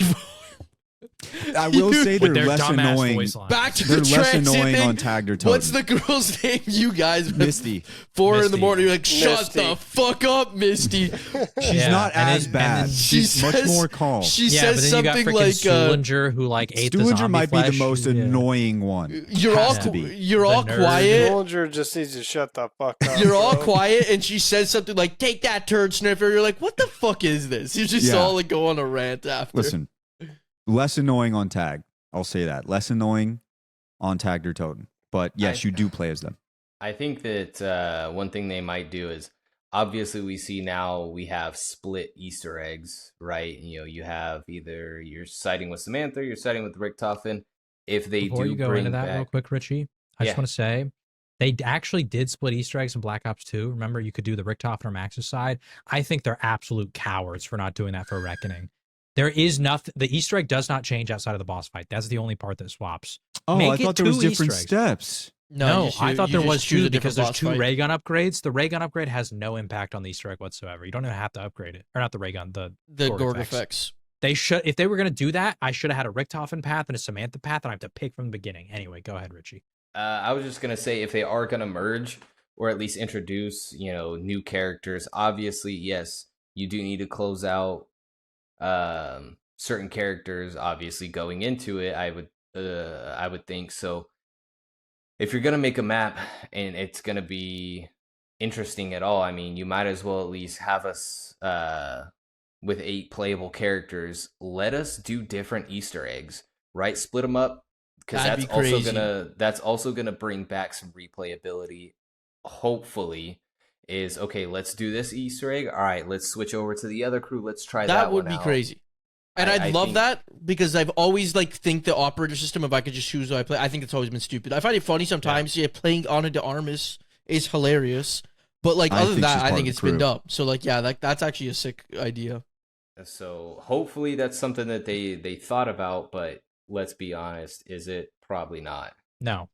I will say they're with their less dumbass annoying. voice line. back to They're the less Transit annoying thing? on Tagged or Toten. What's the girl's name? You guys, Misty. 4 in the Misty. morning, you're like, shut Misty. the fuck up, Misty. She's Yeah, not and as then- bad. and then She's much more calm. She yeah, but says then you got something freaking like, Stuhlinger who like ate the Stuhlinger zombie might be the flesh. most Yeah. annoying one. you're all Has to be. you're all The nerd. quiet. Bollinger just needs to shut the fuck up. You're all bro. quiet, and she says something like, take that, turd sniffer. You're like, what the fuck is this? You just Yeah. all like go on a rant after. Listen, less annoying on Tag. I'll say that. Less annoying on Tagged or Toten. But yes, you do play as them. I think that one thing they might do is, obviously we see now we have split Easter eggs, right? You know, you have either you're siding with Samantha, you're siding with Richtofen. If they Before do you go bring into that back, real quick, Richie, I just Yeah. want to say they actually did split Easter eggs in Black Ops 2. Remember, you could do the Richtofen or Max's side. I think they're absolute cowards for not doing that for Reckoning. There is nothing. The Easter egg does not change outside of the boss fight. That's the only part that swaps. Oh, Make I it thought there was 2 different Easter eggs. steps. No, you I thought there just was choose 2 a different because there's boss 2 fight. ray gun upgrades. The ray gun upgrade has no impact on the Easter egg whatsoever. You don't even have to upgrade it. Or not the ray gun, the The Gorg effects. effects. They should, if they were going to do that, I should have had a Richtofen path and a Samantha path, and I have to pick from the beginning. Anyway, go ahead, Richie. I was just gonna say, if they are gonna merge or at least introduce, you know, new characters, obviously, yes, you do need to close out certain characters. Obviously, going into it, I would think so. If you're gonna make a map and it's gonna be interesting at all, I mean, you might as well at least have us with 8 playable characters. Let us do different Easter eggs, right? Split them up, because That'd that's be also gonna bring back some replayability. Hopefully, is okay. Let's do this Easter egg. All right, let's switch over to the other crew. Let's try that. That would one be out. crazy. And I I'd love think- that, because I've always like think the operator system, if I could just choose who I play, I think it's always been stupid. I find it funny sometimes. Yeah, playing Ana de Armas is hilarious, but like I other than think she's that, I part think of it's the been crew. dumb. So like, yeah, that's actually a sick idea. So hopefully that's something that they thought about. But let's be honest, is it? Probably not. No.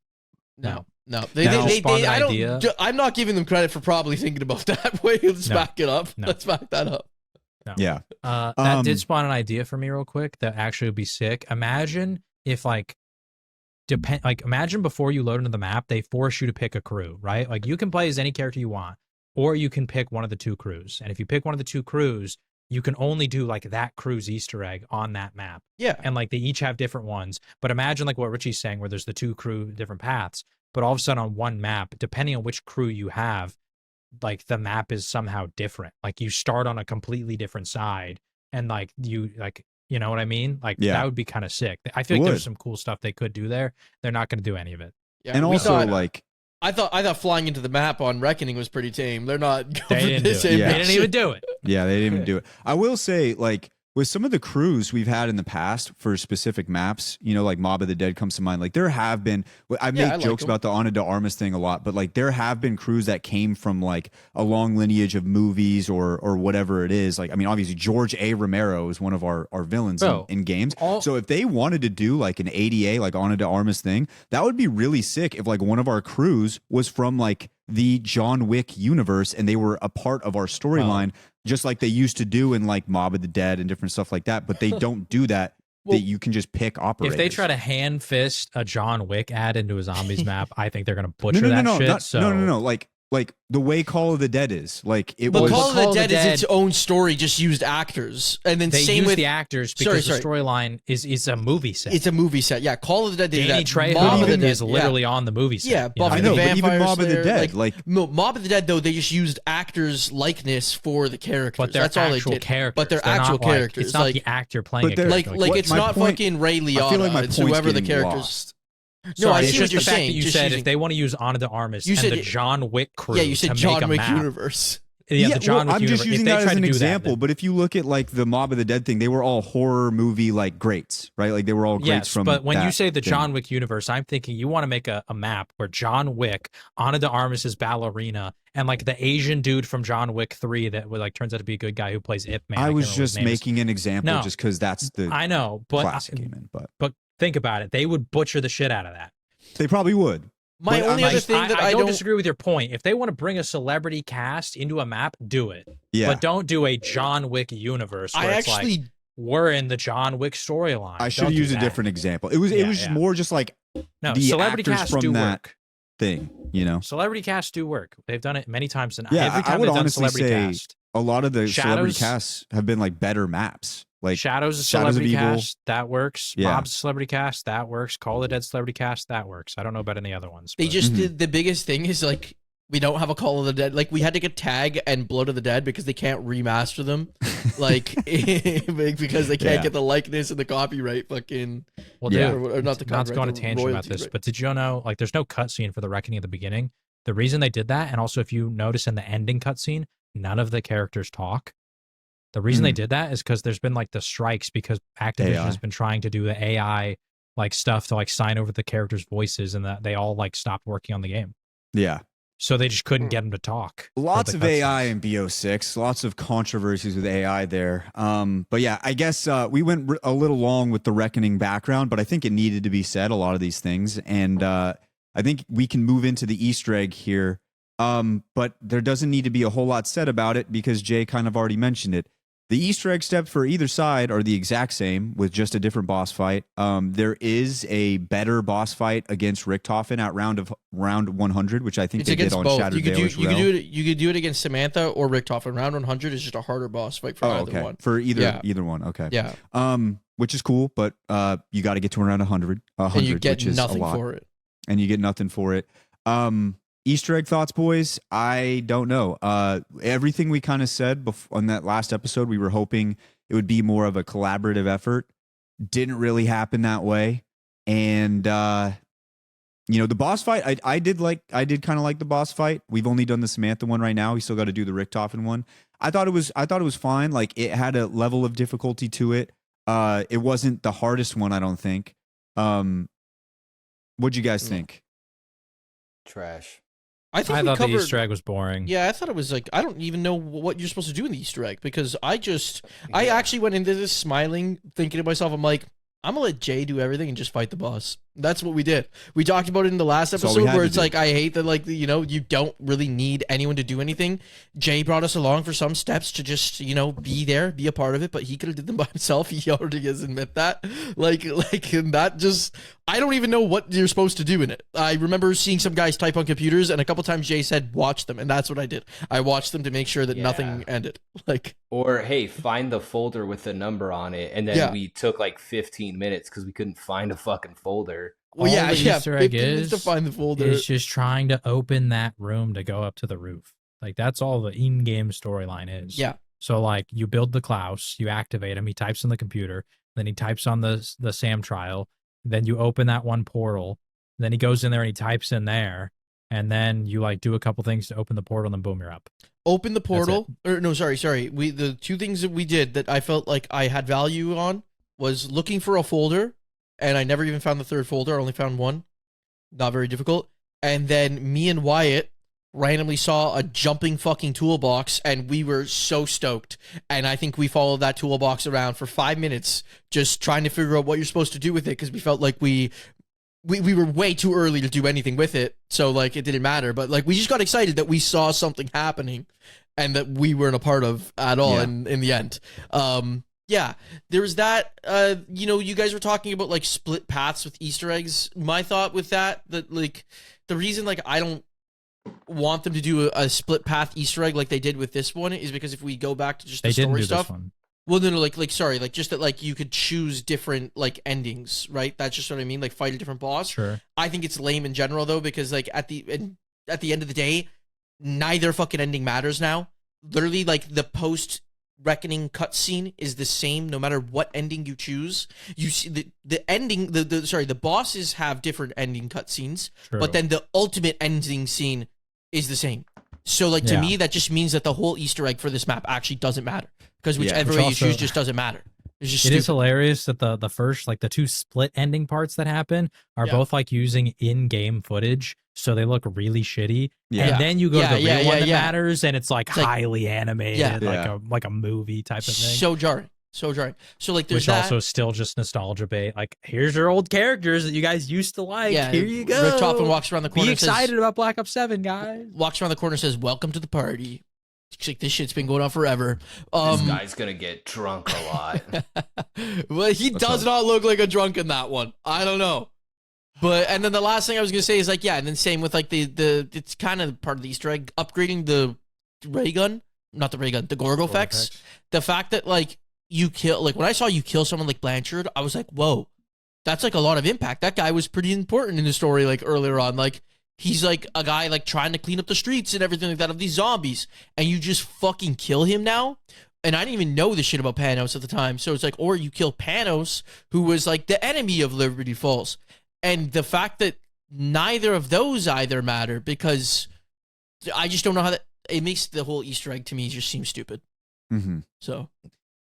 No. Now, spawned an I idea. don't. I'm not giving them credit for probably thinking about that way. Let's No. back it up. No. Let's back that up. No. Yeah. That did spawn an idea for me real quick that actually would be sick. Imagine if imagine before you load into the map, they force you to pick a crew, right? Like you can play as any character you want, or you can pick one of the 2 crews. And if you pick one of the 2 crews, you can only do like that crew's Easter egg on that map. Yeah. And like they each have different ones. But imagine like what Richie's saying, where there's the 2 crew different paths, but all of a sudden on one map, depending on which crew you have, like the map is somehow different. Like you start on a completely different side, and like you know what I mean? Like Yeah. that would be kind of sick. I feel like Would. there's some cool stuff they could do there. They're not going to do any of it. Yeah. And we also, thought- like, I thought flying into the map on Reckoning was pretty tame. They're not. They going didn't do this it. Yeah. They didn't even do it. yeah, they didn't even do it. I will say, like, with some of the crews we've had in the past for specific maps, you know, like Mob of the Dead comes to mind. Like there have been, I make I like jokes them. about the Ana de Armas thing a lot, but like there have been crews that came from like a long lineage of movies or whatever it is. Like, I mean, obviously George A. Romero is one of our villains Bro, in games. all- So if they wanted to do like an ADA, like Ana de Armas thing, that would be really sick if like one of our crews was from like the John Wick universe and they were a part of our storyline, just like they used to do in like Mob of the Dead and different stuff like that. But they don't do that. Well, that you can just pick operators. If they try to hand fist a John Wick ad into a zombies map, I think they're going to butcher that shit. No. Like like the way Call of the Dead is. Like it But was. Call of the Call of the Dead is Dead- its own story, just used actors, and then They same use with the actors because Sorry, the storyline is a movie set. it's a movie set. Yeah, Call of the Dead did Danny that. Trejo Mob of the Dead is literally on the movie set. Yeah, you know? Buffy I the know, but even Vampire Mob of the Slayer, Dead, like Mob of the Dead, though, they just used actors' likeness for the characters. But they're That's all they actual did. characters. But they're Not actual like- characters. It's not like, the actor playing a But they're- character. like what it's my not point- fucking Ray Liotta. I feel like my it's point's whoever the getting characters. lost. No, I Sorry, see it's what just you're the fact saying. that you Just said using- if they want to use Ana de Armas You and said the it- John Wick crew Yeah, you said to John make a Wick map, universe. Yeah, the John Wick I'm universe. just If using they that tried as to an do that, example. then- But if you look at like the Mob of the Dead thing, they were all horror movie like greats, right? Like they were all greats Yes, from. but when you that say the thing. John Wick universe, I'm thinking you want to make a map where John Wick, Ana de Armas is ballerina, and like the Asian dude from John Wick 3 that like turns out to be a good guy who plays Ip Man. I can't was remember what his just name is. making an example, No. just because that's the I know, but classic came in. But think about it. They would butcher the shit out of that. they probably would. My But only I'm other just- thing that I I don't don't disagree with your point. If they want to bring a celebrity cast into a map, do it. Yeah, But don't do a John Wick universe where I it's actually like we're in the John Wick storyline. I should Don't have do used a that. different example. It was Yeah, just yeah. more just like No, the celebrity actors casts from do that work. thing, you know. Celebrity casts do work. They've done it many times. And Yeah, every I time would they've done honestly celebrity say cast, a lot of the celebrity Shadows- casts have been like better maps. Like Shadows of Shadows of celebrity Evil. cast, that works. Yeah. Mob's celebrity cast, that works. Call of the Dead celebrity cast, that works. I don't know about any other ones. They but- just Mhm. did the biggest thing is like we don't have a Call of the Dead. Like we had to get Tag and Blood of the Dead because they can't remaster them. Like because they can't Yeah. get the likeness and the copyright fucking well, Yeah. dude, or not the not to copyright. go on a the tangent about royalty, this, right? but did you know, like, there's no cutscene for the Reckoning at the beginning. The reason they did that, and also if you notice in the ending cutscene, none of the characters talk. The reason they Hmm. did that is because there's been like the strikes because Activision AI. has been trying to do the AI like stuff to like sign over the characters' voices, and that they all like stopped working on the game, yeah, so they just couldn't Hmm. get them to talk. for lots the of AI cutscenes. in BO6, lots of controversies with AI there. But yeah, I guess we went a little long with the Reckoning background, but I think it needed to be said, a lot of these things. And I think we can move into the Easter egg here. But there doesn't need to be a whole lot said about it because Jay kind of already mentioned it. The Easter egg steps for either side are the exact same with just a different boss fight. There is a better boss fight against Richtofen at round 100, which I think It's they did against on both. Shattered You could Veil's do Realm. you could do it against Samantha or Richtofen. Round 100 is just a harder boss fight for Oh, either okay. one. For either Yeah. one, okay. Yeah, Which is cool, but you got to get to around 100, and you get which is nothing a lot, for it. and you get nothing for it. Easter egg thoughts, boys? I don't know. Everything we kind of said on that last episode, we were hoping it would be more of a collaborative effort. Didn't really happen that way, and the boss fight. I did kind of like the boss fight. We've only done the Samantha one right now. We still got to do the Richtofen one. I thought it was fine. Like it had a level of difficulty to it. It wasn't the hardest one, I don't think. What'd you guys think? Trash. I think I we thought covered. the Easter egg was boring. Yeah, I thought it was like I don't even know what you're supposed to do in the Easter egg because I actually went into this smiling, thinking to myself, I'm like, I'm gonna let Jay do everything and just fight the boss. That's what we did. We talked about it in the last That's all we episode had where to it's do. like I hate that you don't really need anyone to do anything. Jay brought us along for some steps to just be there, be a part of it, but he could have did them by himself. He already does admit that. And that just I don't even know what you're supposed to do in it. I remember seeing some guys type on computers, and a couple times Jay said watch them, and that's what I did. I watched them to make sure that nothing ended. Or hey, find the folder with the number on it, and then Yeah. we took like 15 minutes because we couldn't find a fucking folder. Well, All yeah, the yeah. Easter egg 15 minutes to is find the folder. is just trying to open that room to go up to the roof. Like that's all the in-game storyline is. Yeah. So like you build the Klaus, you activate him, he types in the computer, then he types on the Sam trial, then you open that one portal, then he goes in there and he types in there, and then you like do a couple things to open the portal, and then boom, you're up. Open the portal. Or no, sorry. The two things that we did that I felt like I had value on was looking for a folder, and I never even found the third folder. I only found one. Not very difficult. And then me and Wyatt randomly saw a jumping fucking toolbox, and we were so stoked. And I think we followed that toolbox around for 5 minutes, just trying to figure out what you're supposed to do with it, because we felt like we were way too early to do anything with it, so like it didn't matter. But like we just got excited that we saw something happening, and that we weren't a part of at all. Yeah. In the end, yeah, there was that. You guys were talking about like split paths with Easter eggs. My thought with that like the reason like I don't want them to do a split path Easter egg like they did with this one is because if we go back to just the They didn't story do stuff. this one. Well, no, like sorry, like just that like you could choose different like endings, right? That's just what I mean, like fight a different boss. Sure. I think it's lame in general though because like at the end of the day, neither fucking ending matters now. Literally, like the post reckoning cutscene is the same no matter what ending you choose. You see the ending, the bosses have different ending cutscenes, but then the ultimate ending scene is the same. So like to me, that just means that the whole Easter egg for this map actually doesn't matter because whichever way you choose just doesn't matter. It's just It is hilarious that the first like the two split ending parts that happen are both like using in-game footage, so they look really shitty. Yeah. And then you go to the real one that yeah. matters, and it's like highly animated, Yeah. like a movie type of thing. So jarring. So like there's Which that. also still just nostalgia bait. Like, here's your old characters that you guys used to like. Yeah, Here you go. Rick Toppin walks around the corner. Be and says, excited about Black Ops 7, guys. Walks around the corner and says, "Welcome to the party." It's like this shit's been going on forever. This guy's gonna get drunk a lot. Well, he does not look like a drunk in that one. I don't know. But and then the last thing I was gonna say is like and then same with like the it's kind of part of the Easter egg upgrading the ray gun, not the ray gun, the Gorgo effects. The fact that like you kill like when I saw you kill someone like Blanchard, I was like, whoa, that's like a lot of impact. That guy was pretty important in the story like earlier on. Like he's like a guy like trying to clean up the streets and everything like that of these zombies, and you just fucking kill him now. And I didn't even know this shit about Panos at the time. So it's like, or you kill Panos, who was like the enemy of Liberty Falls. And the fact that neither of those either matter because I just don't know how that it makes the whole Easter egg to me just seem stupid. Mm-hmm. So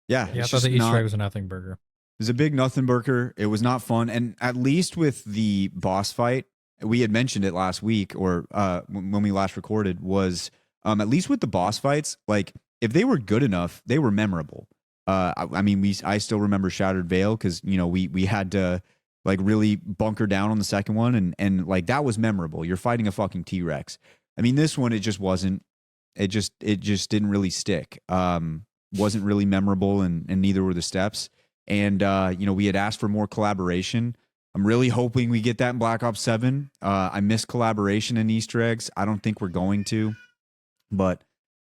yeah, I thought the Easter egg was a nothing burger. It was a big nothing burger. It was not fun, and at least with the boss fight, we had mentioned it last week or when we last recorded was at least with the boss fights, like if they were good enough, they were memorable. I mean, I still remember Shattered Veil because we had to like really bunker down on the second one, and like that was memorable. You're fighting a fucking T-Rex. I mean, this one it just wasn't. It just didn't really stick. Wasn't really memorable, and neither were the steps. And we had asked for more collaboration. I'm really hoping we get that in Black Ops 7. I miss collaboration and Easter eggs. I don't think we're going to, but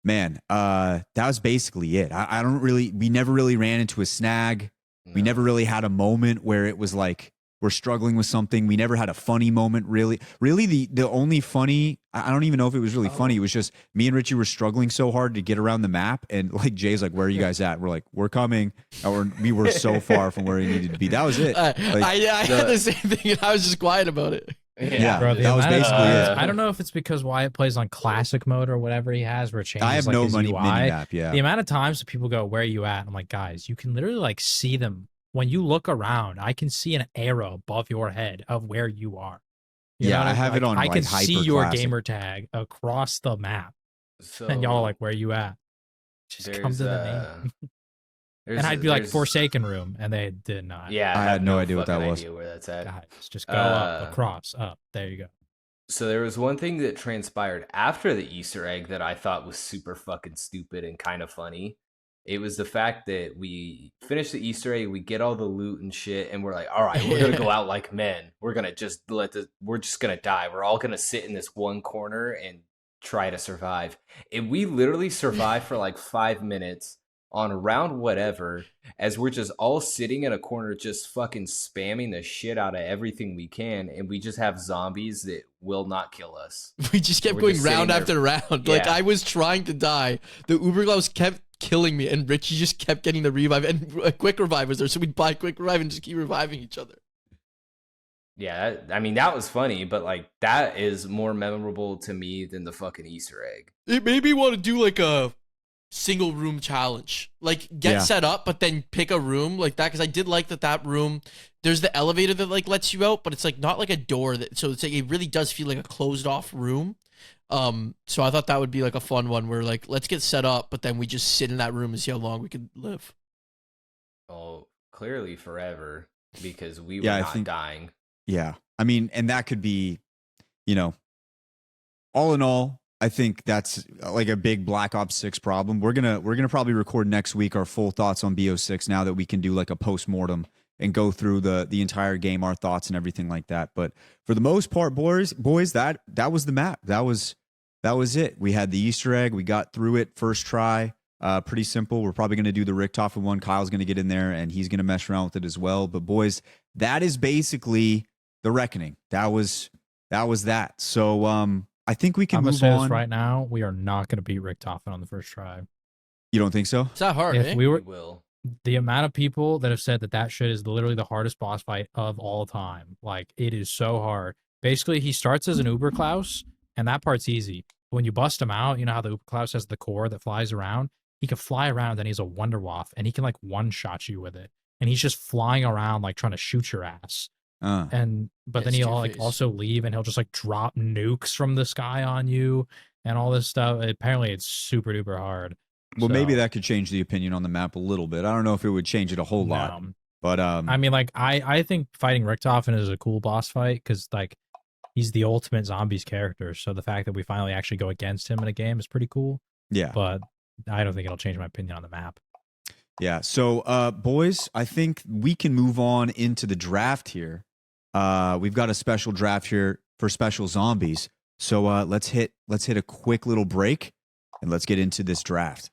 man, that was basically it. We never really ran into a snag. No. We never really had a moment where it was like we're struggling with something. We never had a funny moment, really. Really, the only funny, I don't even know if it was really funny. It was just me and Richie were struggling so hard to get around the map. And like Jay's like, where are you guys at? We're like, we're coming. We were so far from where we needed to be. That was it. I had the same thing and I was just quiet about it. Yeah, bro, that was basically it. I don't know if it's because Wyatt plays on classic mode or whatever he has where it changes. I have like no his mini UI. map, yeah. The amount of times that people go, where are you at? I'm like, guys, you can literally like see them. When you look around, I can see an arrow above your head of where you are. You know I have like, it on I can like, see hyper your classic. gamer tag across the map. So, and y'all are like, where you at? Just come to the name. And I'd be like, Forsaken Room, and they did not. Yeah, I had no idea what that was. Where that's at. Guys, just go up, across, up. There you go. So there was one thing that transpired after the Easter egg that I thought was super fucking stupid and kind of funny. It was the fact that we finished the Easter egg, we get all the loot and shit, and we're like, all right, we're gonna go out like men. We're gonna just we're just gonna die. We're all gonna sit in this one corner and try to survive. And we literally survived for like 5 minutes on round whatever, as we're just all sitting in a corner just fucking spamming the shit out of everything we can, and we just have zombies that will not kill us. We just kept going round after round. Like I was trying to die. The Uber gloves kept killing me, and Richie just kept getting the revive, and a quick revive was there, so we'd buy quick revive and just keep reviving each other. Yeah, I mean, that was funny, but like that is more memorable to me than the fucking Easter egg. It made me want to do like a single room challenge, like get set up but then pick a room like that, because I did like that room, there's the elevator that like lets you out, but it's like not like a door, that so it's like it really does feel like a closed off room. So I thought that would be like a fun one where like let's get set up but then we just sit in that room and see how long we could live. Oh, clearly forever, because we were not dying. Yeah, I mean, and that could be, all in all, I think that's like a big Black Ops 6 problem. We're gonna probably record next week our full thoughts on BO6 now that we can do like a post-mortem and go through the entire game, our thoughts and everything like that. But for the most part, boys, that was the map. That was that was it. We had the Easter egg. We got through it first try. Pretty simple. We're probably going to do the Richtofen one. Kyle's going to get in there and he's going to mess around with it as well. But boys, that is basically the reckoning. That was that. So I think we can I'm gonna move say on. this right now. We are not going to beat Richtofen on the first try. You don't think so? It's not hard, If eh? we We were will. the amount of people that have said that shit is literally the hardest boss fight of all time. Like, it is so hard. Basically, he starts as an Uber Klaus, and that part's easy. When you bust him out, you know how the Uber Klaus has the core that flies around? He can fly around, and he's a Wonder Waff, and he can, like, one-shot you with it. And he's just flying around, like, trying to shoot your ass. But then It's he'll, Two-Face. like, also leave, and he'll just, like, drop nukes from the sky on you and all this stuff. Apparently, it's super-duper hard. Well, maybe So- that could change the opinion on the map a little bit. I don't know if it would change it a whole lot. No. But I mean, like, I think fighting Richtofen is a cool boss fight because, like, he's the ultimate zombies character. So the fact that we finally actually go against him in a game is pretty cool. yeah. But I don't think it'll change my opinion on the map. Yeah. So, boys, I think we can move on into the draft here. We've got a special draft here for special zombies. So let's hit a quick little break and let's get into this draft.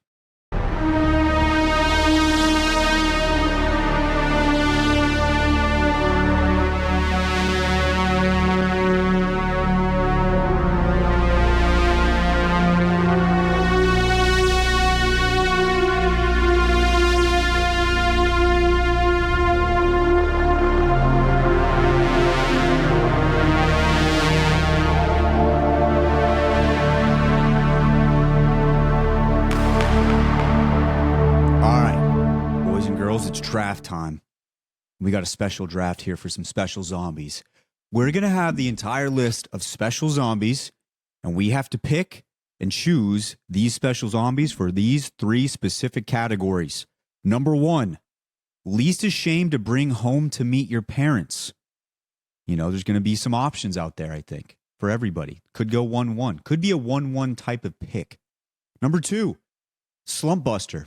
It's draft time. We got a special draft here for some special zombies. We're going to have the entire list of special zombies, and we have to pick and choose these special zombies for these 3 specific categories. Number 1, least ashamed to bring home to meet your parents. You know, there's going to be some options out there, I think, for everybody. Could go 1-1. Could be a 1-1 type of pick. Number 2, slump buster.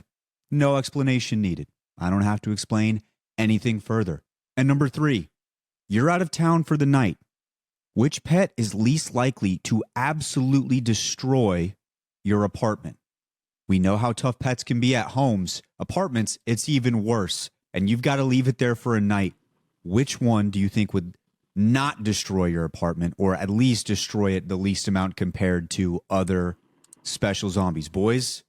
No explanation needed. I don't have to explain anything further. And number 3, you're out of town for the night. Which pet is least likely to absolutely destroy your apartment? We know how tough pets can be at homes. Apartments, it's even worse. And you've got to leave it there for a night. Which one do you think would not destroy your apartment, or at least destroy it the least amount compared to other special zombies? Boys,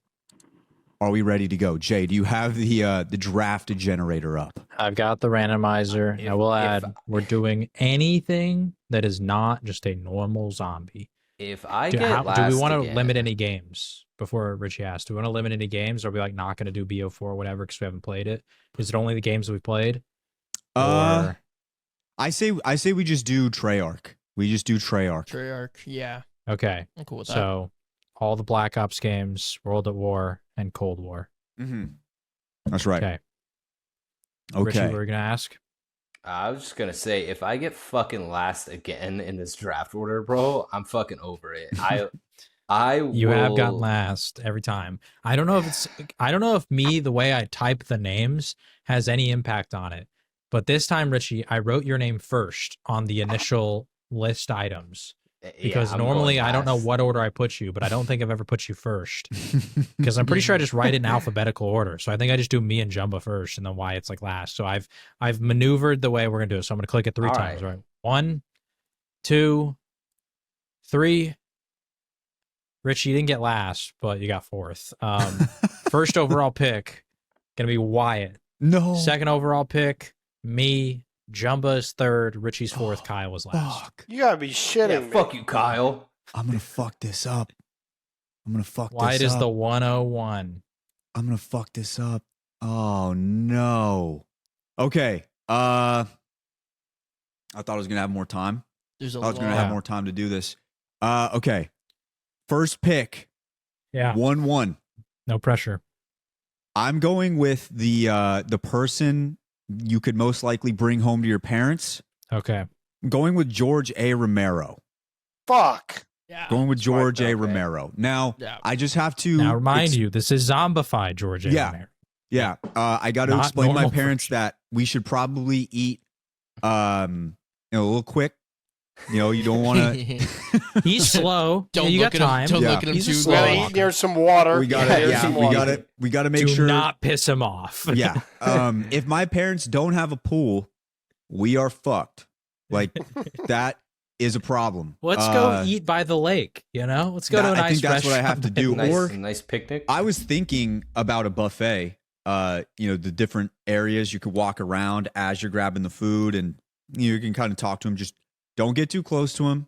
are we ready to go? Jay, do you have the draft generator up? I've got the randomizer. I will add, we're doing anything that is not just a normal zombie. If I Do, get how, last do we want to again, limit any games before Richie asked? Do we want to limit any games? Or are we like not going to do BO4 or whatever because we haven't played it? Is it only the games that we've played? Or... I say we just do Treyarch. We just do Treyarch. Treyarch, yeah. Okay. I'm cool with that. So all the Black Ops games, World at War, and Cold War. Mm-hmm. That's right. Okay. Okay. Richie, what were you going to ask? I was just gonna say, if I get fucking last again in this draft order, bro, I'm fucking over it. You have gotten last every time. I don't know if me, the way I type the names has any impact on it. But this time, Richie, I wrote your name first on the initial list items. Because normally I don't know what order I put you, but I don't think I've ever put you first. Because I'm pretty sure I just write it in alphabetical order. So I think I just do me and Jumba first and then why it's like last. So I've maneuvered the way we're gonna do it. So I'm gonna click it 3 times. Right. 1, 2, 3. Richie, you didn't get last, but you got 4th. First overall pick, gonna be Wyatt. No. Second overall pick, me. Jumba is 3rd, Richie's 4th, Kyle was last. Fuck. You gotta be shitting me. Fuck you, Kyle. I'm gonna fuck this up. Wyatt is the 101. I'm gonna fuck this up. Oh no. Okay. I thought I was gonna have more time. There's a I was lot. gonna have more time to do this. Okay. First pick. Yeah. 1-1. No pressure. I'm going with the person you could most likely bring home to your parents. Okay. I'm going with George A. Romero. Fuck. Yeah. Going with George A. Okay. Romero. Now, Yeah. I just have to Now remind you, this is zombified George A. Yeah. Romero. Yeah, I got to Not explain to my normal parents version. that we should probably eat, a little quick, You don't want to. He's slow. Don't you look got at time. him. Don't Yeah. look at him He's a too slow Gotta long. eat near some water. We gotta, Near some water. we gotta make Do sure. not piss him off. Yeah. If my parents don't have a pool, we are fucked. Like that is a problem. Let's go eat by the lake. Let's go to a nice I think that's what I restaurant. have to do. Or nice picnic. I was thinking about a buffet. The different areas you could walk around as you're grabbing the food, and you can kind of talk to him. Just don't get too close to him.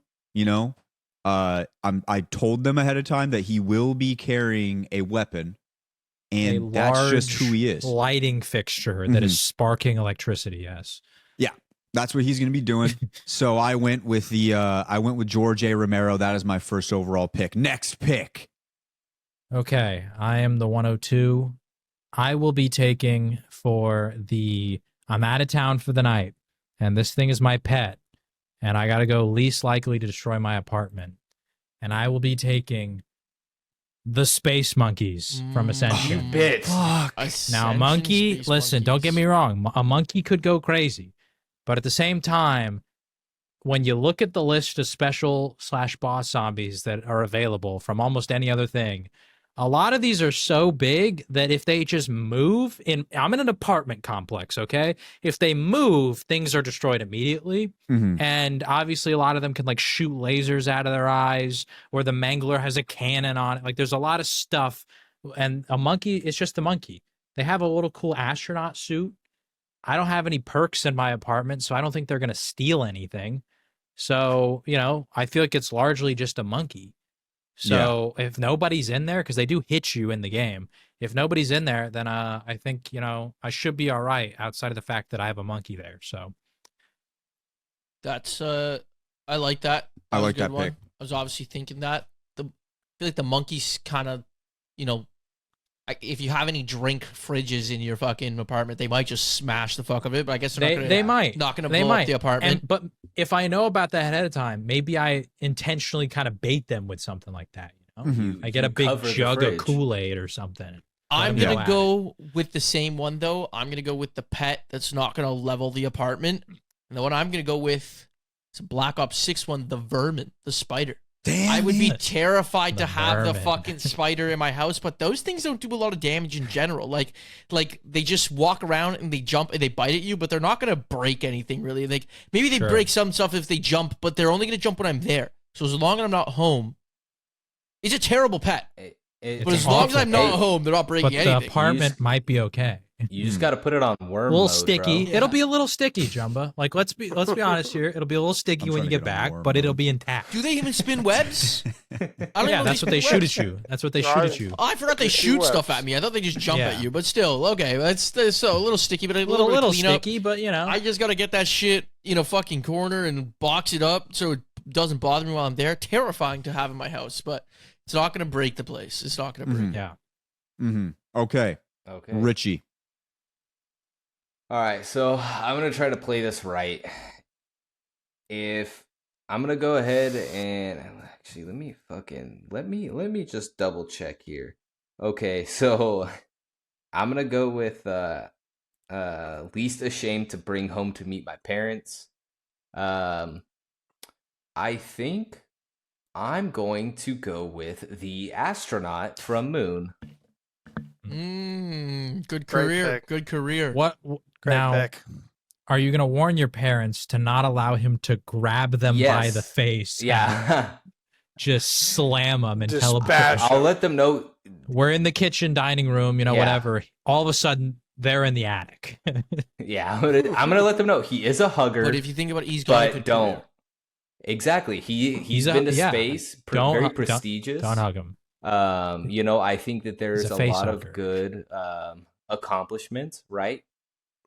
I told them ahead of time that he will be carrying a weapon, and that's just who he is. Lighting fixture that is sparking electricity. Yes. Yeah, that's what he's going to be doing. So I went with George A. Romero. That is my first overall pick. Next pick. Okay, I am the 102. I will be taking I'm out of town for the night, and this thing is my pet, and I got to go least likely to destroy my apartment. And I will be taking the Space Monkeys from Ascension. You bitch. Fuck. Now, a monkey, listen, don't get me wrong. A monkey could go crazy. But at the same time, when you look at the list of special/boss zombies that are available from almost any other thing, a lot of these are so big that if they just move I'm in an apartment complex, okay? If they move, things are destroyed immediately. And obviously a lot of them can like shoot lasers out of their eyes, or the Mangler has a cannon on it. Like there's a lot of stuff. And a monkey, it's just a monkey. They have a little cool astronaut suit. I don't have any perks in my apartment, so I don't think they're going to steal anything. So, I feel like it's largely just a monkey. So if nobody's in there, because they do hit you in the game, if nobody's in there, then I think, I should be all right outside of the fact that I have a monkey there. So that's I like that. I was a like good that one. pick. I was obviously thinking that. I feel like the monkeys kind of, if you have any drink fridges in your fucking apartment, they might just smash the fuck of it. But I guess they might not gonna blow up the apartment. But if I know about that ahead of time, maybe I intentionally kind of bait them with something like that. I get a big jug of Kool-Aid or something. I'm gonna go with the same one though. I'm gonna go with the pet that's not gonna level the apartment, and the one I'm gonna go with is a Black Ops 6 one, the vermin, the spider. Damn, I would be it. terrified to have the vermin. fucking spider in my house, but those things don't do a lot of damage in general. Like they just walk around and they jump and they bite at you, but they're not gonna break anything really. Like maybe they break some stuff if they jump, but they're only gonna jump when I'm there. So as long as I'm not home, it's a terrible pet. But as long as I'm not home, they're not breaking anything. But the apartment might be okay. You just got to put it on worm A little mode, sticky. bro. It'll be a little sticky, Jumba. Like let's be honest here. It'll be a little sticky when you get back, but it'll be intact. Do they even spin webs? I don't Yeah, know that's what they shoot at you. That's what they shoot at you. Oh, I forgot they shoot stuff at me. I thought they just jump at you, but still, okay. That's so a little sticky, but a little sticky, but I just gotta get that shit, fucking corner and box it up so it doesn't bother me while I'm there. Terrifying to have in my house, but it's not gonna break the place. It's not gonna break. Yeah. Okay. Okay. Richie. All right, so I'm gonna try to play this right. If I'm gonna go ahead and actually let me just double check here. Okay, so I'm gonna go with least ashamed to bring home to meet my parents. I think I'm going to go with the astronaut from Moon. Good Great career. pick. Good career. What Great now? pick. Are you going to warn your parents to not allow him to grab them by the face? Yeah. Just slam them and Just tell them. bash I'll let them know. We're in the kitchen, dining room, whatever. All of a sudden, they're in the attic. Yeah, I'm gonna let them know he is a hugger. But if you think about Ease Guy, but don't. Exactly. He's been to space. Very prestigious. Don't hug him. I think that there's He's a a face lot hugger. of good accomplishments, right?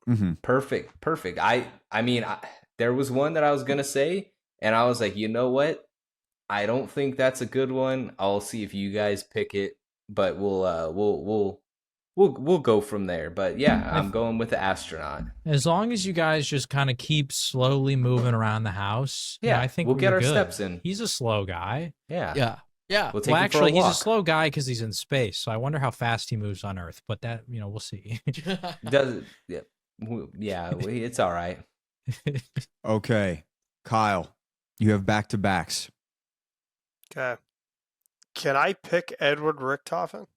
Mm-hmm. Perfect. I mean, there was one that I was gonna say, and I was like, you know what? I don't think that's a good one. I'll see if you guys pick it, but we'll go from there. But yeah, I'm going with the astronaut. As long as you guys just kind of keep slowly moving around the house, Yeah, I think we'll get we're our good. steps in. He's a slow guy. Yeah. Yeah. We'll take Well, him actually, for a he's a walk. slow guy because he's in space. So I wonder how fast he moves on Earth. But that, we'll see. Does yeah, it's all right. Okay. Kyle. You have back-to-backs. Okay. Can I pick Edward Richthofen?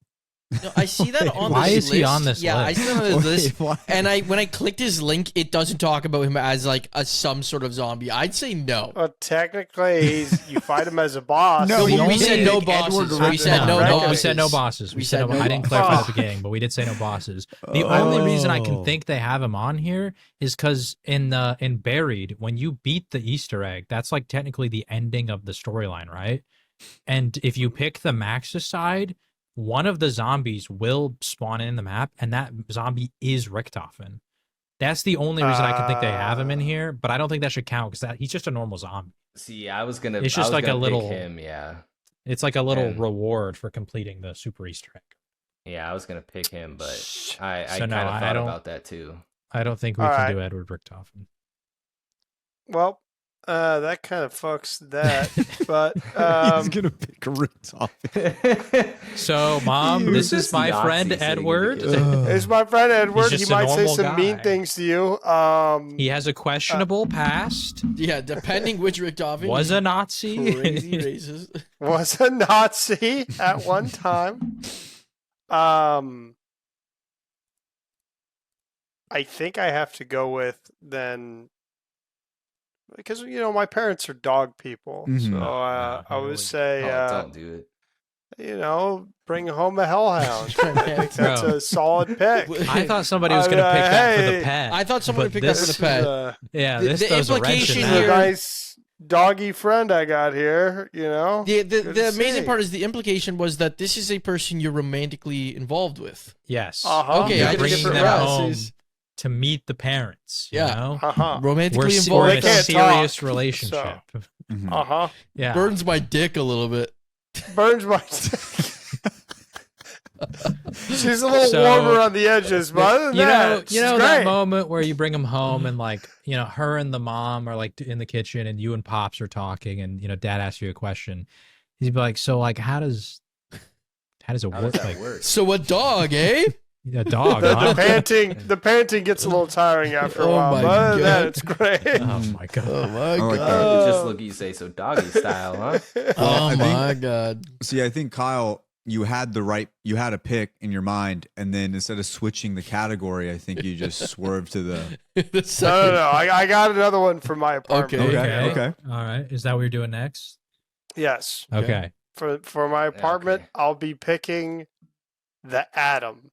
No, I see that on Why this is he list. on this Yeah, I list? see that on this list. Why? And when I clicked his link, it doesn't talk about him as like some sort of zombie. I'd say no. Well, technically, you fight him as a boss. No, we you said only no pick Edward bosses. We said no Richthofen. bosses. We said no bosses. We said no I didn't bosses. clarify at Oh. the beginning, but we did say no bosses. The only reason I can think they have him on here is because in Buried, when you beat the Easter egg, that's like technically the ending of the storyline, right? And if you pick the Maxis side, one of the zombies will spawn in the map, and that zombie is Richthofen. That's the only reason I can think they have him in here, but I don't think that should count because he's just a normal zombie. See, I was gonna. It's I just was like a gonna pick little- him. Yeah, It's like a little And- reward for completing the Super Easter egg. yeah, I was gonna pick him, but I So kind no, of I thought don't- about that too. I don't think we All can right. do Edward Richthofen. Well, that kind of fucks that. But He's gonna pick Richthofen. So, Mom, Who's this this is my Nazi friend sitting in the Edward. kitchen? it's my friend Edward. He just a might say normal some mean guy. things to you. He has a questionable past. Yeah, depending which Richthofen. Was a Nazi. crazy racist. Was a Nazi at one time. I think I have to go with then because my parents are dog people, Mhm. so No, I here would we say Don't do it. bring home a hellhound. I think that's Bro. a solid pick. I thought somebody was going to pick that for the Hey. pet. I thought someone but would pick that for this- the pet. Yeah, The- this the throws a wrench in implication This is that. a here- nice doggy friend I got here. The Good the to amazing see. part is the implication was that this is a person you're romantically involved with. Yes. Uh-huh. Okay, You're I did bringing different them routes. home Is to meet the parents. You Yeah. know? Uh-huh. romantically We're involved. in They a can't serious talk, relationship. Mhm. Uh-huh. Yeah. Burns my dick a little bit. Burns my She's a little So- warmer on the edges, but other than that, you know she's that great. moment where you bring them home and like, her and the mom are like in the kitchen and you and Pops are talking and dad asks you a question. He'd be like, so like how does it How does work? that Like work? So a dog, eh? a dog, The huh? parenting gets a little tiring after a Oh while, my but other than that, God. it's great. Oh my god. my I like that. You just look, you say so, doggy style, huh? Oh I think- my god. See, I think Kyle, you had a pick in your mind, and then instead of switching the category, I think you just swerved to the. No. I got another one for my apartment. Okay. Okay. All right. Is that what you're doing next? Yes. Okay. For my apartment, okay. I'll be picking the Atom,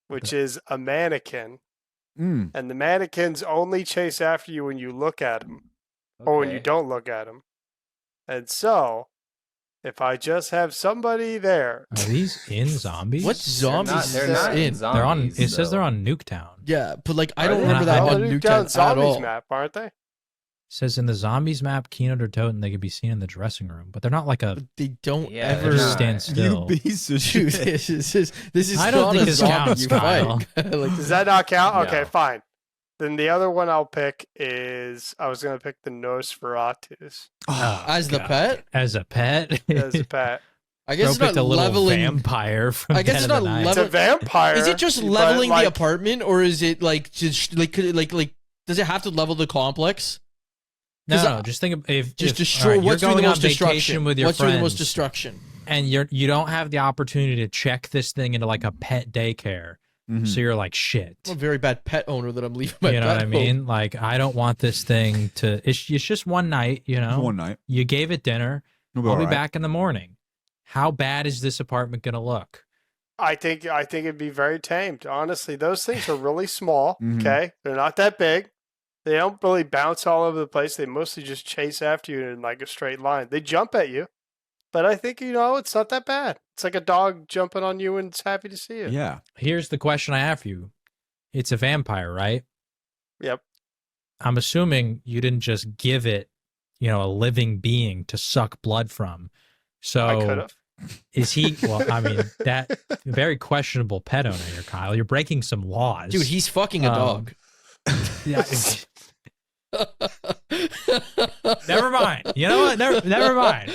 which is a mannequin, Mm. and the mannequins only chase after you when you look at them or when you Okay. don't look at them. And so, if I just have somebody there, Are these in zombies? What zombies They're is not in? zombies. They're on. It says they're though. on Nuketown. Yeah, but like I Are don't they? remember that Oh, on they're Nuketown down at zombies all. map, aren't they? It says in the zombies map, Keynote or Toten, they could be seen in the dressing room, but they're not like a But they don't Yeah, ever they're not. stand You still. piece of Dude, shit. this is I don't not think a this zombie counts, fight. like, Does that not count? Okay, No. fine. Then the other one I'll pick is I was gonna pick the Nosferatus Oh, as the God. pet? As a pet. as a pet. I guess it's Bro picked not a little leveling. vampire from I guess Dead it's of the not Night. It's a vampire. Is it just but, leveling like, the apartment, or is it like just like could it, like does it have to level the complex? No, 'Cause no, just think of if Just if, destroy. all right, What's you're doing the going on most vacation destruction? with your What's friends, doing the most destruction? and you don't have the opportunity to check this thing into like a pet daycare, Mhm. so you're like shit. I'm a very bad pet owner that I'm leaving my You know pet what I home. mean? Like I don't want this thing to. It's just one night. You know, One night. you gave it dinner. We'll be I'll all be right. back in the morning. How bad is this apartment gonna look? I think it'd be very tamed. Honestly, those things are really small. Mhm. Okay, they're not that big. They don't really bounce all over the place. They mostly just chase after you in like a straight line. They jump at you, but I think it's not that bad. It's like a dog jumping on you and it's happy to see you. Yeah. Here's the question I have for you. It's a vampire, right? Yep. I'm assuming you didn't just give it, a living being to suck blood from. So I could have. is he? Well, I mean, that very questionable pet owner here, Kyle. You're breaking some laws, Dude, he's fucking a dog. Yeah, Never mind. You know what? Never mind.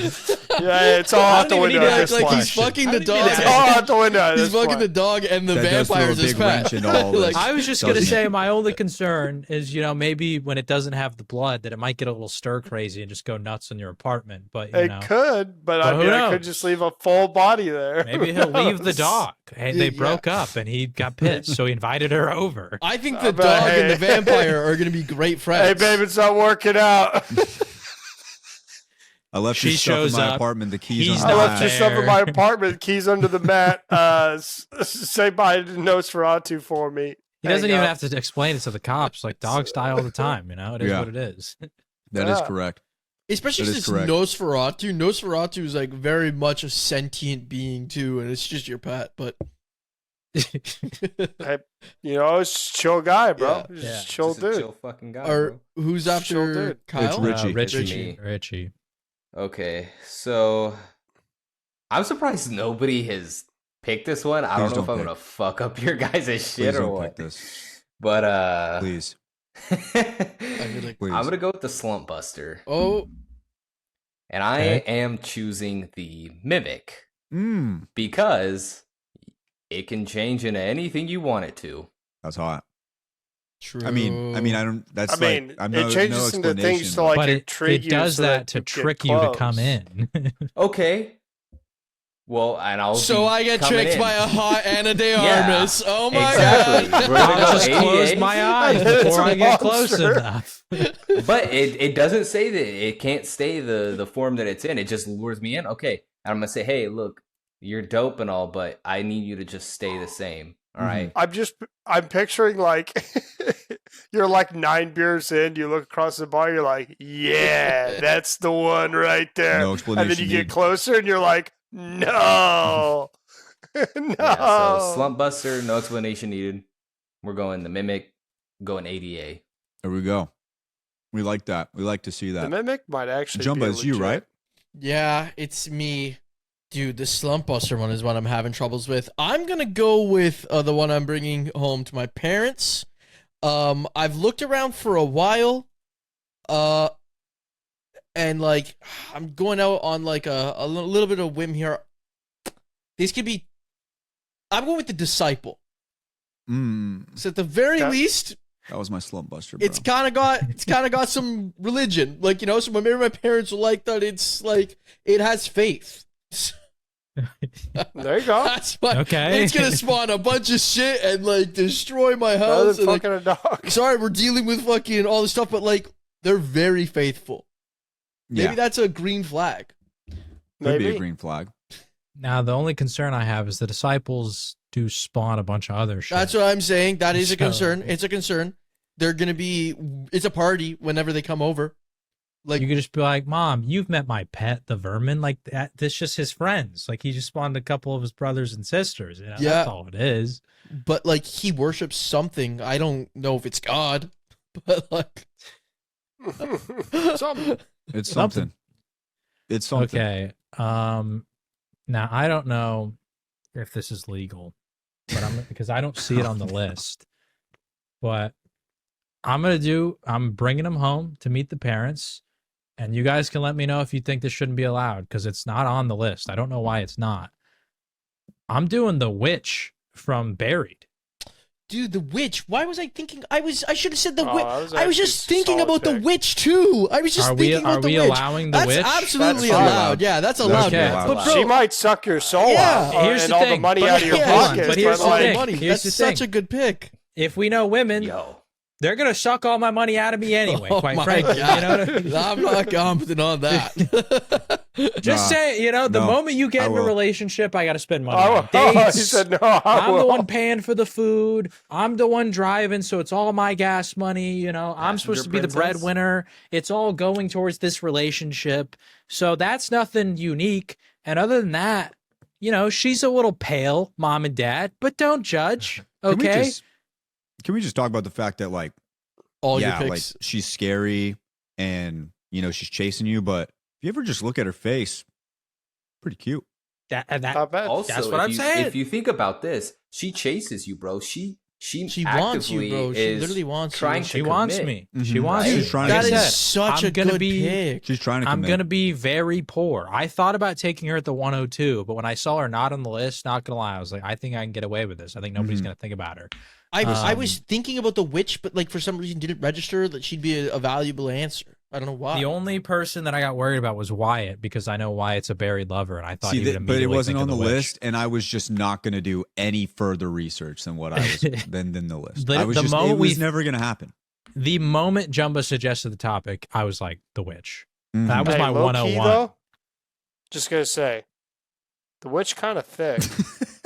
Yeah, it's all out the don't even window. need at to this Like point. he's fucking I the don't even dog. It's all out the window. at He's this fucking the point. dog and the That does throw a vampires as big pet. wrench into all this. Like, I was just gonna Doesn't say it? my only concern is, maybe when it doesn't have the blood, that it might get a little stir crazy and just go nuts in your apartment. But It could, but I Well, who mean, I could knows? just leave a full body there. maybe Who he'll leave the knows? dog. Hey, they broke up and he got pissed, so he invited her over. I think the But dog and the hey. vampire are going to be great friends. Hey, babe, it's not working out. I left She your stuff in shows my up. apartment. The keys He's on I the not left mat. your stuff in there. my apartment. Keys under the mat. Say bye to Nosferatu for me. He doesn't Hang even up. have to explain it to the cops. Like dogs die all the time. It is Yeah. what it is. That is Yeah. correct. Especially That is since correct. Nosferatu. Nosferatu is like very much a sentient being too, and it's just your pet. But Hey, it's a chill guy, bro. Yeah. He's Yeah. a chill Just a dude. chill fucking guy, or bro. who's Chill after dude. Kyle? Richie. Richie. Me. Richie. Okay, so I'm surprised nobody has picked this one. I Please don't know don't if I'm pick. gonna fuck up your guys' Please shit or don't what. pick this. But Please. I feel like, Please. I'm gonna go with the Slump Buster, oh, and I Okay. am choosing the Mimic Mm, because it can change into anything you want it to. that's hot. true. I mean, I don't. That's I mean, like, I'm it no changes into explanation, things to but- like But intrigue it you. does so that to you get trick you to come close. in. Okay, well, and I'll so be I get coming tricked in. by a hot Ana de Yeah, Armas. Oh my exactly. god! We're gonna I'll go just 88. close my eyes And then it's before a I get close monster. enough. But it doesn't say that it can't stay the form that it's in. It just lures me in. Okay, and I'm gonna say, hey, look, you're dope and all, but I need you to just stay the same. All right. I'm picturing like you're like 9 beers in, you look across the bar, you're like, yeah, that's the one right there. No And then explanation you get needed. closer and you're like, no. No. Yeah, so Slump Buster, no explanation needed. We're going the Mimic, going ADA. There we go. We like that. We like to see The that. Mimic might actually Jumbo, be it's you, legit. right? Yeah, it's me. Dude, the Slump Buster one is what I'm having troubles with. I'm going to go with the one I'm bringing home to my parents. I've looked around for a while. And like, I'm going out on like a little bit of whim here. These could be. I'm going with the Disciple. So at the very Okay. least, That was my slump buster, bro. it's kind of got some religion, like, so maybe my parents will like that. It's like it has faith. There you go. That's why Okay. it's gonna spawn a bunch of shit and like destroy my Other house. than And, like, fucking a dog. sorry, we're dealing with fucking all this stuff, but like they're very faithful. yeah, Maybe that's a green flag. could be a Maybe. green flag. Now, the only concern I have is the disciples do spawn a bunch of other shit. That's what I'm saying. That is a So- concern. It's a concern. They're gonna be. It's a party whenever they come over. Like You could just be like, Mom, you've met my pet, the vermin. Like, that's just his friends. Like, he just spawned a couple of his brothers and sisters. Yeah. That's all it is. but like he worships something. I don't know if it's God, but like Something. It's Something. something. It's something. Okay. Now, I don't know if this is legal, but because I don't see it on the list. But I'm bringing them home to meet the parents. And you guys can let me know if you think this shouldn't be allowed, because it's not on the list. I don't know why it's not. I'm doing the witch from Buried. dude, the witch. Why was I thinking? I should have said the Oh, witch. that was I was actually just thinking solid about the pick. witch too. I was just Are we thinking about the witch. allowing the That's witch? absolutely That's fine. allowed. Yeah, that's allowed. Okay. But bro, She might suck your soul Yeah. out Here's and the all thing. the money But out of your yeah, pocket. but here's all the the thing. money. Here's That's the such thing. a good pick. If we know women, Yo. they're gonna suck all my money out of me anyway. Oh quite my frankly, God. you know what I mean? I'm not commenting on that. Just Nah, say, the no, moment you get I in a will. relationship, I got to spend money Oh, on dates. he said no. I'm the will. one paying for the food. I'm the one driving, so it's all my gas money. I'm supposed to be the princess. breadwinner. It's all going towards this relationship. So that's nothing unique. And other than that, she's a little pale, mom and dad, but don't judge. Okay. Can we just talk about the fact that, like, All yeah, your like picks. she's scary and she's chasing you, but if you ever just look at her face, pretty cute. Not bad. Also, That's what I'm saying. If you think about this, she chases you, bro. She She wants you, actively bro. She is literally wants trying you. to She wants commit. me. She wants Right? me. She's trying That to is commit. such I'm a gonna good be- pick. She's trying to I'm commit. gonna be very poor. I thought about taking her at the 102, but when I saw her not on the list, not gonna lie, I was like, I think I can get away with this. I think nobody's gonna think about her. I was thinking about the witch, but like for some reason didn't register that she'd be a valuable answer. I don't know why. The only person that I got worried about was Wyatt because I know Wyatt's a buried lover, and I thought he would but it immediately wasn't think on of the witch. list, and I was just not going to do any further research than what I was than the list. The- I was the just it moment was we- never going to happen. The moment Jumbo suggested the topic, I was like, the witch. Mhm. That was Hey, my low 101. key, though, just gonna say, the witch kind of thick.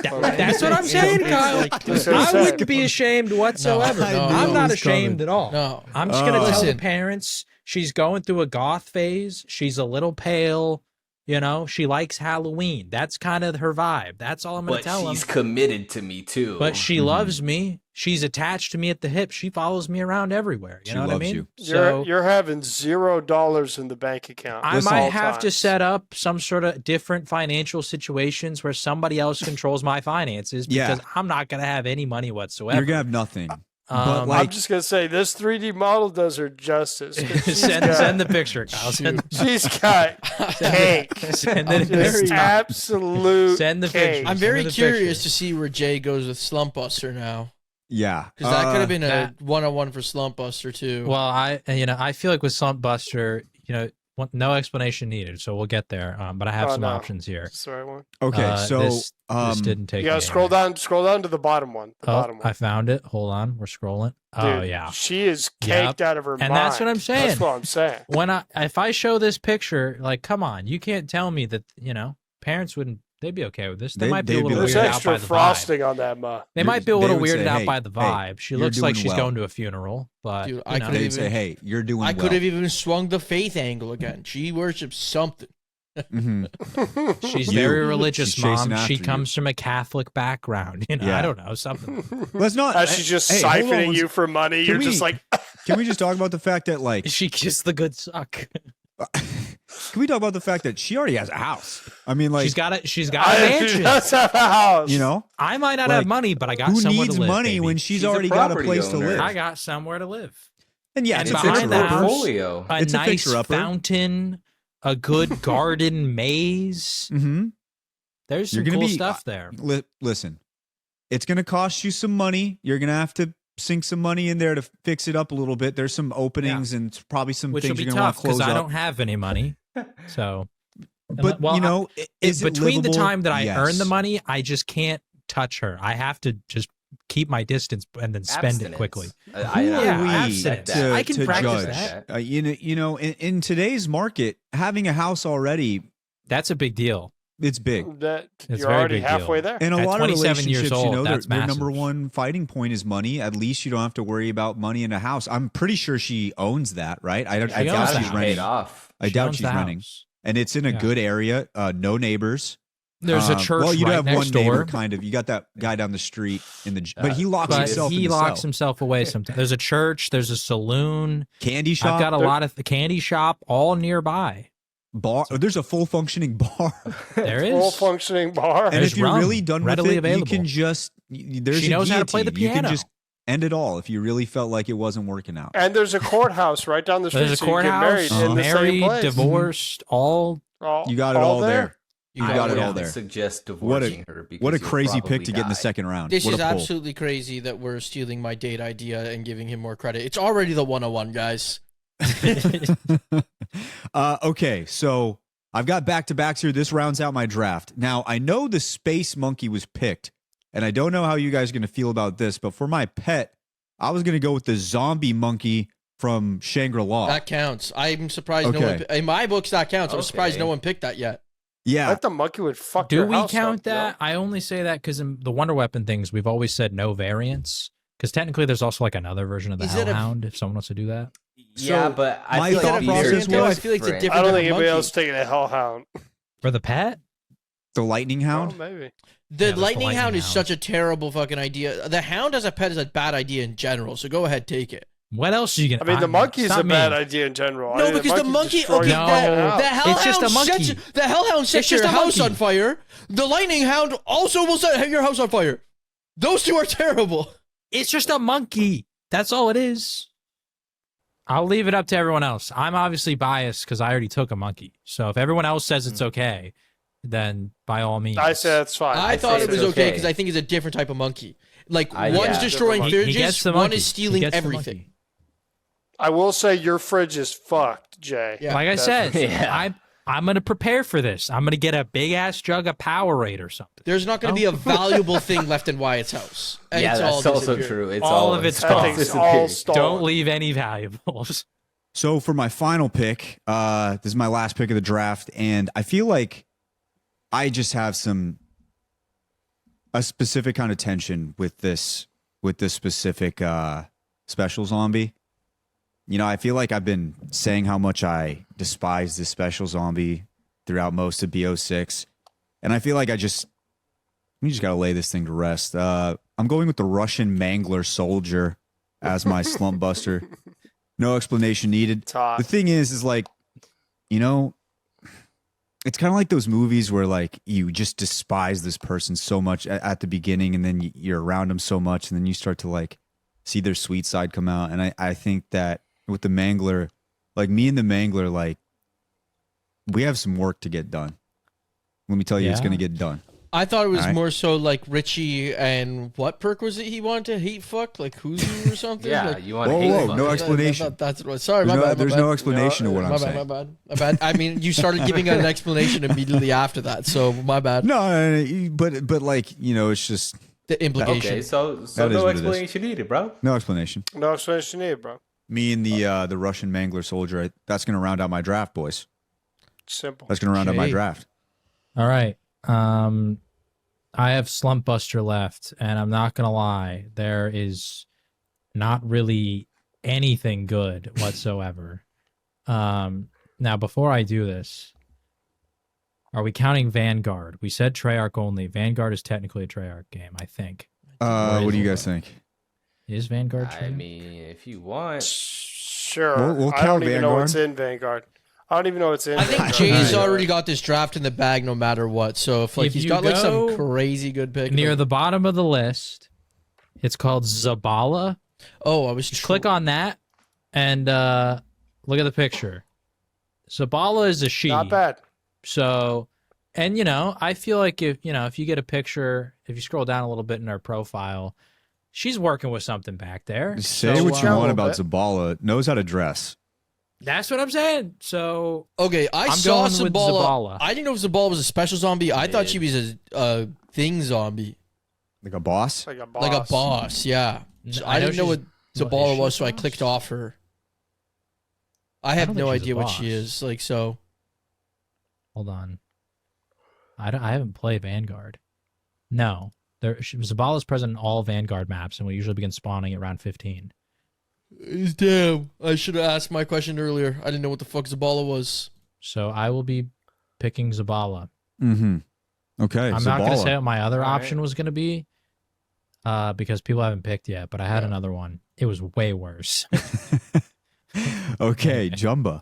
That's what I'm saying, Kyle. That's what I'm I saying. wouldn't be ashamed whatsoever. No, I I'm knew it not was ashamed coming. at all. No. I'm just gonna tell the Listen. parents she's going through a goth phase. She's a little pale. You know, she likes Halloween. That's kind of her vibe. That's all I'm gonna But tell them. she's committed to me too. But she loves me. She's attached to me at the hip. She follows me around everywhere. You She know what I loves mean? you. So You're having $0 in the bank account. I Listen, might all have to times. set up some sort of different financial situations where somebody else controls my finances Yeah. because I'm not going to have any money whatsoever. You're going to have nothing. but Um, like, I'm just gonna say this 3D model does her justice. 'cause she's send got- the picture, Kyle. Send, She's got cake. send it. Just absolute Send the cake. picture. I'm Send very me the curious picture. to see where Jay goes with Slumpbuster now. yeah. Because that could have been a that- one-on-one for Slumpbuster too. Well, I feel like with Slump Buster, no explanation needed. So we'll get there. But I have Oh, some no. options here. That's the right one. Okay, so this didn't take. You gotta me scroll anywhere. down to the bottom one. The bottom Oh, one. I found it. Hold on, we're scrolling. Oh Dude, yeah. She is Yep. caked out of her mind. And that's what I'm saying. That's what I'm saying. If I show this picture, like, come on, you can't tell me that parents wouldn't. They'd be okay with this. They might be a they'd be little like, There's weirded out extra by the vibe. frosting on that mug. They might be a little They would weirded say, out hey, by the hey, vibe. She you're looks like doing she's well. going to a funeral, but Dude, you I know. could've they'd say, even- hey, you're doing I well. could have even swung the faith angle again. She worships something. Mhm. She's You. very religious, She's chasing mom. after She you. comes from a Catholic background. Yeah. I don't know, something. Let's not. As she's just hey, hold on siphoning one you for money, Can you're just we- like, Can we just talk about the fact that, like, She kissed the good suck. can we talk about the fact that she already has a house? I mean, like, She's got a mansion. That's a house. you know, I might not like, have money, but I got who somewhere needs to live. money baby. when she's She's a already got a property place to owner. live? I got somewhere to live. And yeah, And it's a behind fixer the upper. house- portfolio. A It's a nice fixer-upper. fountain, a good garden maze. Mm-hmm. There's You're some gonna cool be stuff there. Listen, it's gonna cost you some money. You're gonna have to sink some money in there to fix it up a little bit. There's some openings and probably some Which will things be you're gonna want tough to close because I up. don't have any money. So, But well, you know, is it between the livable? time that I Yes. earn the money, I just can't touch her. I have to just keep my distance and then spend Abstinence. it quickly. Who Yeah, are we abstinence. to, I can to practice judge? that. You know, in today's market, having a house already, That's a big deal. it's big. That It's a you're very already big deal. halfway there. And a At lot of 27 relationships, years old, their that's number massive. one fighting point is money. At least you don't have to worry about money in a house. I'm pretty sure she owns that, right? I She doubt owns she's that. renting. Paid off. I She doubt owns she's the renting. house. And it's in a Yeah. good area. No neighbors. There's a church Well, you right have next one door. neighbor, kind of. You got that guy down the street but he locks But himself. he in the locks cell. himself away sometimes. There's a church. There's a saloon. Candy shop. I've got a lot of candy shop all nearby. bar. There's a full functioning bar. There Full is. functioning bar. And There's if you're rum really done with readily it, available. you can just there's She a knows how to play the guillotine. You can piano. just end it all if you really felt like it wasn't working out. And there's a courthouse right down the street. There's a so you get courthouse. married in the same Married, place. divorced, all. You got it all there. You I got it would all there. Suggest What divorcing her. Because What a you'll crazy probably pick to get in the die. second round. This what is a pull. absolutely crazy that we're stealing my date idea and giving him more credit. It's already the 101, guys. Okay, so I've got back-to-backs here. This rounds out my draft. Now, I know the Space Monkey was picked, and I don't know how you guys are going to feel about this, but for my pet, I was going to go with the Zombie Monkey from Shangri-La. That counts. I'm surprised no Okay. one. In my books, that counts. I'm surprised Okay. no one picked that yet. Yeah. Like the monkey would fuck Do your we house count up, that? I only say that because in the Wonder Weapon things, we've always said no variants. Because technically, there's also like another version of the Is it a- Hellhound. If someone wants to do that, Yeah, So, but I my feel thought like these process are was- I feel like it's a different. different I don't type think of anybody monkey. else taking a hellhound. for the pet, The Lightning Hound? Oh, maybe. The there's the lightning lightning hound is hound. such a terrible fucking idea. The hound as a pet is a bad idea in general. So go ahead, take it. what else are you gonna? I mean, the monkey's it's not a bad me. idea in general. No, I mean, because the monkey. destroys Okay, your No, fucking the house. hellhound It's just a monkey. sets the hellhound sets just your a house monkey. on fire. The lightning hound also will set your house on fire. Those two are terrible. It's just a monkey. That's all it is. I'll leave it up to everyone else. I'm obviously biased because I already took a monkey. So if everyone else says it's okay, then by all means. I say that's fine. I thought say it was it's okay okay. because I think it's a different type of monkey. Like Yeah. one's destroying He fridges, gets the one monkey. is He stealing gets the everything. monkey. I will say your fridge is fucked, Jay. Yeah. Like I said, Yeah. I'm gonna prepare for this. I'm gonna get a big ass jug of Powerade or something. There's not going to be a valuable thing left in Wyatt's house. And Yeah, it's that's all also disappeared. true. It's All of it's I gone. think it's disappeared. all stolen. Don't leave any valuables. So for my final pick, this is my last pick of the draft, and I feel like I just have a specific kind of tension with this specific special zombie. You know, I feel like I've been saying how much I despise this special zombie throughout most of BO6, and I feel like we just got to lay this thing to rest. I'm going with the Russian Mangler Soldier as my slump buster. No explanation needed. The thing is like, you know, it's kind of like those movies where like you just despise this person so much at the beginning, and then you're around them so much, and then you start to like see their sweet side come out. And I think that with the Mangler, like me and the Mangler, like we have some work to get done. Let me tell you, it's Yeah. going to get done. I thought it was Alright. more so like Richie and what perk was it he wanted to hate fuck? Like Huzu or something? Yeah, Like, you want to Whoa, hate whoa, fuck. no I explanation. thought that's what it was. Sorry, There's, my bad. there's my no bad. explanation to what I'm My saying. bad, my bad, my bad. I mean, you started giving an explanation immediately after that, so my bad. No, but like, you know, it's just The implication. Okay, so That is no what it is. explanation needed, bro. no explanation. No explanation needed, bro. Me and the Russian Mangler Soldier, that's going to round out my draft, boys. Simple. That's going to round out my Okay. draft. All right. I have Slump Buster left, and I'm not gonna lie, there is not really anything good whatsoever. Now before I do this, are we counting Vanguard? We said Treyarch only. Vanguard is technically a Treyarch game, I think. What do you guys think? Is Vanguard I Treyarch? mean, if you want, Sure. We'll I count don't even know what's Vanguard. in Vanguard. I don't even know what's in I think Vanguard. Jay's Alright. already got this draft in the bag no matter what. So if like If he's you got like some go crazy good pick. Near the bottom of the list, it's called Zabala. Oh, I was Just click on that and look at the picture. Zabala is a she. Not bad. So, and you know, I feel like if you get a picture, if you scroll down a little bit in her profile, she's working with something back there. Say So, what you a want little about bit. Zabala. Knows how to dress. That's what I'm saying. So, Okay, I I'm saw going with Zabala. Zabala. I didn't know if Zabala was a special zombie. I thought she was a thing zombie, Like a boss? Like a boss. like a boss. Yeah, No, I didn't know what she's- Zabala is she was, a so I boss? clicked off her. I have don't no think she's a idea what she boss. is. Like so. Hold on. I haven't played Vanguard. No. Zabala is present in all Vanguard maps, and we usually begin spawning at round 15. Damn, I should have asked my question earlier. I didn't know what the fuck Zabala was. So I will be picking Zabala. Mm-hmm. Okay. I'm not going to Zabala. say what my other All right. option was going to be because people haven't picked yet, but I had another one. It was way worse. Okay, Jumba.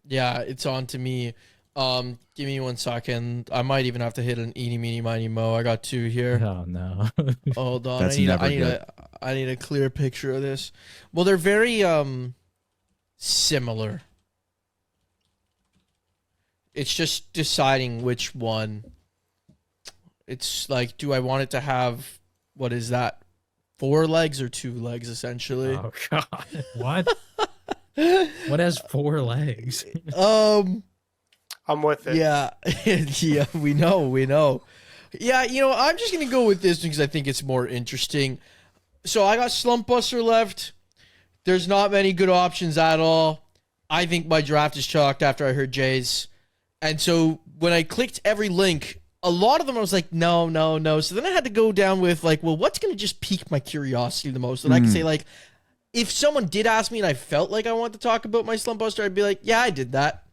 Yeah, it's on to me. Give me 1 second. I might even have to hit an eeny, meeny, miny, mo. I got 2 here. Oh, no. Hold on. That's I need, never I, need good. I need a clear picture of this. Well, they're very similar. It's just deciding which one. It's like, do I want it to have, what is that? 4 legs or 2 legs, essentially? Oh, God. What? What has 4 legs? I'm with it. Yeah, yeah, we know. Yeah, you know, I'm just gonna go with this because I think it's more interesting. So I got Slump Buster left. There's not many good options at all. I think my draft is chalked after I heard Jay's, and so when I clicked every link, a lot of them I was like, no. So then I had to go down with like, well, what's gonna just pique my curiosity the most? And I can say like, if someone did ask me and I felt like I wanted to talk about my Slump Buster, I'd be like, yeah, I did that.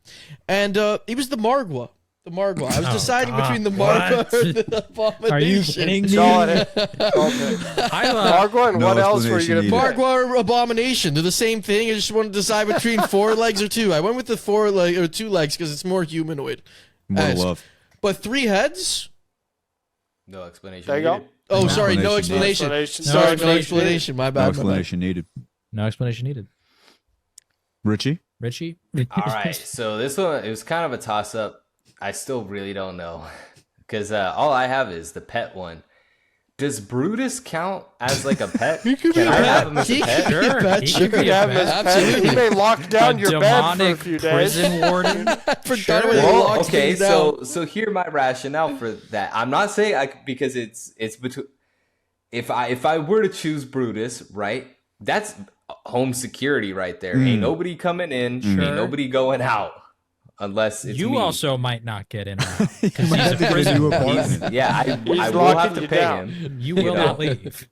And it was the Margwa. The Margwa. I was Oh, deciding God. between the Margwa What? or the Abomination. Are you kidding me? Solid hit. Solid hit. I love Margwa, and No what else were you explanation going to needed. pick? Margwa or Abomination. They're the same thing. I just wanted to decide between 4 legs or 2. I went with the 4 leg or 2 legs because it's more humanoid. More As- love. But 3 heads? no explanation There you go. needed. Oh, sorry, no explanation. explanation. No Sorry, no explanation. explanation. My bad. No my explanation needed. No explanation needed. Richie? All right, so this one, it was kind of a toss up. I still really don't know because all I have is the pet one. Does Brutus count as like a pet? Can I have him as a pet? He could be a pet, He sure. could be a Yeah, pet. Miss Absolutely. He may lock down A your bed for a demonic few days. prison warden. Forgot where they Well, locked okay, things down. so here my rationale for that. I'm not saying because it's between. If I were to choose Brutus, right? That's home security right there. Ain't nobody coming in, Sure. ain't nobody going out, unless it's You me. also might not get in or out. 'cause might he's have a to get a prison new warden. apartment. Yeah, I He's will have locking to you pay down. him. You will know? not leave.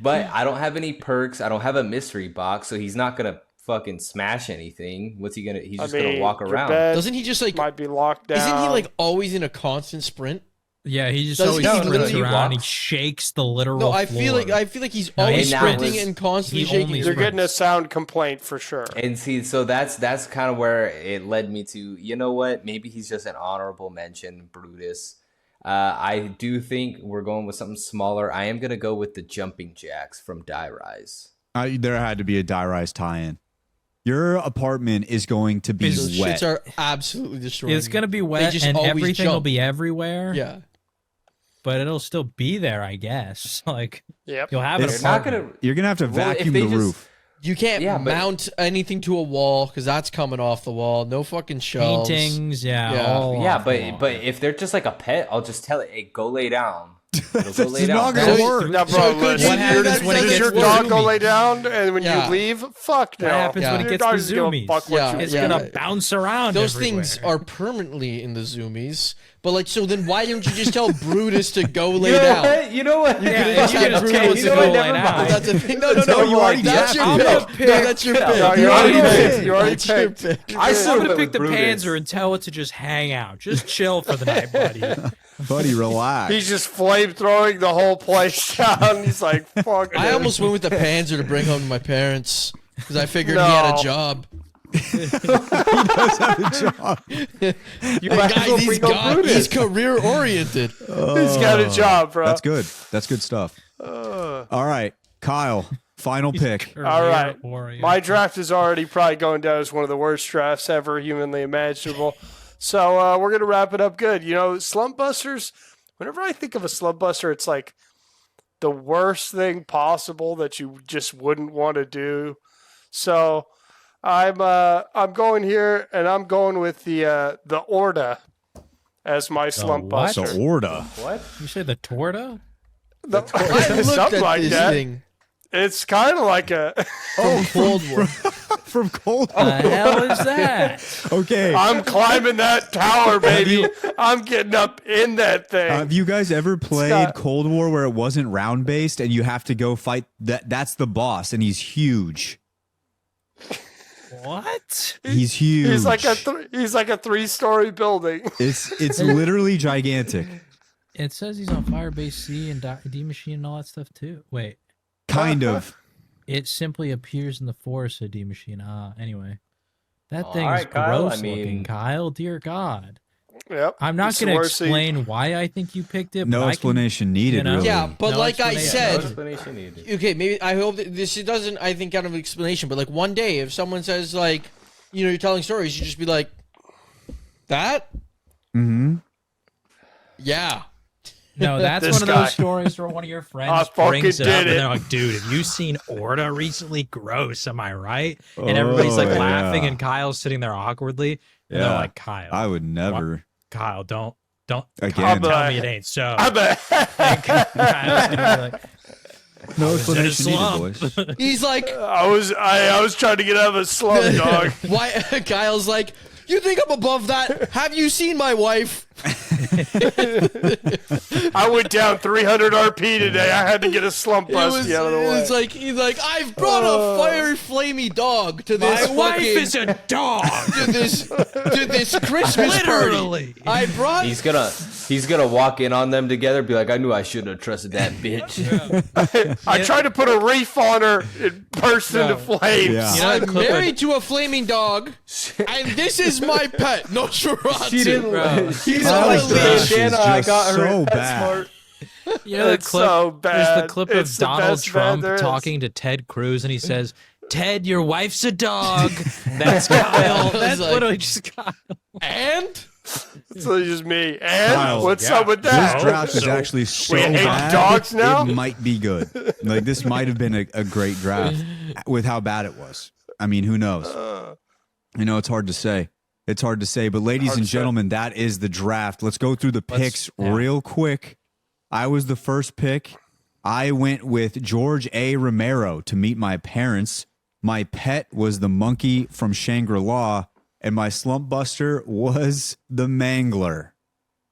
But I don't have any perks. I don't have a mystery box, so he's not gonna fucking smash anything. What's he gonna? He's just gonna walk your around. bed Doesn't he just like? might be locked down. Isn't he like always in a constant sprint? Yeah, he just Does always he sprints literally around. He walks? shakes the literal No, I floor. feel like he's No, always he sprinting was- and constantly he shaking. only his You're sprint. getting a sound complaint for sure. And see, so that's kind of where it led me to. You know what? Maybe he's just an honorable mention, Brutus. I do think we're going with something smaller. I am gonna go with the jumping jacks from Die Rise. There had to be a Die Rise tie-in. Your apartment is going to be Those wet. shits are absolutely destroying. It's gonna be They wet, just and always everything will jump. be everywhere. Yeah. But it'll still be there, I guess. Like Yep. you'll have an It's They're not apartment. gonna. You're going to have to Well, if vacuum they the just- roof. You can't Yeah, but- mount anything to a wall because that's coming off the wall. No fucking shelves. Paintings, yeah, Yeah. all Yeah, off the wall. but if they're just like a pet, I'll just tell it, hey, go lay down. It'll go That's lay down. not gonna So- work. Now, So bro, it could listen, be happens that- when it does gets your the dog go zoomies? lay down and when Yeah. you leave? Fuck no. What happens Yeah. when it Your gets dog the doesn't give a zoomies? fuck what Yeah, you It's do. yeah. gonna bounce around. Those everywhere. things are permanently in the zoomies. But like, so then why don't you just tell Brutus to go You lay know down? what? You know what? You Yeah, could've you just can had just Brutus tell to it You to know go what? lay Never down. mind. That's a thing. No, No, you already that's did. your I'm pick. gonna No, pick. that's your No, pick. you You already already picked. picked. You already That's your picked. pick. I I'm should gonna have pick the Brutus. Panzer and tell it to just hang out, just chill for the night, buddy. Buddy, relax. He's just flamethrowing the whole place down. He's like, fuck. I it. almost went with the Panzer to bring home to my parents because I figured he had No. a job. He does have a job. You Hey, might as well guys, bring up Brutus. he's career oriented. He's got a job, bro. That's good. That's good stuff. All right, Kyle, final pick. All right. Warrior. My draft is already probably going down as one of the worst drafts ever humanly imaginable. So we're going to wrap it up good. You know, slump busters, whenever I think of a slump buster, it's like the worst thing possible that you just wouldn't want to do. So I'm going here and I'm going with the Orda as my slump what? So buster. Orda. What? You say the Torta? I looked Something at like this that. thing It's kind of like a from Cold War. From Cold The hell is that? Okay. I'm climbing that tower, baby. I'm getting up in that thing. Have you guys ever played got- Cold War where it wasn't round based and you have to go fight that's the boss and he's huge. What? He's huge. He's like a 3-story building. It's literally gigantic. It says he's on Firebase C and D Machine and all that stuff too. Wait, Kind of. it simply appears in the forest of D Machine. Anyway, that All thing's right, Kyle, gross I mean- looking. Kyle, dear God, Yep. I'm not It's going to worse than- explain why I think you picked it. No but explanation needed, you know? really. Yeah, but No like I explanation. No said, explanation needed. okay, maybe I hope that this doesn't. I think kind of an explanation, but like one day, if someone says like, you know, you're telling stories, you just be like, that, Mm-hmm. yeah. No, that's This one of guy. those stories where one of your friends I fucking brings it did up and it. they're like, dude, have you seen Orda recently? Gross, am I right? And everybody's like Oh, laughing yeah. and Kyle's sitting there awkwardly. And Yeah. they're like, Kyle, I would never. Kyle, don't Again. Kyle, tell I'm me a- it ain't so. I'm a- Kyle's gonna be like, No was in a explanation needed, slump. boys. He's like, I was trying to get out of a slum, dog. why? Kyle's like, you think I'm above that? Have you seen my wife? I went down 300 RP today. I had to get a slump busty out of the way. It's like he's like, I've brought a fiery, flamey dog to this my wife fucking is a dog. to this Christmas Literally. party. I brought. He's gonna walk in on them together, be like, I knew I shouldn't have trusted that bitch. I tried to put a reef on her and burst into flames. Yeah. You know, I'm clip married to a flaming dog, and this is my pet, Nosferatu. She didn't. Bro. She's Kyle's only dash is Shanna. I just got her. so That's bad. smart. You know the It's clip? so There's the bad. clip It's of the Donald best bad Trump there is. talking to Ted Cruz, and he says, "Ted, your wife's a dog." That's Kyle. That's like- literally just Kyle. And So it's just me. And Kyle, what's yeah. up with This that? draft is So actually so we hate bad. dogs now? It might be good. Like this might have been a great draft with how bad it was. I mean, who knows? You know, it's hard to say. It's hard to say. But ladies Hard and to say. gentlemen, that is the draft. Let's go through the picks real quick. I was the first pick. I went with George A. Romero to meet my parents. My pet was the monkey from Shangri-La, and my slump buster was the Mangler.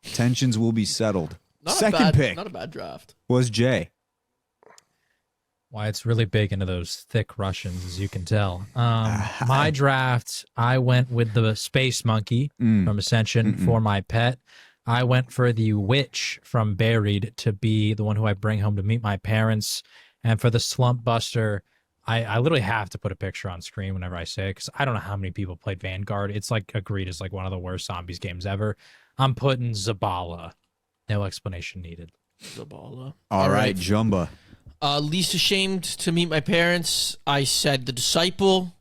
Tensions will be settled. Second pick Not a bad draft. was Jay. Why it's really big into those thick Russians, as you can tell. My draft, I went with the Space Monkey from Ascension for my pet. I went for the Witch from Buried to be the one who I bring home to meet my parents. And for the Slump Buster, I literally have to put a picture on screen whenever I say it because I don't know how many people played Vanguard. It's like agreed as like one of the worst zombies games ever. I'm putting Zabala. No explanation needed. Zabala. All right, Jumba. Least ashamed to meet my parents. I said the Disciple,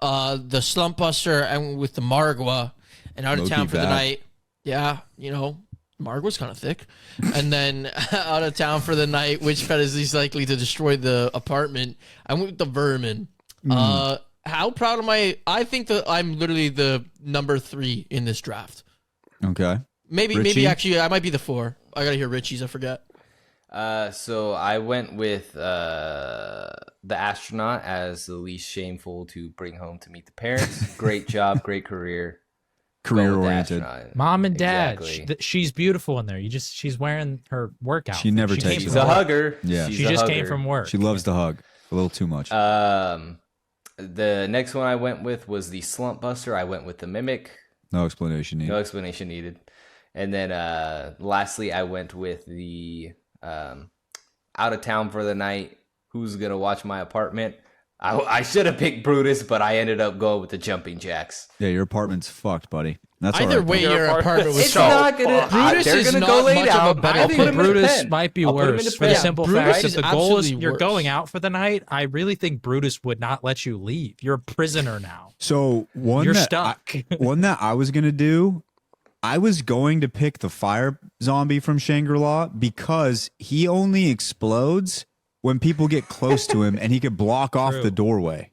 the Slump Buster, and with the Margwa, and out of Low-key town for the bad. night. Yeah, you know, Margwa's kind of thick. And then out of town for the night, which pet is least likely to destroy the apartment? I went with the Vermin. How proud am I? I think that I'm literally the number 3 in this draft. Okay. Maybe Richie? actually I might be the 4. I gotta hear Richie's. I forget. So I went with the astronaut as the least shameful to bring home to meet the parents. Great job, great career. Career Go with the oriented. astronaut. Mom and Dad, Exactly. she's beautiful in there. She's wearing her workout. She never takes came it She's from a off. work. hugger. Yeah. She's She a just hugger. came from work. She loves to hug a little too much. The next one I went with was the Slump Buster. I went with the Mimic. No explanation needed. No explanation needed. And then lastly, I went with the out of town for the night. Who's going to watch my apartment? I should have picked Brutus, but I ended up going with the Jumping Jacks. Yeah, your apartment's fucked, buddy. That's all Either right, way, though. your apartment was It's so not gonna. Brutus they're is gonna not go lay much of a down. better I pick. put him in the Brutus pen. might be I'll put him in worse the for the pen. simple Brutus fact is that the goal is absolutely you're worse. going out for the night. I really think Brutus would not let you leave. You're a prisoner now. So You're stuck. one that I was gonna do, I was going to pick the fire zombie from Shangri-La because he only explodes when people get close to him, and he could block off True. the doorway.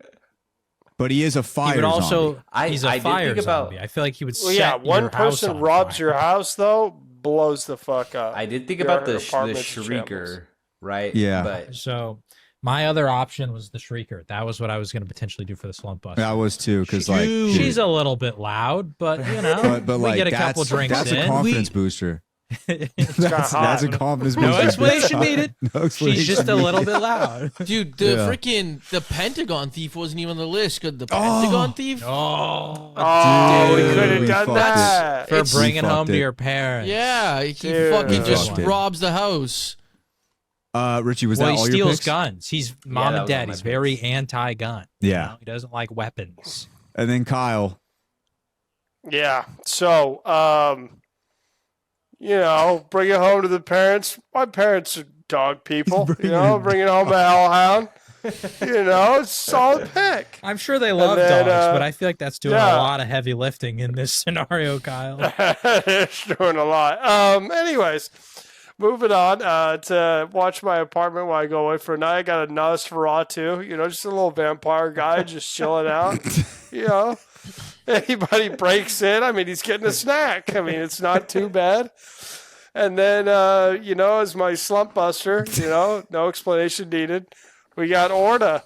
But he is a He fire would also. zombie. He's I a did fire think about- zombie. I feel like he would. Well, yeah, set one your house person on robs fire. your house though, blows the fuck up. I did think Your about the apartment's in Shrieker, shambles. right? Yeah. But So my other option was the Shrieker. That was what I was going to potentially do for the Slump Buster. I was too, because like Dude. She's a little bit loud, but you know, but we like get a couple that's, drinks that's in. a confidence booster. kinda That's hot. a confidence No booster. explanation needed. No explanation She's just a little bit loud. Dude, the Yeah. freaking the Pentagon Thief wasn't even on the list. Could the Pentagon Thief? Oh, Oh, we Dude, could have we done fucked that. for It's- bringing We home fucked to it. your parents. Yeah, he Dude. fucking We just fucked it. robs the house. Richie, was Well, that he all your steals picks? guns. He's that mom was and all dad. my He's very picks. anti-gun. Yeah. You know? He doesn't like weapons. And then Kyle. Yeah. So, you know, bring it home to the parents. My parents are dog people. You know, bring it home a hellhound. You know, it's a solid pick. I'm sure they love then, dogs, but I feel like that's doing yeah. a lot of heavy lifting in this scenario, Kyle. It's doing a lot. Anyways, moving on to watch my apartment while I go away for a night. I got a Nosferatu, you know, just a little vampire guy just chilling out. You know, anybody breaks in, I mean, he's getting a snack. I mean, it's not too bad. And then, you know, as my slump buster, you know, no explanation needed. We got Orta.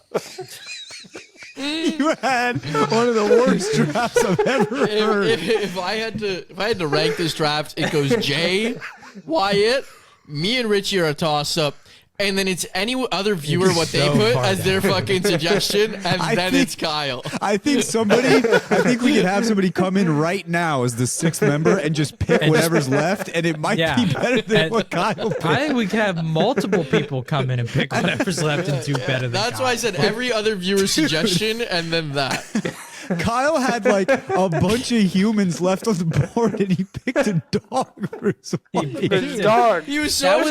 You had one of the worst drafts I've ever heard. If I had to rank this draft, it goes Jay, Wyatt, me and Richie are a toss up, and then it's any other viewer what they so put far as their fucking suggestion, and I then think- it's Kyle. I think we could have somebody come in right now as the 6th member and just pick whatever's left, and it might Yeah. be better than And what Kyle picked. I think we could have multiple people come in and pick whatever's left and do better than That's Kyle. why I said every other viewer's suggestion, and then that. Kyle had like a bunch of humans left on the board, and he picked a dog for his wife. The dog. He was so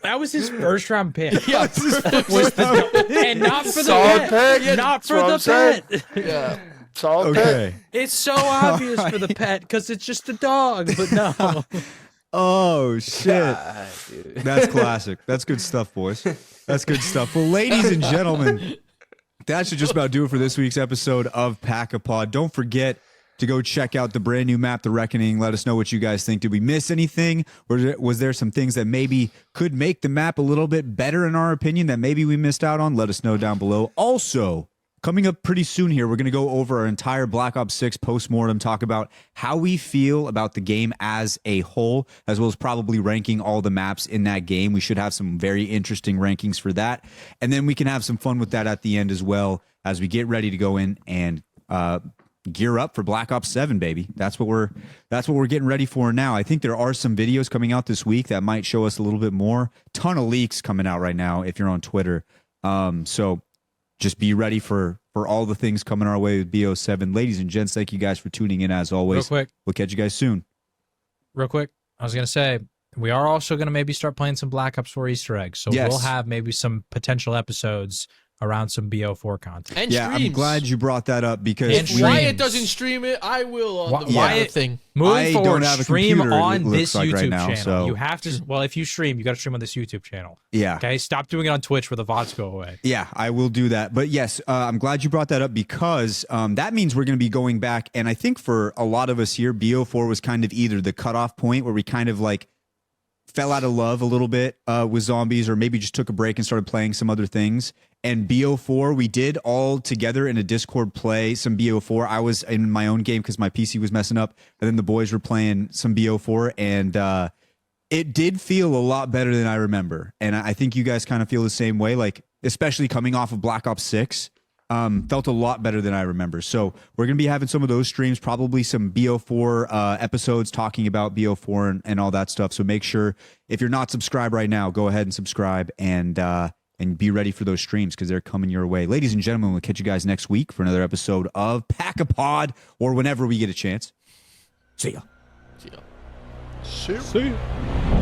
That was his first round pick. Yeah, That's his first round pick. And not for the Solid pet. pick. Not for That's the what I'm pet. yeah. Solid pick. Okay. It's so obvious for the pet because it's just a dog, but no. Oh shit. God, dude. That's classic. That's good stuff, boys. That's good stuff. Well, ladies and gentlemen, that should just about do it for this week's episode of Pack-a-Pod. Don't forget to go check out the brand new map, The Reckoning. Let us know what you guys think. Did we miss anything? Or was there some things that maybe could make the map a little bit better in our opinion that maybe we missed out on? Let us know down below. Also, coming up pretty soon here, we're going to go over our entire Black Ops 6 postmortem, talk about how we feel about the game as a whole, as well as probably ranking all the maps in that game. We should have some very interesting rankings for that. And then we can have some fun with that at the end as well as we get ready to go in and gear up for Black Ops 7, baby. That's what we're getting ready for now. I think there are some videos coming out this week that might show us a little bit more. Ton of leaks coming out right now if you're on Twitter. So just be ready for all the things coming our way with BO7. Ladies and gents, thank you guys for tuning in as always. Real quick. We'll catch you guys soon. Real quick. I was going to say, we are also going to maybe start playing some Black Ops 4 Easter eggs. So Yes. we'll have maybe some potential episodes around some BO4 content. And Yeah, streams. I'm glad you brought that up because And If we- Wyatt doesn't stream it, I will on the Yeah. Wyatt thing. Moving I forward, don't have a stream computer, it on looks this like YouTube right now, channel. so- You have to, well, if you stream, you got to stream on this YouTube channel. Yeah. Okay, stop doing it on Twitch where the VODs go away. Yeah, I will do that. But yes, I'm glad you brought that up because that means we're going to be going back. And I think for a lot of us here, BO4 was kind of either the cutoff point where we kind of like fell out of love a little bit with zombies, or maybe just took a break and started playing some other things. And BO4, we did all together in a Discord play some BO4. I was in my own game because my PC was messing up. And then the boys were playing some BO4. And it did feel a lot better than I remember. And I think you guys kind of feel the same way, like especially coming off of Black Ops 6. Felt a lot better than I remember. So we're going to be having some of those streams, probably some BO4 episodes talking about BO4 and all that stuff. So make sure if you're not subscribed right now, go ahead and subscribe and be ready for those streams because they're coming your way. Ladies and gentlemen, we'll catch you guys next week for another episode of Pack-a-Pod or whenever we get a chance. See ya. See ya. See ya.